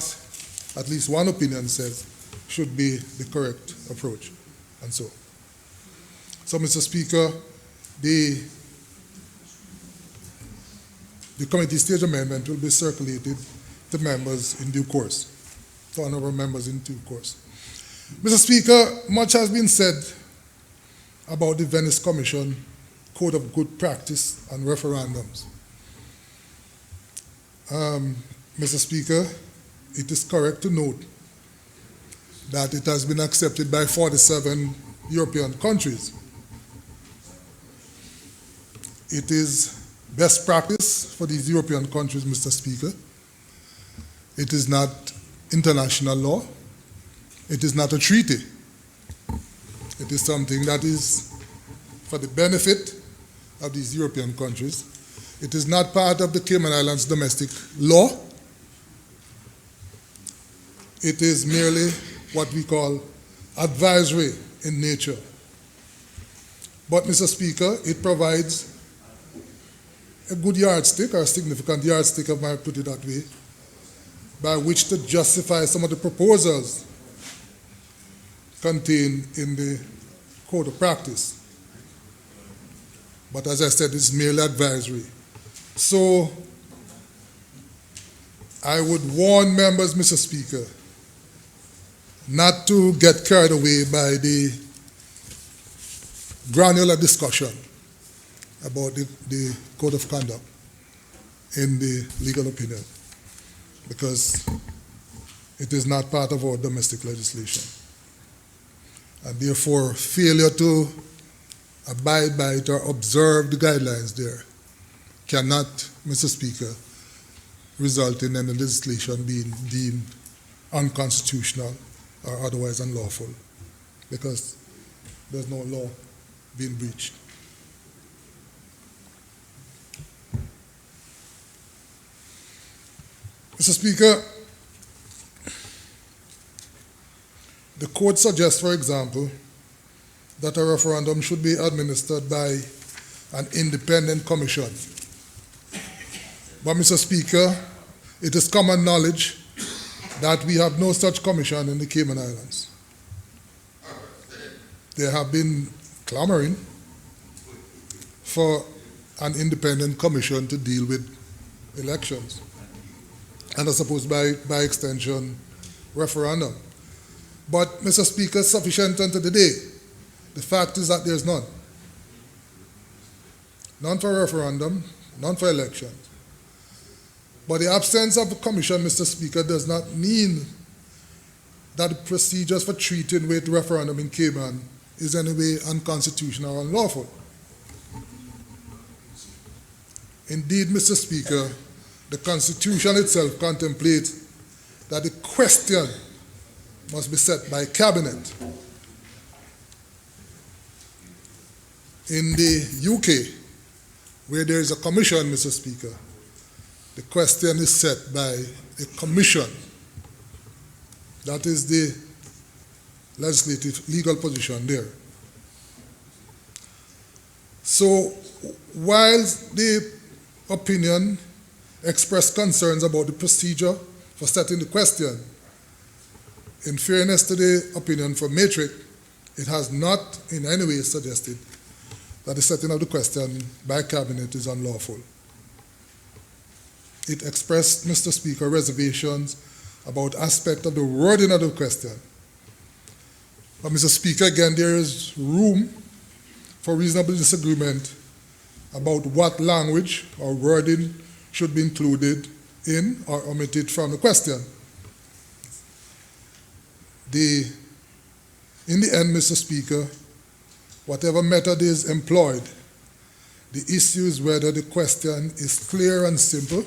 at least one opinion says should be the correct approach. And so, Mr. Speaker, the committee stage amendment will be circulated to members in due course, to honorable members in due course. Mr. Speaker, much has been said about the Venice Commission Code of Good Practice on referendums. Mr. Speaker, it is correct to note that it has been accepted by 47 European countries. It is best practice for these European countries, Mr. Speaker. It is not international law. It is not a treaty. It is something that is for the benefit of these European countries. It is not part of the Cayman Islands domestic law. It is merely what we call advisory in nature But, Mr. Speaker, it provides a good yardstick, or a significant yardstick, if I might put it that way, by which to justify some of the proposals contained in the Code of Practice. But as I said, it's merely advisory. So I would warn members, Mr. Speaker, not to get carried away by the granular discussion about the Code of Conduct in the legal opinion, because it is not part of our domestic legislation. And therefore, failure to abide by it or observe the guidelines there cannot, Mr. Speaker, result in any legislation being deemed unconstitutional or otherwise unlawful, because there's no law being breached. Mr. Speaker, the Code suggests, for example, that a referendum should be administered by an independent commission. But, Mr. Speaker, it is common knowledge that we have no such commission in the Cayman Islands. There have been clamoring for an independent commission to deal with elections, and I suppose by extension, referendum. But, Mr. Speaker, sufficient unto the day. The fact is that there's none. None for referendum, none for elections. But the absence of a commission, Mr. Speaker, does not mean that the procedures for treating with referendum in Cayman is in any way unconstitutional or unlawful. Indeed, Mr. Speaker, the Constitution itself contemplates that the question must be set by Cabinet. In the UK, where there is a commission, Mr. Speaker, the question is set by a commission. That is the legislative legal position there. So, while the opinion expressed concerns about the procedure for setting the question, in fairness to the opinion from Matrix, it has not in any way suggested that the setting of the question by Cabinet is unlawful. It expressed, Mr. Speaker, reservations about aspects of the wording of the question. But, Mr. Speaker, again, there is room for reasonable disagreement about what language or wording should be included in or omitted from the question. In the end, Mr. Speaker, whatever method is employed, the issue is whether the question is clear and simple,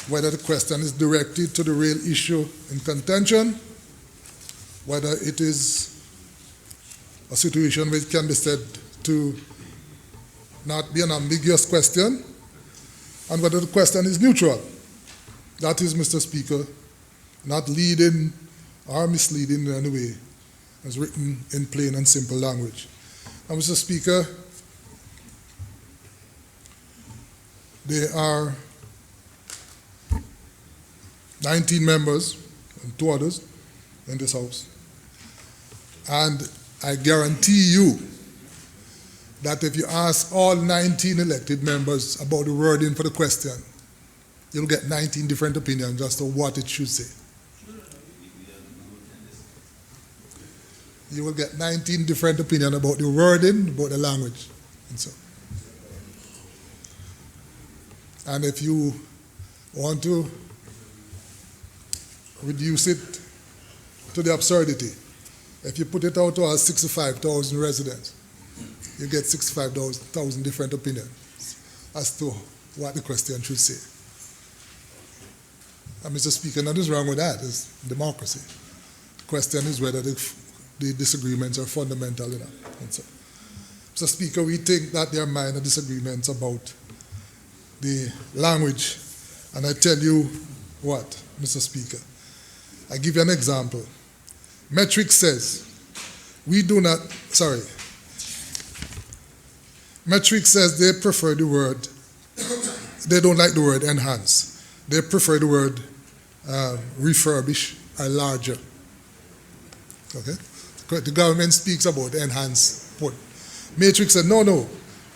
whether the question is directed to the real issue in contention, whether it is a situation which can be said to not be an ambiguous question, and whether the question is neutral. That is, Mr. Speaker, not leading or misleading in any way, as written in plain and simple language. And, Mr. Speaker, there are 19 members and 2 others in this House. And I guarantee you that if you ask all 19 elected members about the wording for the question, you'll get 19 different opinions as to what it should say. You will get 19 different opinions about the wording, about the language, and so. And if you want to reduce it to the absurdity, if you put it out to our 65,000 residents, you get 65,000 different opinions as to what the question should say. And, Mr. Speaker, nothing is wrong with that. It's democracy. The question is whether the disagreements are fundamental enough. And so, Mr. Speaker, we think that there are minor disagreements about the language. And I tell you what, Mr. Speaker, I give you an example. Metric says, we do not, Metric says they prefer the word, they don't like the word enhance. They prefer the word refurbish or larger. Okay? The government speaks about enhance port. Matrix said, no,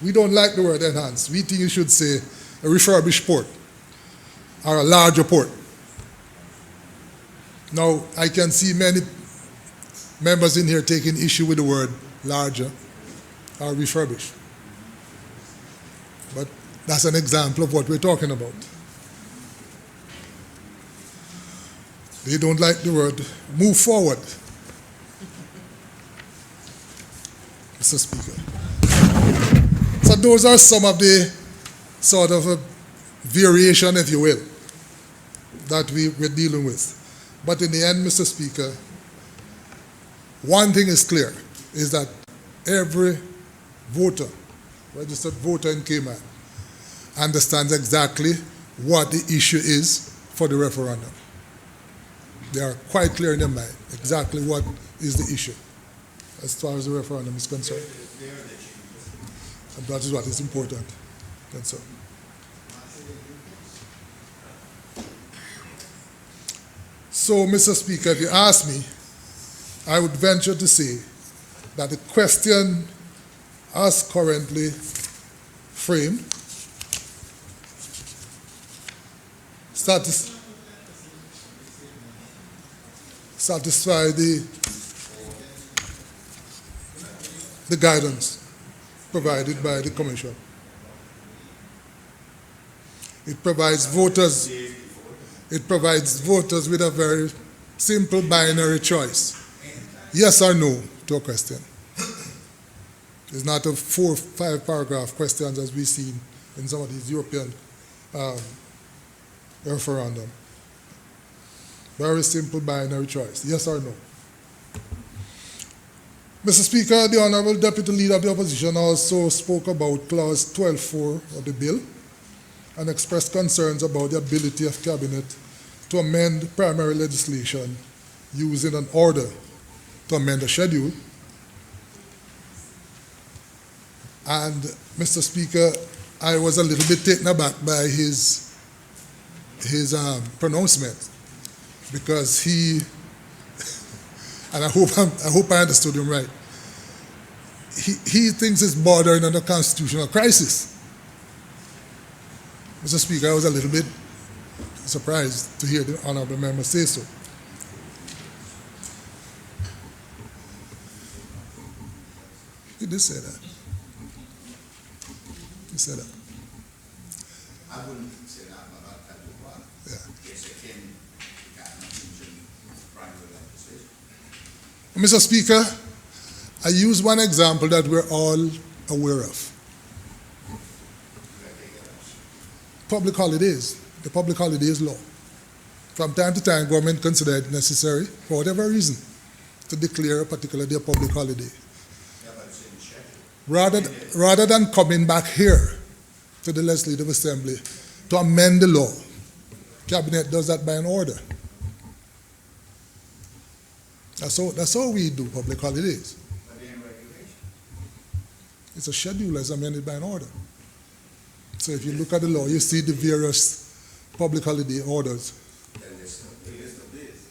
we don't like the word enhance. We think you should say a refurbished port or a larger port. Now, I can see many members in here taking issue with the word larger or refurbished. But that's an example of what we're talking about. They don't like the word move forward, Mr. Speaker. So those are some of the sort of a variation, if you will, that we're dealing with. But in the end, Mr. Speaker, one thing is clear, is that every voter, registered voter in Cayman, understands exactly what the issue is for the referendum. They are quite clear in their mind exactly what is the issue as far as the referendum is concerned. And that is what is important. Concerned. So, Mr. Speaker, if you ask me, I would venture to say that the question as currently framed satisfy the guidance provided by the Commission. It provides voters with a very simple binary choice. Yes or no to a question. It's not a 4 or 5 paragraph questions as we've seen in some of these European referendum. Very simple binary choice, yes or no. Mr. Speaker, the Honourable Deputy Leader of the Opposition also spoke about Clause 12.4 of the bill and expressed concerns about the ability of Cabinet to amend primary legislation using an order to amend the schedule. And, Mr. Speaker, I was a little bit taken aback by his pronouncement, because he, and I hope I understood him right, he thinks it's bordering on a constitutional crisis. Mr. Speaker, I was a little bit surprised to hear the honourable member say so. He did say that. He said that. I wouldn't say that, but I'll tell you what. Yeah. Yes, it can mention primary legislation. Mr. Speaker, I use one example that we're all aware of. Public holidays, the public holidays law. From time to time, government consider it necessary, for whatever reason, to declare a particular day a public holiday. Yeah, but it's in the schedule. Rather than coming back here to the Legislative Assembly to amend the law, Cabinet does that by an order. That's how we do public holidays. But in regulation. It's a schedule as amended by an order. So if you look at the law, you see the various public holiday orders. Then there's the list of days.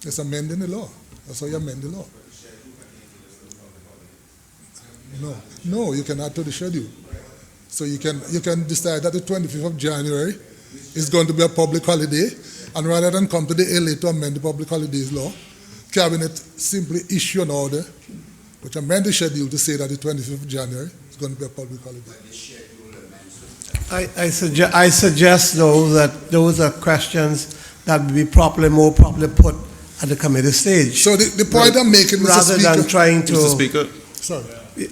It's amending the law. That's how you amend the law. But the schedule contains the list of public holidays. No, you can add to the schedule. So you can decide that the 25th of January is going to be a public holiday, and rather than come to the LA to amend the public holidays law, Cabinet simply issue an order which amend the schedule to say that the 25th of January is going to be a public holiday. But the schedule amends I suggest, though, that those are questions that would be more properly put at the committee stage. So the point I'm making, Mr. Rather Speaker, than trying to... Mr. Speaker, sorry.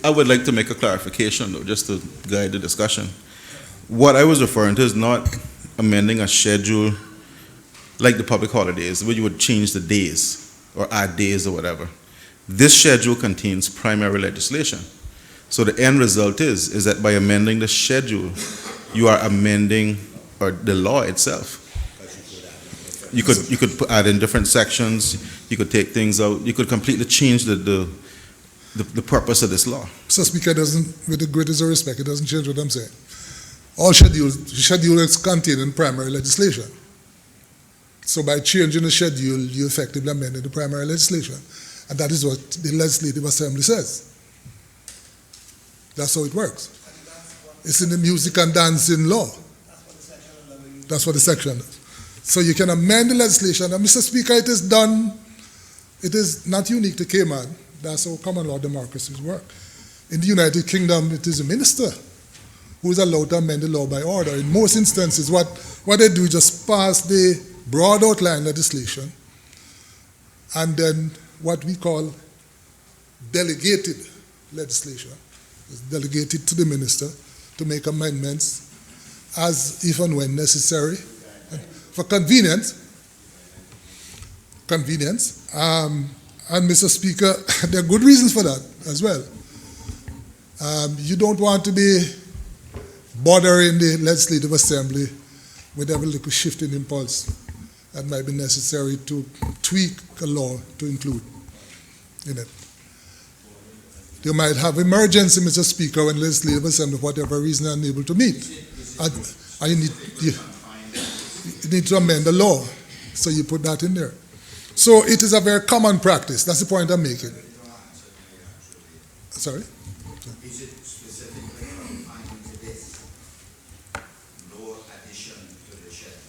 I would like to make a clarification, though, just to guide the discussion. What I was referring to is not amending a schedule like the public holidays, where you would change the days or add days or whatever. This schedule contains primary legislation. So the end result is that by amending the schedule, you are amending the law itself. You could add in different sections, you could take things out, you could completely change the the purpose of this law. Mr. Speaker, it doesn't, with the greatest of respect, it doesn't change what I'm saying. All schedule is contained in primary legislation. So by changing the schedule, you effectively amended the primary legislation. And that is what the Legislative Assembly says. That's how it works. It's in the music and dancing law. That's what the section does. So you can amend the legislation. And Mr. Speaker, it is done, it is not unique to Cayman. That's how common law democracies work. In the United Kingdom, it is a minister who is allowed to amend the law by order. In most instances, what they do is just pass the broad outline legislation, and then what we call delegated legislation is delegated to the minister to make amendments as if and when necessary. For convenience, and Mr. Speaker, there are good reasons for that as well. You don't want to be bothering the Legislative Assembly with every little shift in impulse that might be necessary to tweak a law to include in it. You might have emergency, Mr. Speaker, when Legislative Assembly, for whatever reason, are unable to meet. And you need to amend the law, so you put that in there. So it is a very common practice. That's the point I'm making. Sorry? Is it specifically confined to this? No addition to the schedule?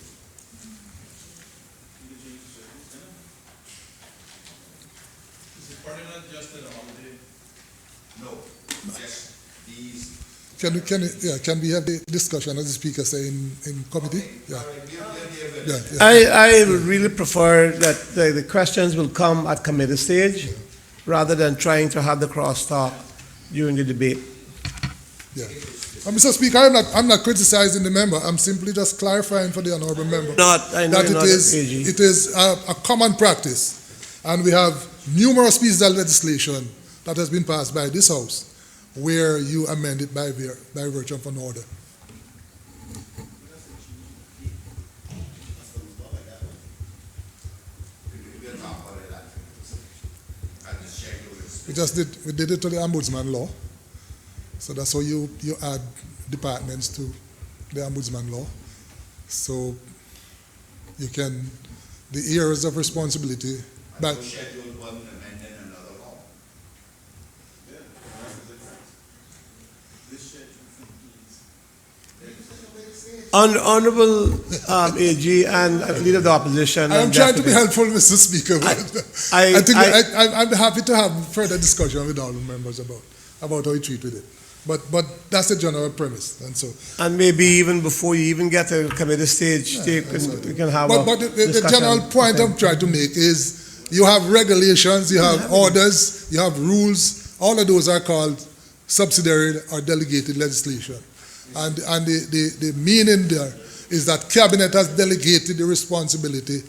Is it part of not just the holiday? No, just these. Can we have the discussion, as the speaker say, in committee? Yeah. I would really prefer that the questions will come at committee stage rather than trying to have the crosstalk during the debate. Yeah. Mr. Speaker, I'm not criticizing the member. I'm simply just clarifying for the honourable member I know that it is a common practice, and we have numerous pieces of legislation that has been passed by this House where you amend it by virtue of an order. We did it to the Ombudsman law. So that's how you add departments to the Ombudsman law. So you can, the areas of responsibility. But Schedule wasn't amending another law. Honorable AG and Leader of the Opposition. I am trying to be helpful, Mr. Speaker, but I'm happy to have further discussion with all the members about how you treat with it. But that's the general premise, and maybe even before you even get to committee stage, we can have but the general point I'm trying to make is you have regulations, you have orders, you have rules. All of those are called subsidiary or delegated legislation. And the meaning there is that Cabinet has delegated the responsibility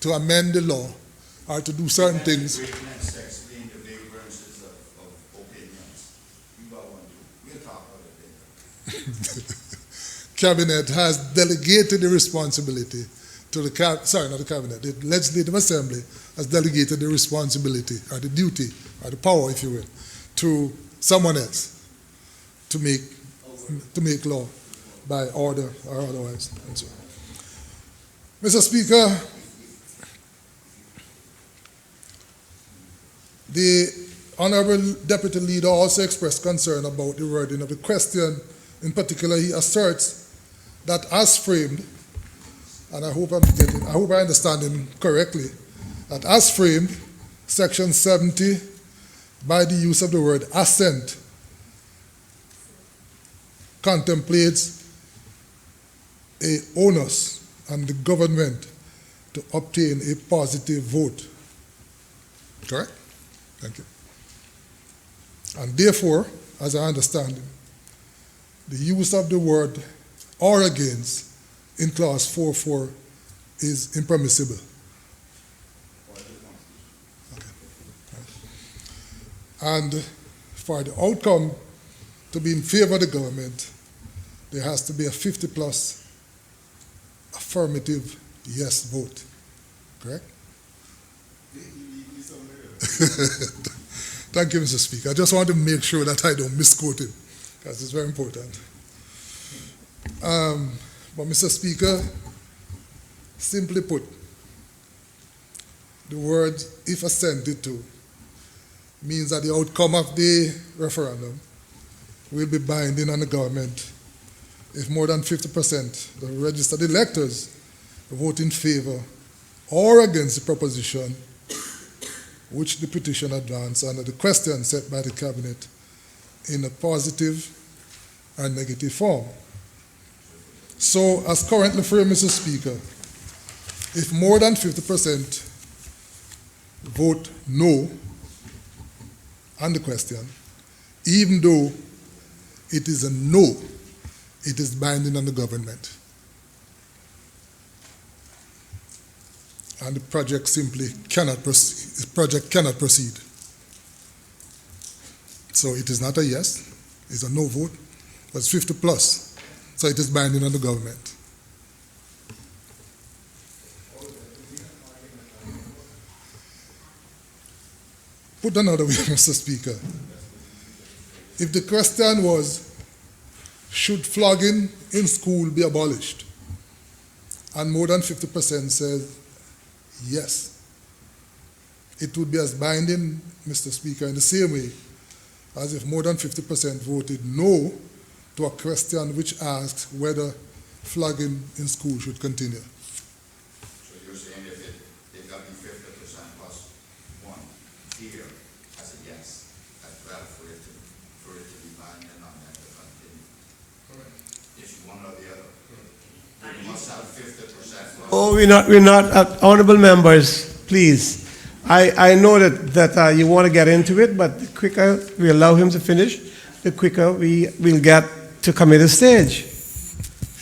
to amend the law or to do certain things. Cabinet has delegated the responsibility to the Legislative Assembly has delegated the responsibility or the duty or the power, if you will, to someone else to make law by order or otherwise. And so, Mr. Speaker, the Honorable Deputy Leader also expressed concern about the wording of the question. In particular, he asserts that as framed, and I hope I understand him correctly, that as framed, Section 70, by the use of the word assent, contemplates a onus on the government to obtain a positive vote. Correct? Thank you. And therefore, as I understand it, the use of the word or against in clause 4.4 is impermissible. Okay. And for the outcome to be in favor of the government, there has to be a 50+ affirmative yes vote. Correct? Thank you, Mr. Speaker. I just want to make sure that I don't misquote him, because it's very important. But Mr. Speaker, simply put, the word "if assented to" means that the outcome of the referendum will be binding on the government if more than 50% of the registered electors vote in favor or against the proposition which the petition advanced under the question set by the Cabinet in a positive and negative form. So, as currently framed, Mr. Speaker, if more than 50% vote no on the question, even though it is a no, it is binding on the government. And the project simply cannot proceed. The project cannot proceed. So it is not a yes, it's a no vote, but it's 50 plus. So it is binding on the government. Put another way, Mr. Speaker. If the question was, should flogging in school be abolished? And more than 50% said yes. It would be as binding, Mr. Speaker, in the same way as if more than 50% voted no to a question which asked whether flogging in school should continue. So you're saying if it got me 50% plus one here as a yes, as well for it to be binding on that to continue. Correct. It's one or the other. You must have 50% plus. Oh, we're not, honorable members, please. I know that you want to get into it, but the quicker we allow him to finish, the quicker we'll get to committee stage.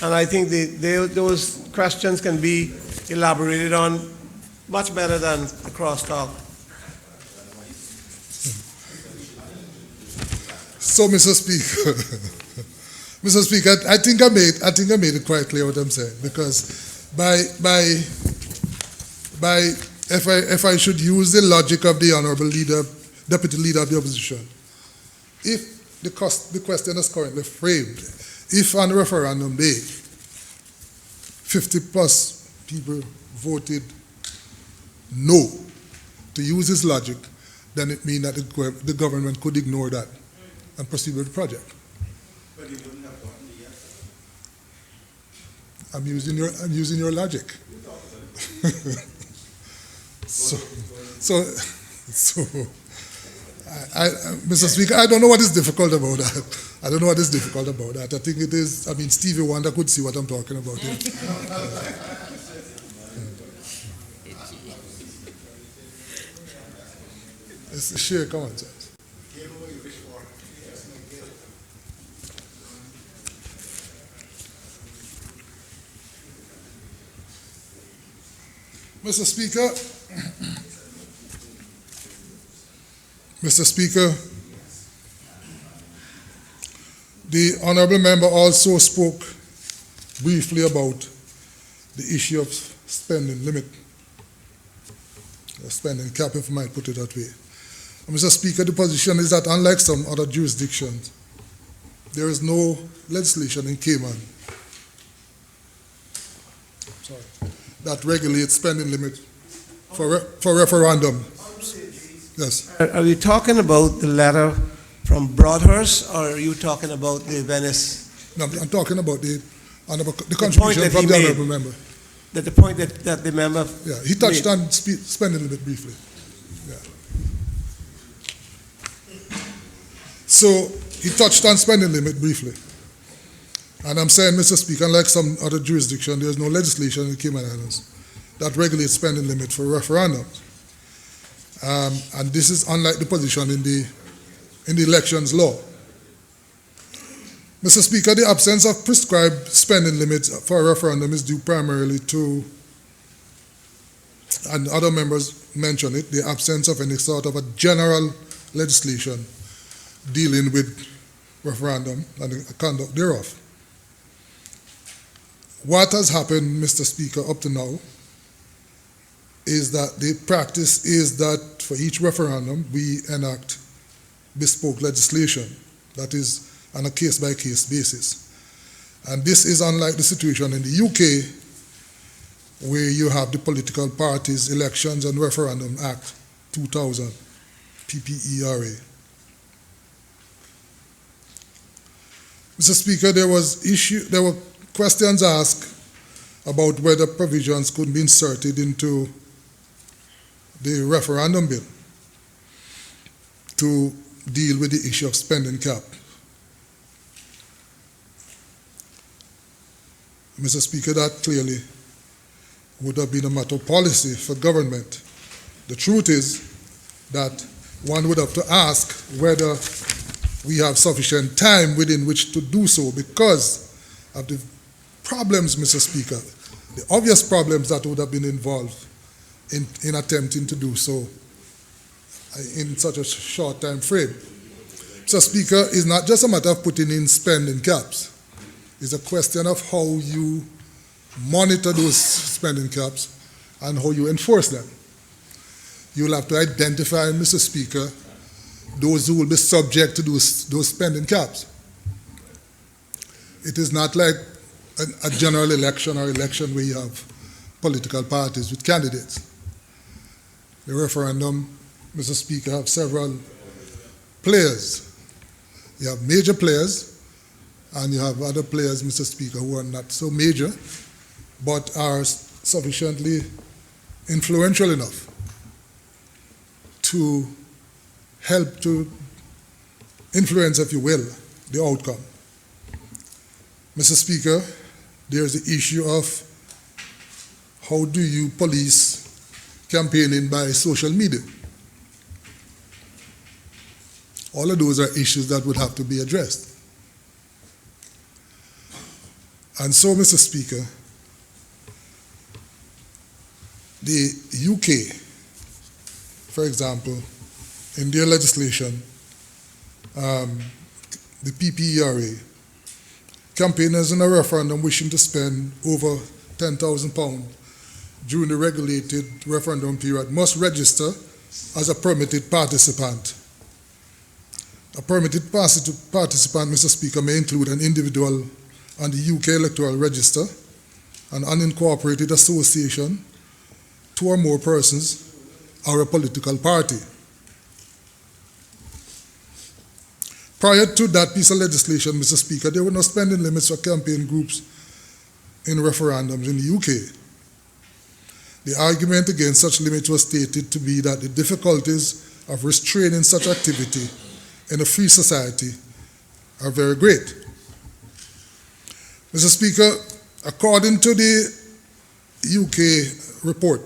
And I think those questions can be elaborated on much better than the crosstalk. So, Mr. Speaker, Mr. Speaker, I think I made it quite clear what I'm saying, because if I should use the logic of the honourable deputy leader of the opposition, if the question is currently framed, if on referendum day 50 plus people voted no, to use his logic, then it means that the government could ignore that and proceed with the project. But he wouldn't have gotten the yes. I'm using your logic. Mr. Speaker, I don't know what is difficult about that. I don't know what is difficult about that. I think it is, Stevie Wonder could see what I'm talking about here. Sure, come on, sir. Mr. Speaker, the honourable member also spoke briefly about the issue of spending limit, or spending cap, if I might put it that way. Mr. Speaker, the position is that unlike some other jurisdictions, there is no legislation in Cayman that regulates spending limit for referendum. Yes. Are you talking about the letter from Broadhurst, or are you talking about the Venice? No, I'm talking about the contribution from the honourable member. The point that the member. Yeah, he touched on spending limit briefly. Yeah. So he touched on spending limit briefly. And I'm saying, Mr. Speaker, unlike some other jurisdiction, there's no legislation in the Cayman Islands that regulates spending limit for referendums. And this is unlike the position in the elections law. Mr. Speaker, the absence of prescribed spending limits for a referendum is due primarily to, and other members mentioned it, the absence of any sort of a general legislation dealing with referendum and the conduct thereof. What has happened, Mr. Speaker, up to now is that the practice is that for each referendum we enact bespoke legislation that is on a case-by-case basis. And this is unlike the situation in the UK, where you have the Political Parties Elections and Referendum Act 2000, PPERA. Mr. Speaker, there were questions asked about whether provisions could be inserted into the referendum bill to deal with the issue of spending cap. Mr. Speaker, that clearly would have been a matter of policy for government. The truth is that one would have to ask whether we have sufficient time within which to do so because of the problems, Mr. Speaker, the obvious problems that would have been involved in attempting to do so in such a short time frame. Mr. Speaker, it's not just a matter of putting in spending caps. It's a question of how you monitor those spending caps and how you enforce them. You'll have to identify, Mr. Speaker, those who will be subject to those spending caps. It is not like a general election or election where you have political parties with candidates. The referendum, Mr. Speaker, have several players. You have major players, and you have other players, Mr. Speaker, who are not so major, but are sufficiently influential enough to help to influence, if you will, the outcome. Mr. Speaker, there's the issue of how do you police campaigning by social media? All of those are issues that would have to be addressed. And so, Mr. Speaker, the UK, for example, in their legislation, the PPERA, campaigners in a referendum wishing to spend over £10,000 during the regulated referendum period must register as a permitted participant. A permitted participant, Mr. Speaker, may include an individual on the UK electoral register, an unincorporated association, 2 or more persons, or a political party. Prior to that piece of legislation, Mr. Speaker, there were no spending limits for campaign groups in referendums in the UK. The argument against such limits was stated to be that the difficulties of restraining such activity in a free society are very great. Mr. Speaker, according to the UK report,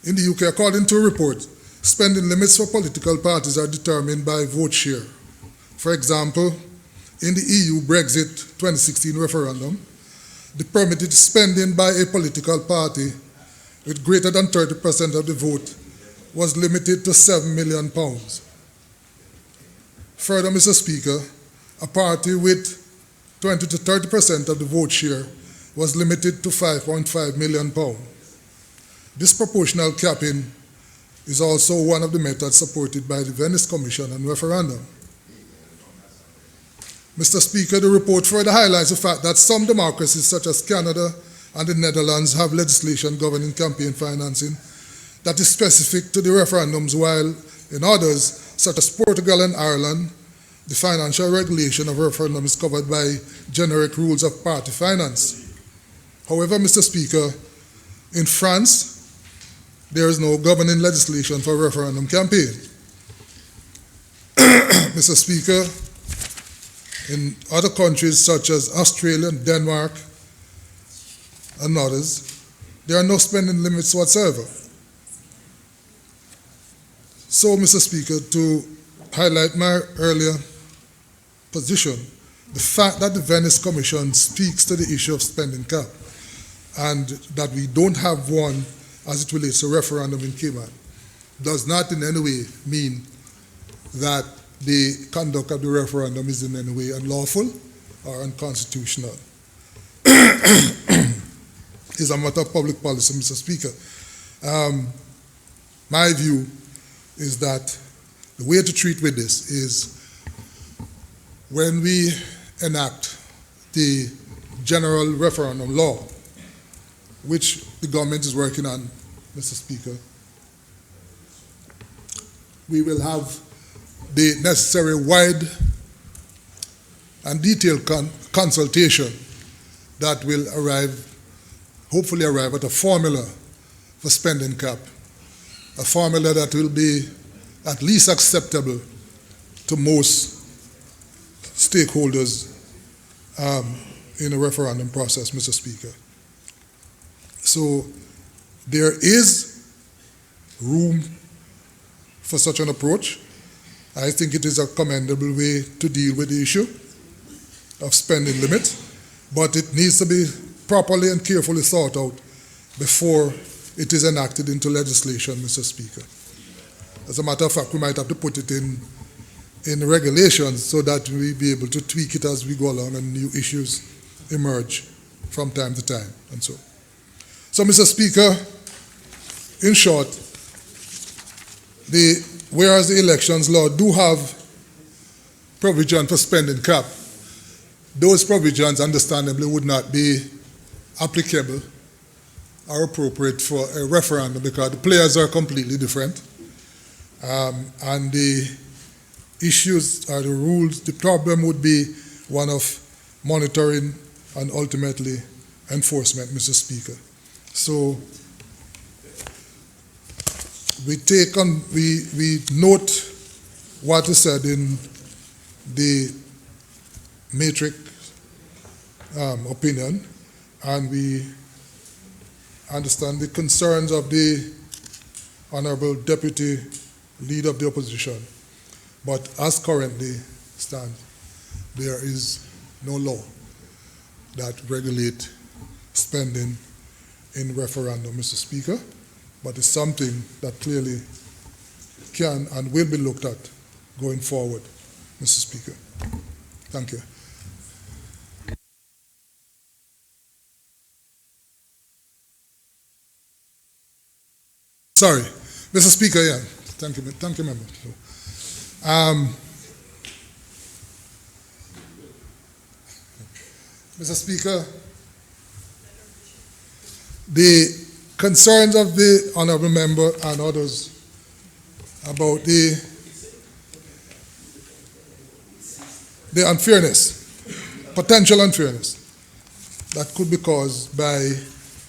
in the UK, according to a report, spending limits for political parties are determined by vote share. For example, in the EU Brexit 2016 referendum, the permitted spending by a political party with greater than 30% of the vote was limited to £7 million. Further, Mr. Speaker, a party with 20 to 30% of the vote share was limited to £5.5 million. This proportional capping is also one of the methods supported by the Venice Commission on Referendum. Mr. Speaker, the report further highlights the fact that some democracies such as Canada and the Netherlands have legislation governing campaign financing that is specific to the referendums, while in others, such as Portugal and Ireland, the financial regulation of referendum is covered by generic rules of party finance. However, Mr. Speaker, in France, there is no governing legislation for referendum campaign. Mr. Speaker, in other countries such as Australia, Denmark, and others, there are no spending limits whatsoever. So, Mr. Speaker, to highlight my earlier position, the fact that the Venice Commission speaks to the issue of spending cap and that we don't have one as it relates to referendum in Cayman does not in any way mean that the conduct of the referendum is in any way unlawful or unconstitutional. It's a matter of public policy, Mr. Speaker. My view is that the way to treat with this is when we enact the general referendum law, which the government is working on, Mr. Speaker, we will have the necessary wide and detailed consultation that will hopefully arrive at a formula for spending cap, a formula that will be at least acceptable to most stakeholders in a referendum process, Mr. Speaker. So there is room for such an approach. I think it is a commendable way to deal with the issue of spending limits, but it needs to be properly and carefully thought out before it is enacted into legislation, Mr. Speaker. As a matter of fact, we might have to put it in regulations so that we be able to tweak it as we go along and new issues emerge from time to time and so. So, Mr. Speaker, in short, whereas the elections law do have provision for spending cap, those provisions understandably would not be applicable or appropriate for a referendum because the players are completely different. And the issues or the rules, the problem would be one of monitoring and ultimately enforcement, Mr. Speaker. So we note what is said in the matrix opinion, and we understand the concerns of the Honorable Deputy Leader of the Opposition. But as currently stands, there is no law that regulate spending in referendum, Mr. Speaker, but it's something that clearly can and will be looked at going forward, Mr. Speaker. Thank you. Sorry, Mr. Speaker, yeah. Thank you, member. Mr. Speaker, the concerns of the honorable member and others about the unfairness, potential unfairness that could be caused by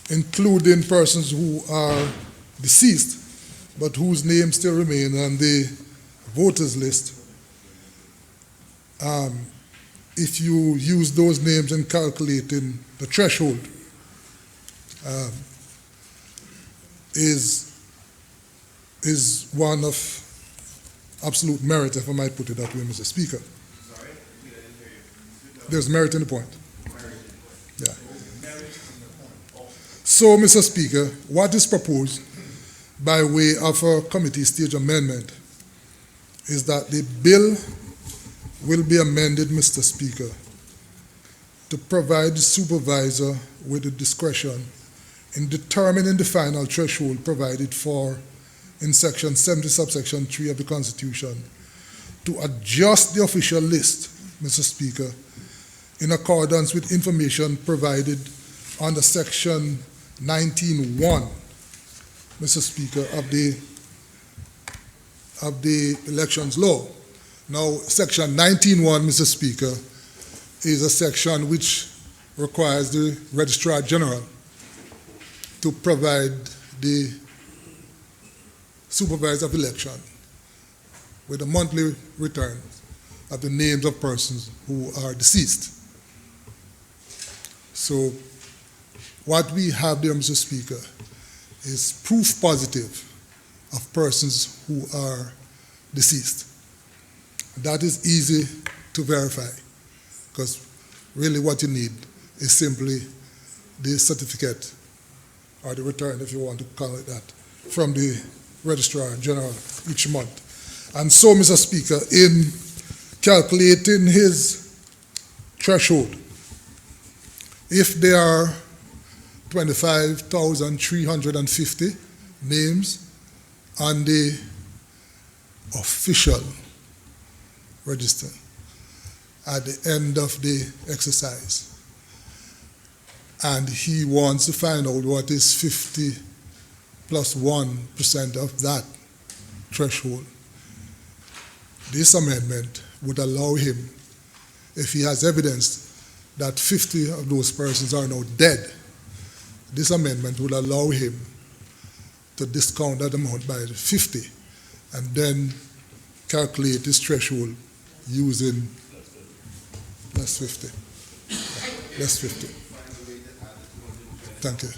including persons who are deceased but whose names still remain on the voters list. If you use those names in calculating the threshold, is one of absolute merit, if I might put it that way, Mr. Speaker. Sorry? There's merit in the point. Yeah. So, Mr. Speaker, what is proposed by way of a committee stage amendment is that the bill will be amended, Mr. Speaker, to provide the supervisor with the discretion in determining the final threshold provided for in Section 70, subsection 3 of the Constitution to adjust the official list, Mr. Speaker, in accordance with information provided under Section 19.1, Mr. Speaker, of the elections law. Now, Section 19.1, Mr. Speaker, is a section which requires the Registrar General to provide the supervisor of election with a monthly return of the names of persons who are deceased. So what we have there, Mr. Speaker, is proof positive of persons who are deceased. That is easy to verify because really what you need is simply the certificate or the return, if you want to call it that, from the Registrar General each month. And so, Mr. Speaker, in calculating his threshold, if there are 25,350 names on the official register at the end of the exercise. And he wants to find out what is 50 plus 1% of that threshold. This amendment would allow him, if he has evidence that 50 of those persons are now dead, this amendment would allow him to discount that amount by 50 and then calculate this threshold using less 50. Less 50. Thank you.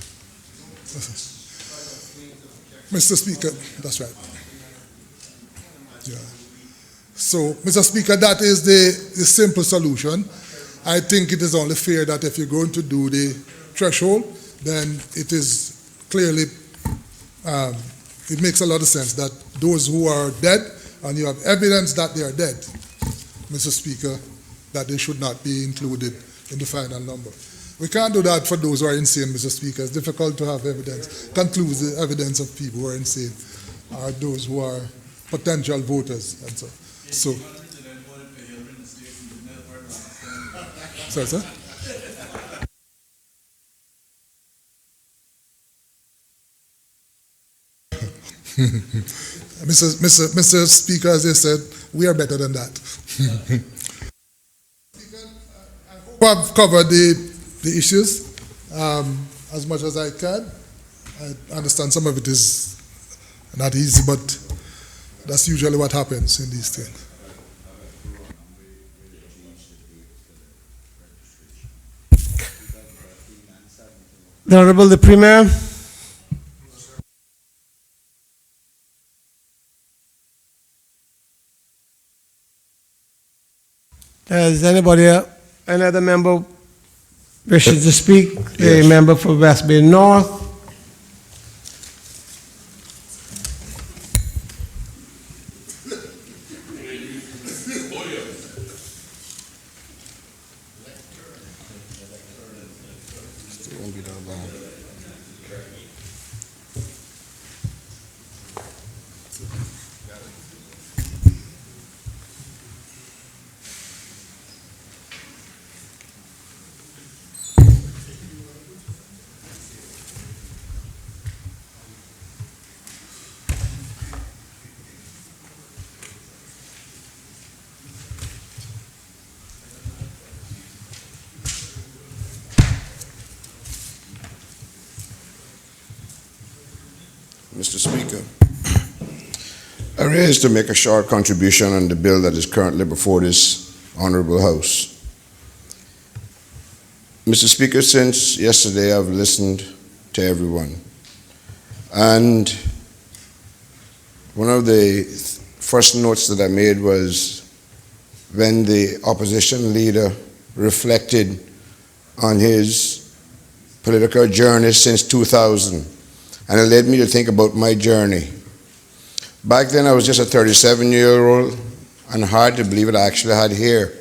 Mr. Speaker, that's right. Yeah. So, Mr. Speaker, that is the simple solution. I think it is only fair that if you're going to do the threshold, then it is clearly, it makes a lot of sense that those who are dead, and you have evidence that they are dead, Mr. Speaker, that they should not be included in the final number. We can't do that for those who are insane, Mr. Speaker. It's difficult to have evidence, conclusive evidence of people who are insane, or those who are potential voters and so. Sorry, sir? Mr. Speaker, as they said, we are better than that. I hope I've covered the issues as much as I can. I understand some of it is not easy, but that's usually what happens in these things. The Honorable the Premier. Does anybody, any other member wishes to speak? Yes. A member for West Bay North. Mr. Speaker, I raise to make a short contribution on the bill that is currently before this Honorable House. Mr. Speaker, since yesterday I've listened to everyone, and one of the first notes that I made was when the opposition leader reflected on his political journey since 2000. And it led me to think about my journey. Back then, I was just a 37-year-old, and hard to believe it, I actually had hair.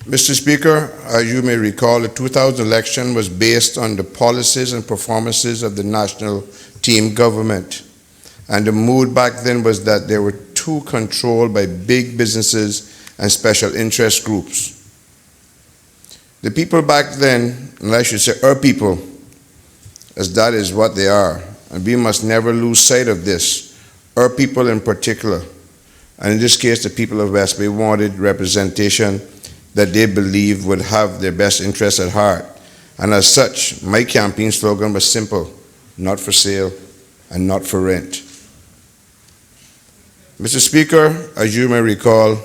Mr. Speaker, as you may recall, the 2000 election was based on the policies and performances of the national team government. And the mood back then was that they were too controlled by big businesses and special interest groups. The people back then, and I should say our people, as that is what they are, and we must never lose sight of this. Our people in particular, and in this case the people of West Bay, wanted representation that they believed would have their best interests at heart. And as such, my campaign slogan was simple: not for sale and not for rent. Mr. Speaker, as you may recall,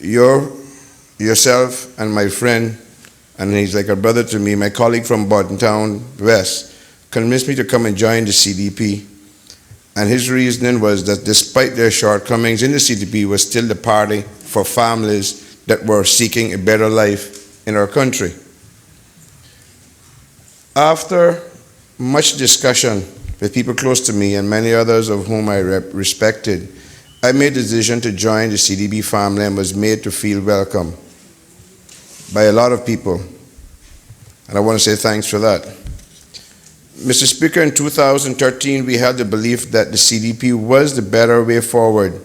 yourself and my friend, and he's like a brother to me, my colleague from Bordentown West, convinced me to come and join the CDP. And his reasoning was that despite their shortcomings in the CDP was still the party for families that were seeking a better life in our country. After much discussion with people close to me and many others of whom I respected, I made the decision to join the CDP family and was made to feel welcome by a lot of people, and I want to say thanks for that. Mr. Speaker, in 2013, we held the belief that the CDP was the better way forward.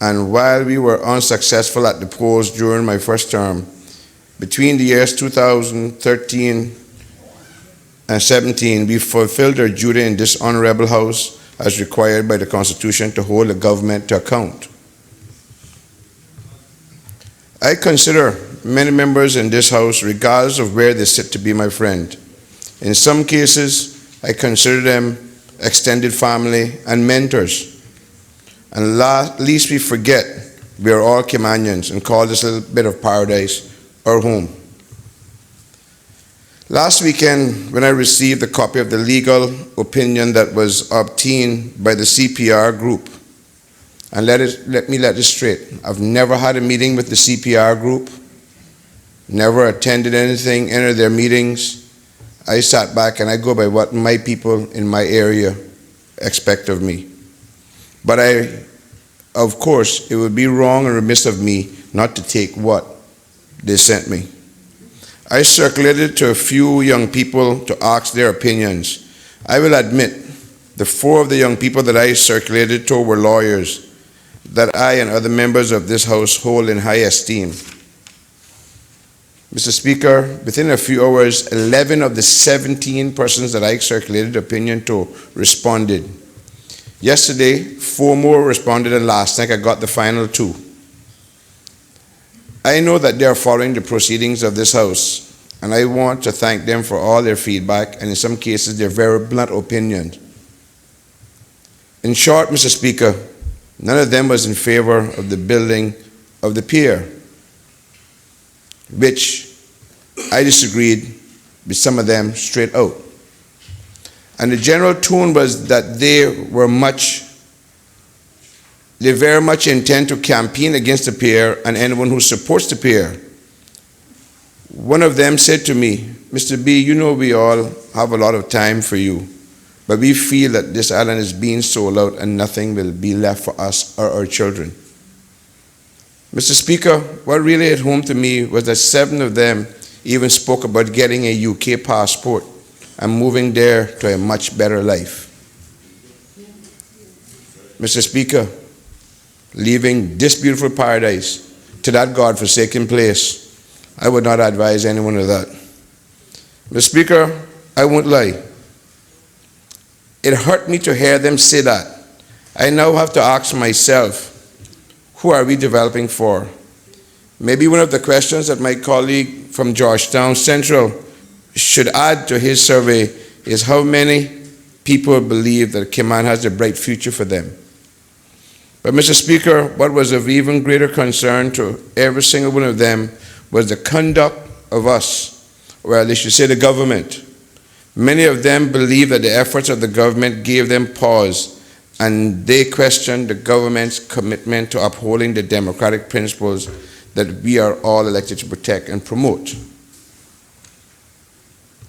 And while we were unsuccessful at the polls during my first term, between the years 2013 and 17, we fulfilled our duty in this honorable House as required by the Constitution to hold the government to account. I consider many members in this House, regardless of where they sit, to be my friend. In some cases, I consider them extended family and mentors. And lest we forget, we are all Caymanians and call this little bit of paradise our home. Last weekend, when I received a copy of the legal opinion that was obtained by the CPR group, and let me let this straight, I've never had a meeting with the CPR group, never attended any of their meetings. I sat back and I go by what my people in my area expect of me. But of course, it would be wrong and remiss of me not to take what they sent me. I circulated to a few young people to ask their opinions. I will admit, the 4 of the young people that I circulated to were lawyers that I and other members of this House hold in high esteem. Mr. Speaker, within a few hours, 11 of the 17 persons that I circulated opinion to responded. Yesterday, 4 more responded, and last night I got the final 2. I know that they are following the proceedings of this House, and I want to thank them for all their feedback and in some cases their very blunt opinions. In short, Mr. Speaker, none of them was in favor of the building of the pier, which I disagreed with some of them straight out. And the general tone was that they very much intend to campaign against the pier and anyone who supports the pier. One of them said to me, "Mr. B, you know we all have a lot of time for you, but we feel that this island is being sold out and nothing will be left for us or our children." Mr. Speaker, what really hit home to me was that 7 of them even spoke about getting a UK passport and moving there to a much better life. Mr. Speaker, leaving this beautiful paradise to that God-forsaken place, I would not advise anyone of that. Mr. Speaker, I won't lie. It hurt me to hear them say that. I now have to ask myself, who are we developing for? Maybe one of the questions that my colleague from Georgetown Central should add to his survey is how many people believe that Cayman has a bright future for them. But Mr. Speaker, what was of even greater concern to every single one of them was the conduct of us, or at least you say the government. Many of them believe that the efforts of the government gave them pause, and they questioned the government's commitment to upholding the democratic principles that we are all elected to protect and promote.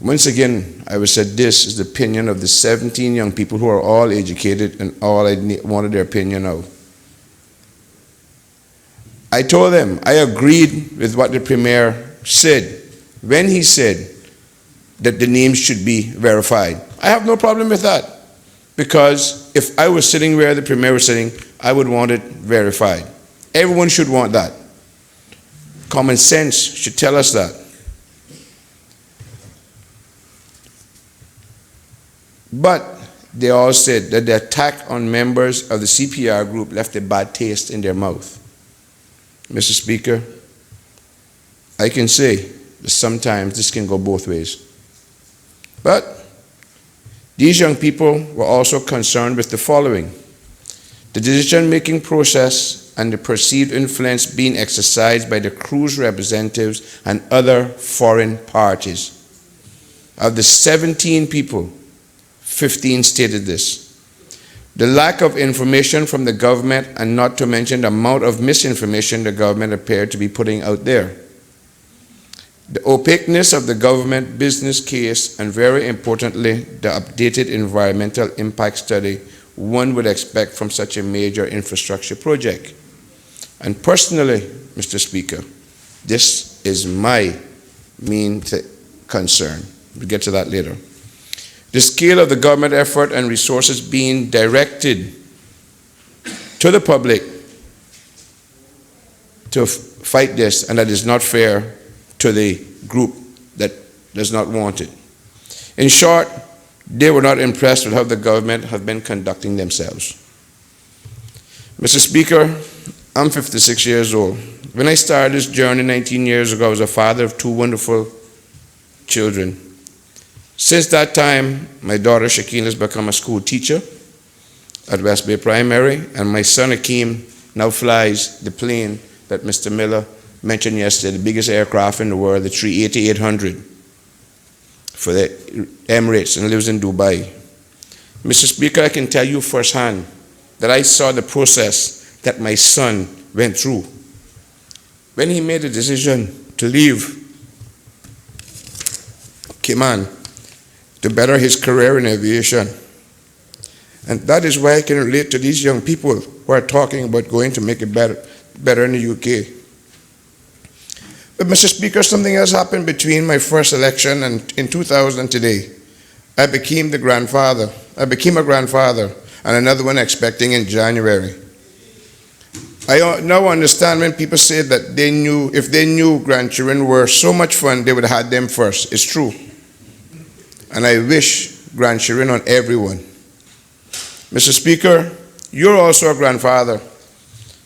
Once again, I would say this is the opinion of the 17 young people who are all educated and all I wanted their opinion of. I told them I agreed with what the Premier said when he said that the names should be verified. I have no problem with that, because if I was sitting where the Premier was sitting, I would want it verified. Everyone should want that. Common sense should tell us that. But they all said that the attack on members of the CPR group left a bad taste in their mouth. Mr. Speaker, I can say that sometimes this can go both ways. But these young people were also concerned with the following: the decision-making process and the perceived influence being exercised by the cruise representatives and other foreign parties. Of the 17 people, 15 stated this. The lack of information from the government, and not to mention the amount of misinformation the government appeared to be putting out there. The opaqueness of the government business case, and very importantly, the updated environmental impact study one would expect from such a major infrastructure project. And personally, Mr. Speaker, this is my main concern. We'll get to that later. the scale of the government effort and resources being directed to the public to fight this, and that is not fair to the group that does not want it. In short, they were not impressed with how the government have been conducting themselves. Mr. Speaker, I'm 56 years old. When I started this journey 19 years ago, I was a father of 2 wonderful children. Since that time, my daughter Shakeen has become a school teacher at West Bay Primary, and my son Akeem now flies the plane that Mr. Miller mentioned yesterday, the biggest aircraft in the world, the 380-800 for the Emirates, and lives in Dubai. Mr. Speaker, I can tell you firsthand that I saw the process that my son went through when he made the decision to leave Cayman to better his career in aviation. And that is why I can relate to these young people who are talking about going to make it better in the UK. But Mr. Speaker, something else happened between my first election and in 2000 today. I became a grandfather, and another one expecting in January. I now understand when people say that if they knew grandchildren were so much fun, they would have had them first. It's true. And I wish grandchildren on everyone. Mr. Speaker, you're also a grandfather,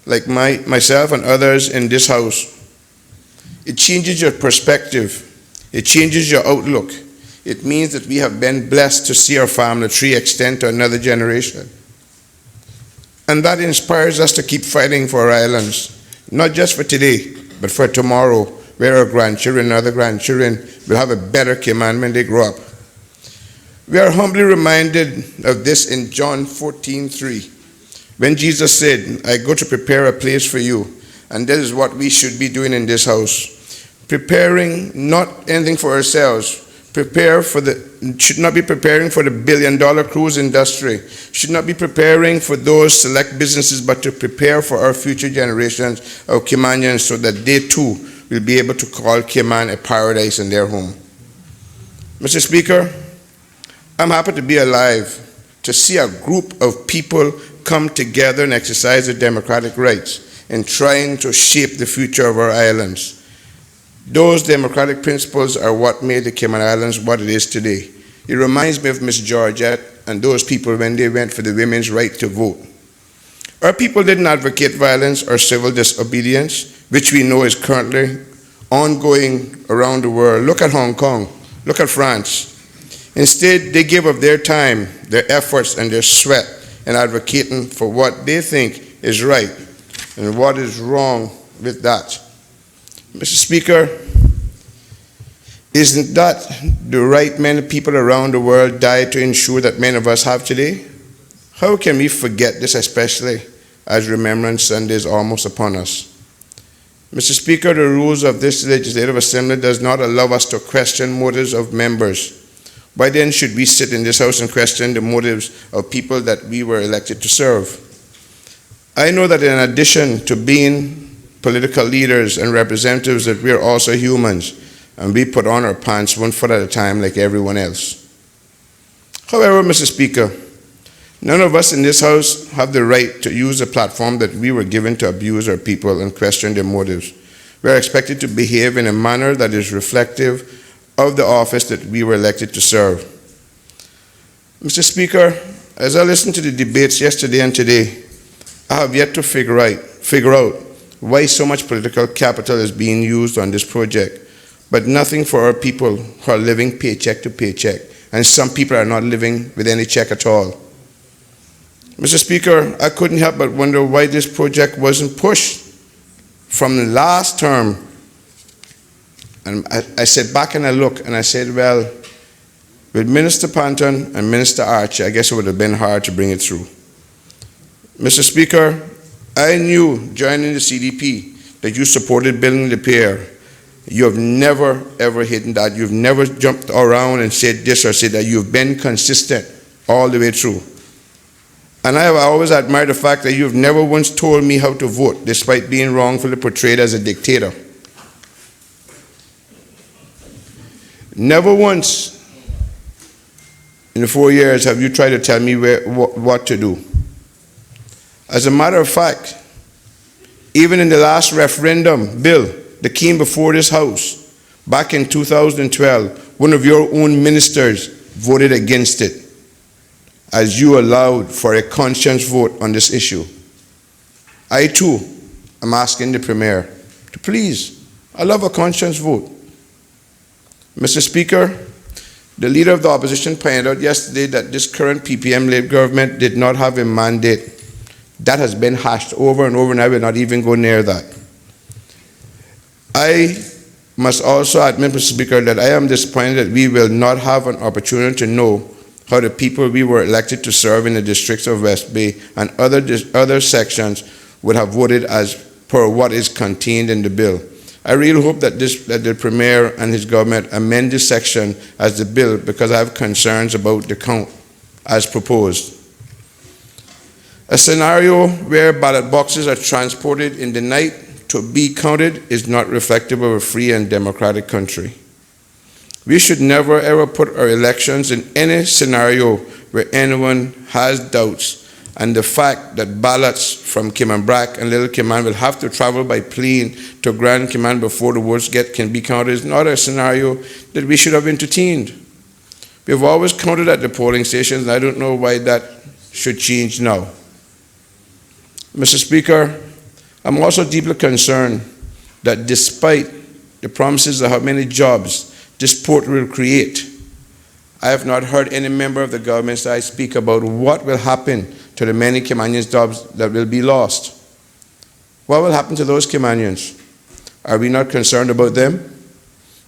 like myself and others in this House. It changes your perspective. It changes your outlook. It means that we have been blessed to see our family tree extend to another generation. And that inspires us to keep fighting for our islands, not just for today, but for tomorrow, where our grandchildren and other grandchildren will have a better Cayman when they grow up. We are humbly reminded of this in John 14:3, when Jesus said, I go to prepare a place for you. And that is what we should be doing in this House. Preparing not anything for ourselves, should not be preparing for the billion-dollar cruise industry, should not be preparing for those select businesses, but to prepare for our future generations of Caymanians so that they too will be able to call Cayman a paradise in their home. Mr. Speaker, I'm happy to be alive to see a group of people come together and exercise their democratic rights in trying to shape the future of our islands. Those democratic principles are what made the Cayman Islands what it is today. It reminds me of Miss Georgette and those people when they went for the women's right to vote. Our people didn't advocate violence or civil disobedience, which we know is currently ongoing around the world. Look at Hong Kong. Look at France. Instead, they gave up their time, their efforts, and their sweat in advocating for what they think is right and what is wrong with that. Mr. Speaker, isn't that the right many people around the world died to ensure that many of us have today? How can we forget this, especially as Remembrance Sunday is almost upon us? Mr. Speaker, the rules of this Legislative Assembly does not allow us to question motives of members. Why then should we sit in this House and question the motives of people that we were elected to serve? I know that in addition to being political leaders and representatives, that we are also humans, and we put on our pants one foot at a time like everyone else. However, Mr. Speaker, none of us in this House have the right to use the platform that we were given to abuse our people and question their motives. We are expected to behave in a manner that is reflective of the office that we were elected to serve. Mr. Speaker, as I listened to the debates yesterday and today, I have yet to figure out why so much political capital is being used on this project, but nothing for our people who are living paycheck to paycheck, and some people are not living with any check at all. Mr. Speaker, I couldn't help but wonder why this project wasn't pushed from the last term. And I sat back and I looked and I said, well, with Minister Panton and Minister Archie, I guess it would have been hard to bring it through. Mr. Speaker, I knew joining the CDP that you supported building the pier. You have never, ever hidden that. You've never jumped around and said this or said that. You've been consistent all the way through. And I have always admired the fact that you've never once told me how to vote, despite being wrongfully portrayed as a dictator. Never once in the 4 years have you tried to tell me what to do? As a matter of fact, even in the last referendum bill that came before this House back in 2012, one of your own ministers voted against it, as you allowed for a conscience vote on this issue. I too am asking the Premier to please allow a conscience vote. Mr. Speaker, the Leader of the Opposition pointed out yesterday that this current PPM-led government did not have a mandate. That has been hashed over and over, and I will not even go near that. I must also admit, Mr. Speaker, that I am disappointed that we will not have an opportunity to know how the people we were elected to serve in the districts of West Bay and other sections would have voted as per what is contained in the bill. I really hope that the Premier and his government amend this section as the bill, because I have concerns about the count as proposed. A scenario where ballot boxes are transported in the night to be counted is not reflective of a free and democratic country. We should never ever put our elections in any scenario where anyone has doubts, and the fact that ballots from Kimmanbrack and Little Kimman will have to travel by plane to Grand Kimman before the votes can be counted is not a scenario that we should have entertained. We have always counted at the polling stations, and I don't know why that should change now. Mr. Speaker, I'm also deeply concerned that despite the promises of how many jobs this port will create, I have not heard any member of the government that I speak about what will happen to the many Kimanians' jobs that will be lost. What will happen to those Kimanians? Are we not concerned about them?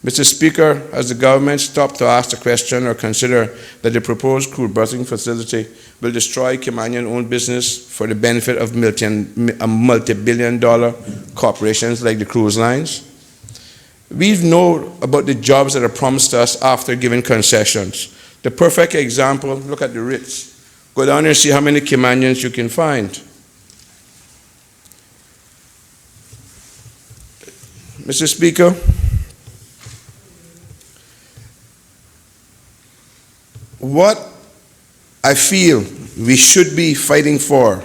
Mr. Speaker, has the government stopped to ask the question or consider that the proposed crude berthing facility will destroy Kimanian-owned business for the benefit of multi-billion-dollar corporations like the cruise lines? We know about the jobs that are promised to us after giving concessions. The perfect example, look at the Ritz. Go down there and see how many Kimanians you can find. Mr. Speaker, what I feel we should be fighting for,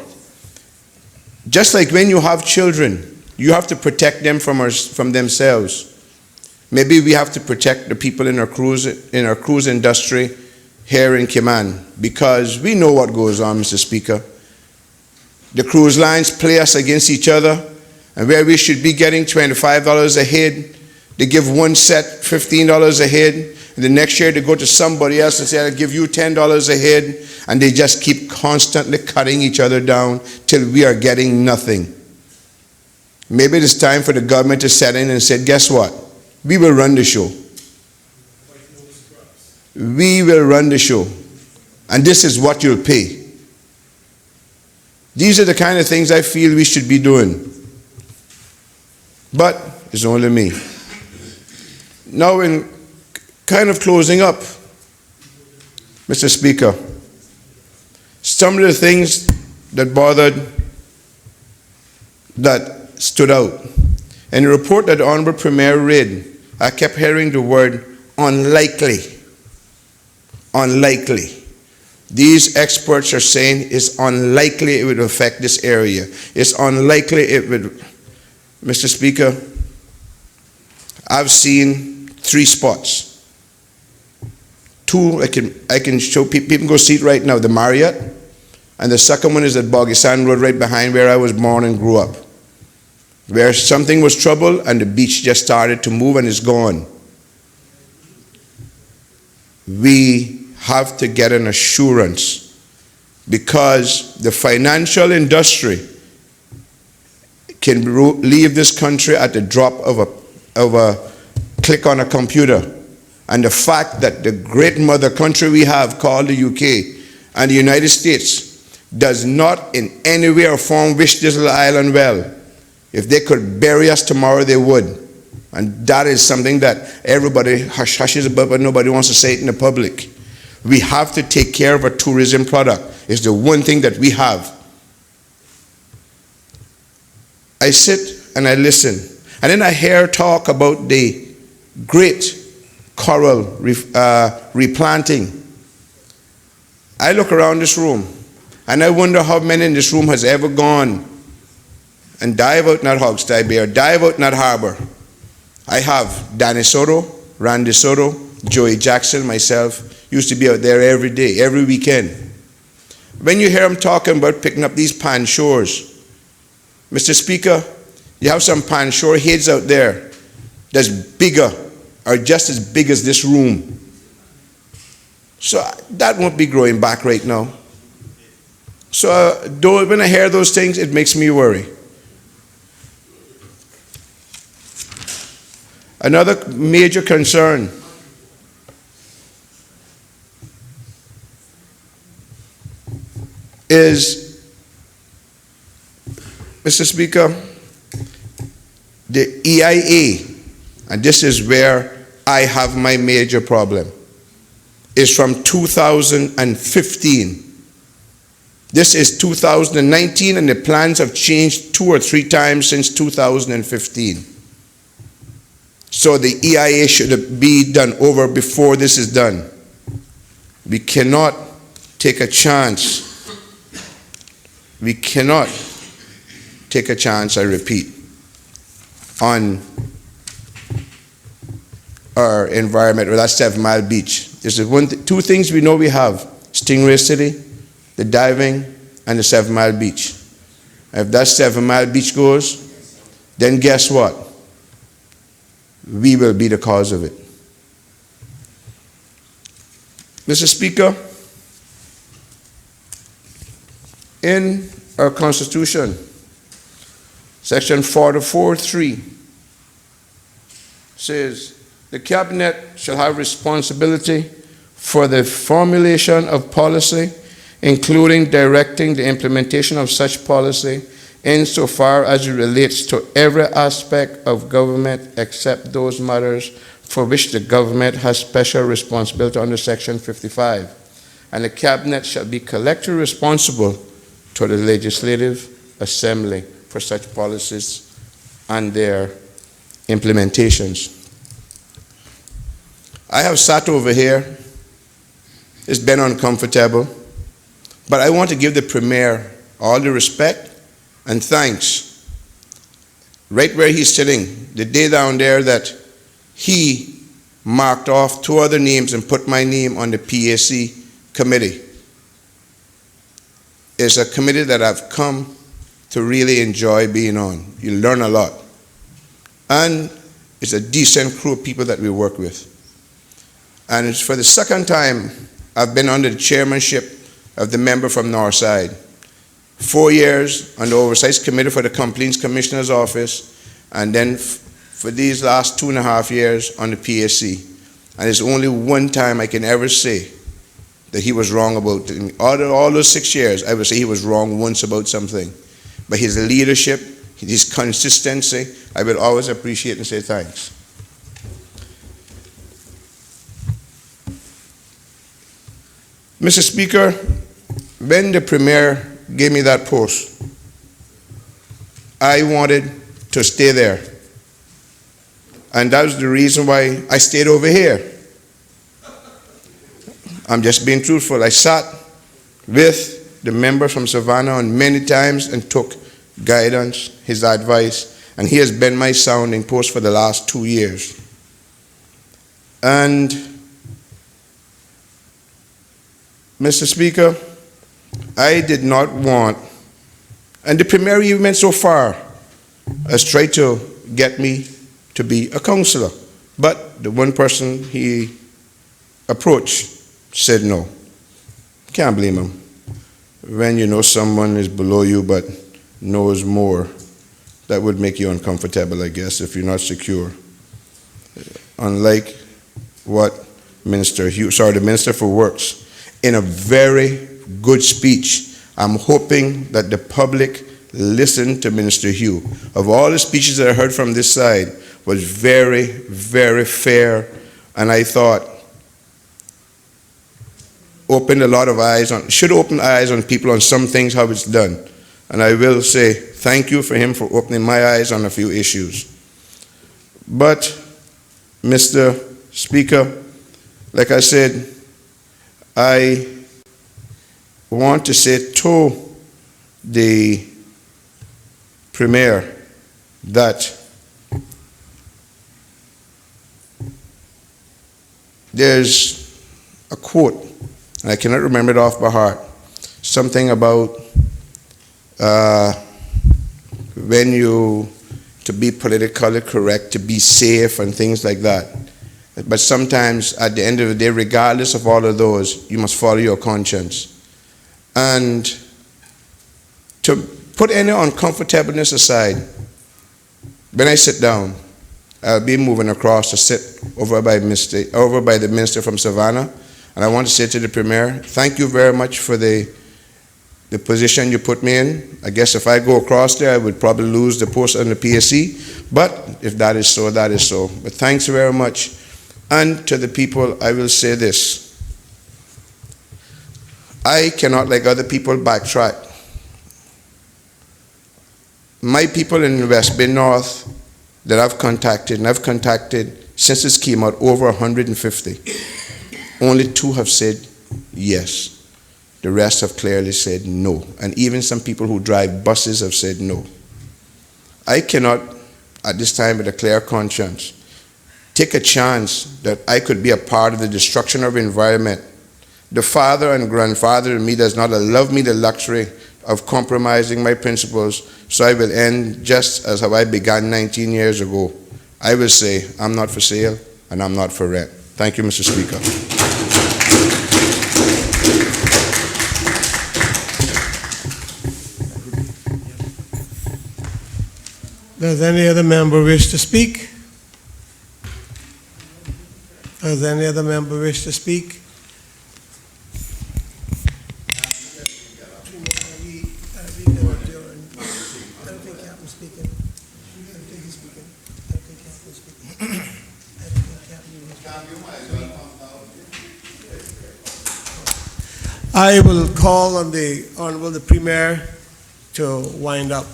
just like when you have children, you have to protect them from themselves. Maybe we have to protect the people in our cruise industry here in Kimman, because we know what goes on, Mr. Speaker. The cruise lines play us against each other, and where we should be getting $25 a head, they give one set $15 a head, and the next year they go to somebody else and say, I'll give you $10 a head, and they just keep constantly cutting each other down till we are getting nothing. Maybe it's time for the government to set in and say, guess what? We will run the show. We will run the show. And this is what you'll pay. These are the kind of things I feel we should be doing. But it's only me. Now, in kind of closing up, Mr. Speaker, some of the things that stood out. In the report that the Honorable Premier read, I kept hearing the word unlikely. Unlikely. These experts are saying it's unlikely it would affect this area. It's unlikely it would. Mr. Speaker, I've seen 3 spots. 2 I can show people can go see it right now, the Marriott, and the second one is at Bogisan Road right behind where I was born and grew up, where something was trouble and the beach just started to move and it's gone. We have to get an assurance, because the financial industry can leave this country at the drop of a click on a computer. And the fact that the great mother country we have called the UK and the United States does not in any way or form wish this little island well. If they could bury us tomorrow, they would. And that is something that everybody hush-hushes about, but nobody wants to say it in the public. We have to take care of our tourism product. It's the one thing that we have. I sit and I listen. And then I hear talk about the great coral replanting. I look around this room, and I wonder how many in this room has ever gone and dive out in that Hogstye Bay or dive out in that harbor. I have. Danny Soto, Randy Soto, Joey Jackson, myself, used to be out there every day, every weekend. When you hear them talking about picking up these pan shores, Mr. Speaker, you have some pan shore heads out there that's bigger or just as big as this room. So that won't be growing back right now. So when I hear those things, it makes me worry. Another major concern is, Mr. Speaker, the EIA, and this is where I have my major problem, is from 2015. This is 2019, and the plans have changed 2 or 3 times since 2015. So the EIA should be done over before this is done. We cannot take a chance. We cannot take a chance, I repeat, on our environment, or that's 7 Mile Beach. There's 2 things we know we have: Stingray City, the diving, and the 7 Mile Beach. If that 7 Mile Beach goes, then guess what? We will be the cause of it. Mr. Speaker, in our Constitution, Section 44(3) says, the Cabinet shall have responsibility for the formulation of policy, including directing the implementation of such policy insofar as it relates to every aspect of government except those matters for which the government has special responsibility under Section 55. And the Cabinet shall be collectively responsible to the Legislative Assembly for such policies and their implementations. I have sat over here. It's been uncomfortable, but I want to give the Premier all the respect and thanks. Right where he's sitting, the day down there that he marked off 2 other names and put my name on the PAC committee. It's a committee that I've come to really enjoy being on. You learn a lot. And it's a decent crew of people that we work with. And it's for the second time I've been under the chairmanship of the member from Northside. 4 years on the Oversight Committee for the Complaints Commissioner's Office, and then for these last 2.5 years on the PAC. And it's only one time I can ever say that he was wrong about it. All those 6 years, I would say he was wrong once about something. But his leadership, his consistency, I will always appreciate and say thanks. Mr. Speaker, when the Premier gave me that post, I wanted to stay there. And that was the reason why I stayed over here. I'm just being truthful. I sat with the member from Savannah on many times and took guidance, his advice, and he has been my sounding post for the last 2 years. And Mr. Speaker, I did not want, and the Premier even went so far as tried to get me to be a councillor. But the one person he approached said no. Can't blame him. When you know someone is below you but knows more, that would make you uncomfortable, I guess, if you're not secure. Unlike what the Minister for Works, in a very good speech. I'm hoping that the public listened to Minister Hugh. Of all the speeches that I heard from this side, was very, very fair, and I thought should open eyes on people on some things, how it's done. And I will say thank you for him for opening my eyes on a few issues. But, Mr. Speaker, like I said, I want to say to the Premier that there's a quote, and I cannot remember it off by heart, something about when you, to be politically correct, to be safe and things like that. But sometimes at the end of the day, regardless of all of those, you must follow your conscience. And to put any uncomfortableness aside, when I sit down, I'll be moving across to sit over by the minister from Savannah, and I want to say to the Premier, thank you very much for the position you put me in. I guess if I go across there, I would probably lose the post on the PSC, but if that is so, that is so. But thanks very much. And to the people, I will say this. I cannot, like other people, backtrack. My people in West Bay North that I've contacted, and I've contacted since this came out over 150, only 2 have said yes. The rest have clearly said no. And even some people who drive buses have said no. I cannot, at this time with a clear conscience, take a chance that I could be a part of the destruction of the environment. The father and grandfather in me does not allow me the luxury of compromising my principles, so I will end just as how I began 19 years ago. I will say, I'm not for sale and I'm not for rent. Thank you, Mr. Speaker. Does any other member wish to speak? Does any other member wish to speak? I will call on the Honorable Premier to wind up.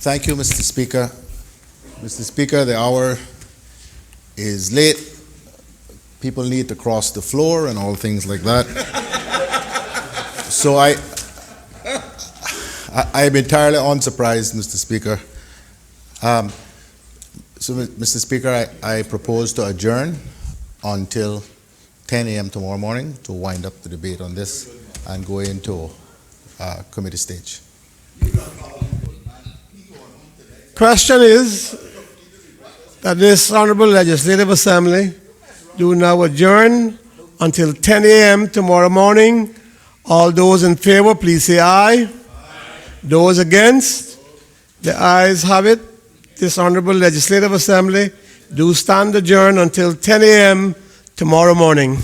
Thank you, Mr. Speaker. Mr. Speaker, the hour is late. People need to cross the floor and all things like that. So I am entirely unsurprised, Mr. Speaker. So, Mr. Speaker, I propose to adjourn until 10 a.m. tomorrow morning to wind up the debate on this and go into committee stage. Question is that this Honorable Legislative Assembly do now adjourn until 10 a.m. tomorrow morning. All those in favor, please say aye. Those against? The ayes have it. This Honorable Legislative Assembly do stand adjourned until 10 a.m. tomorrow morning.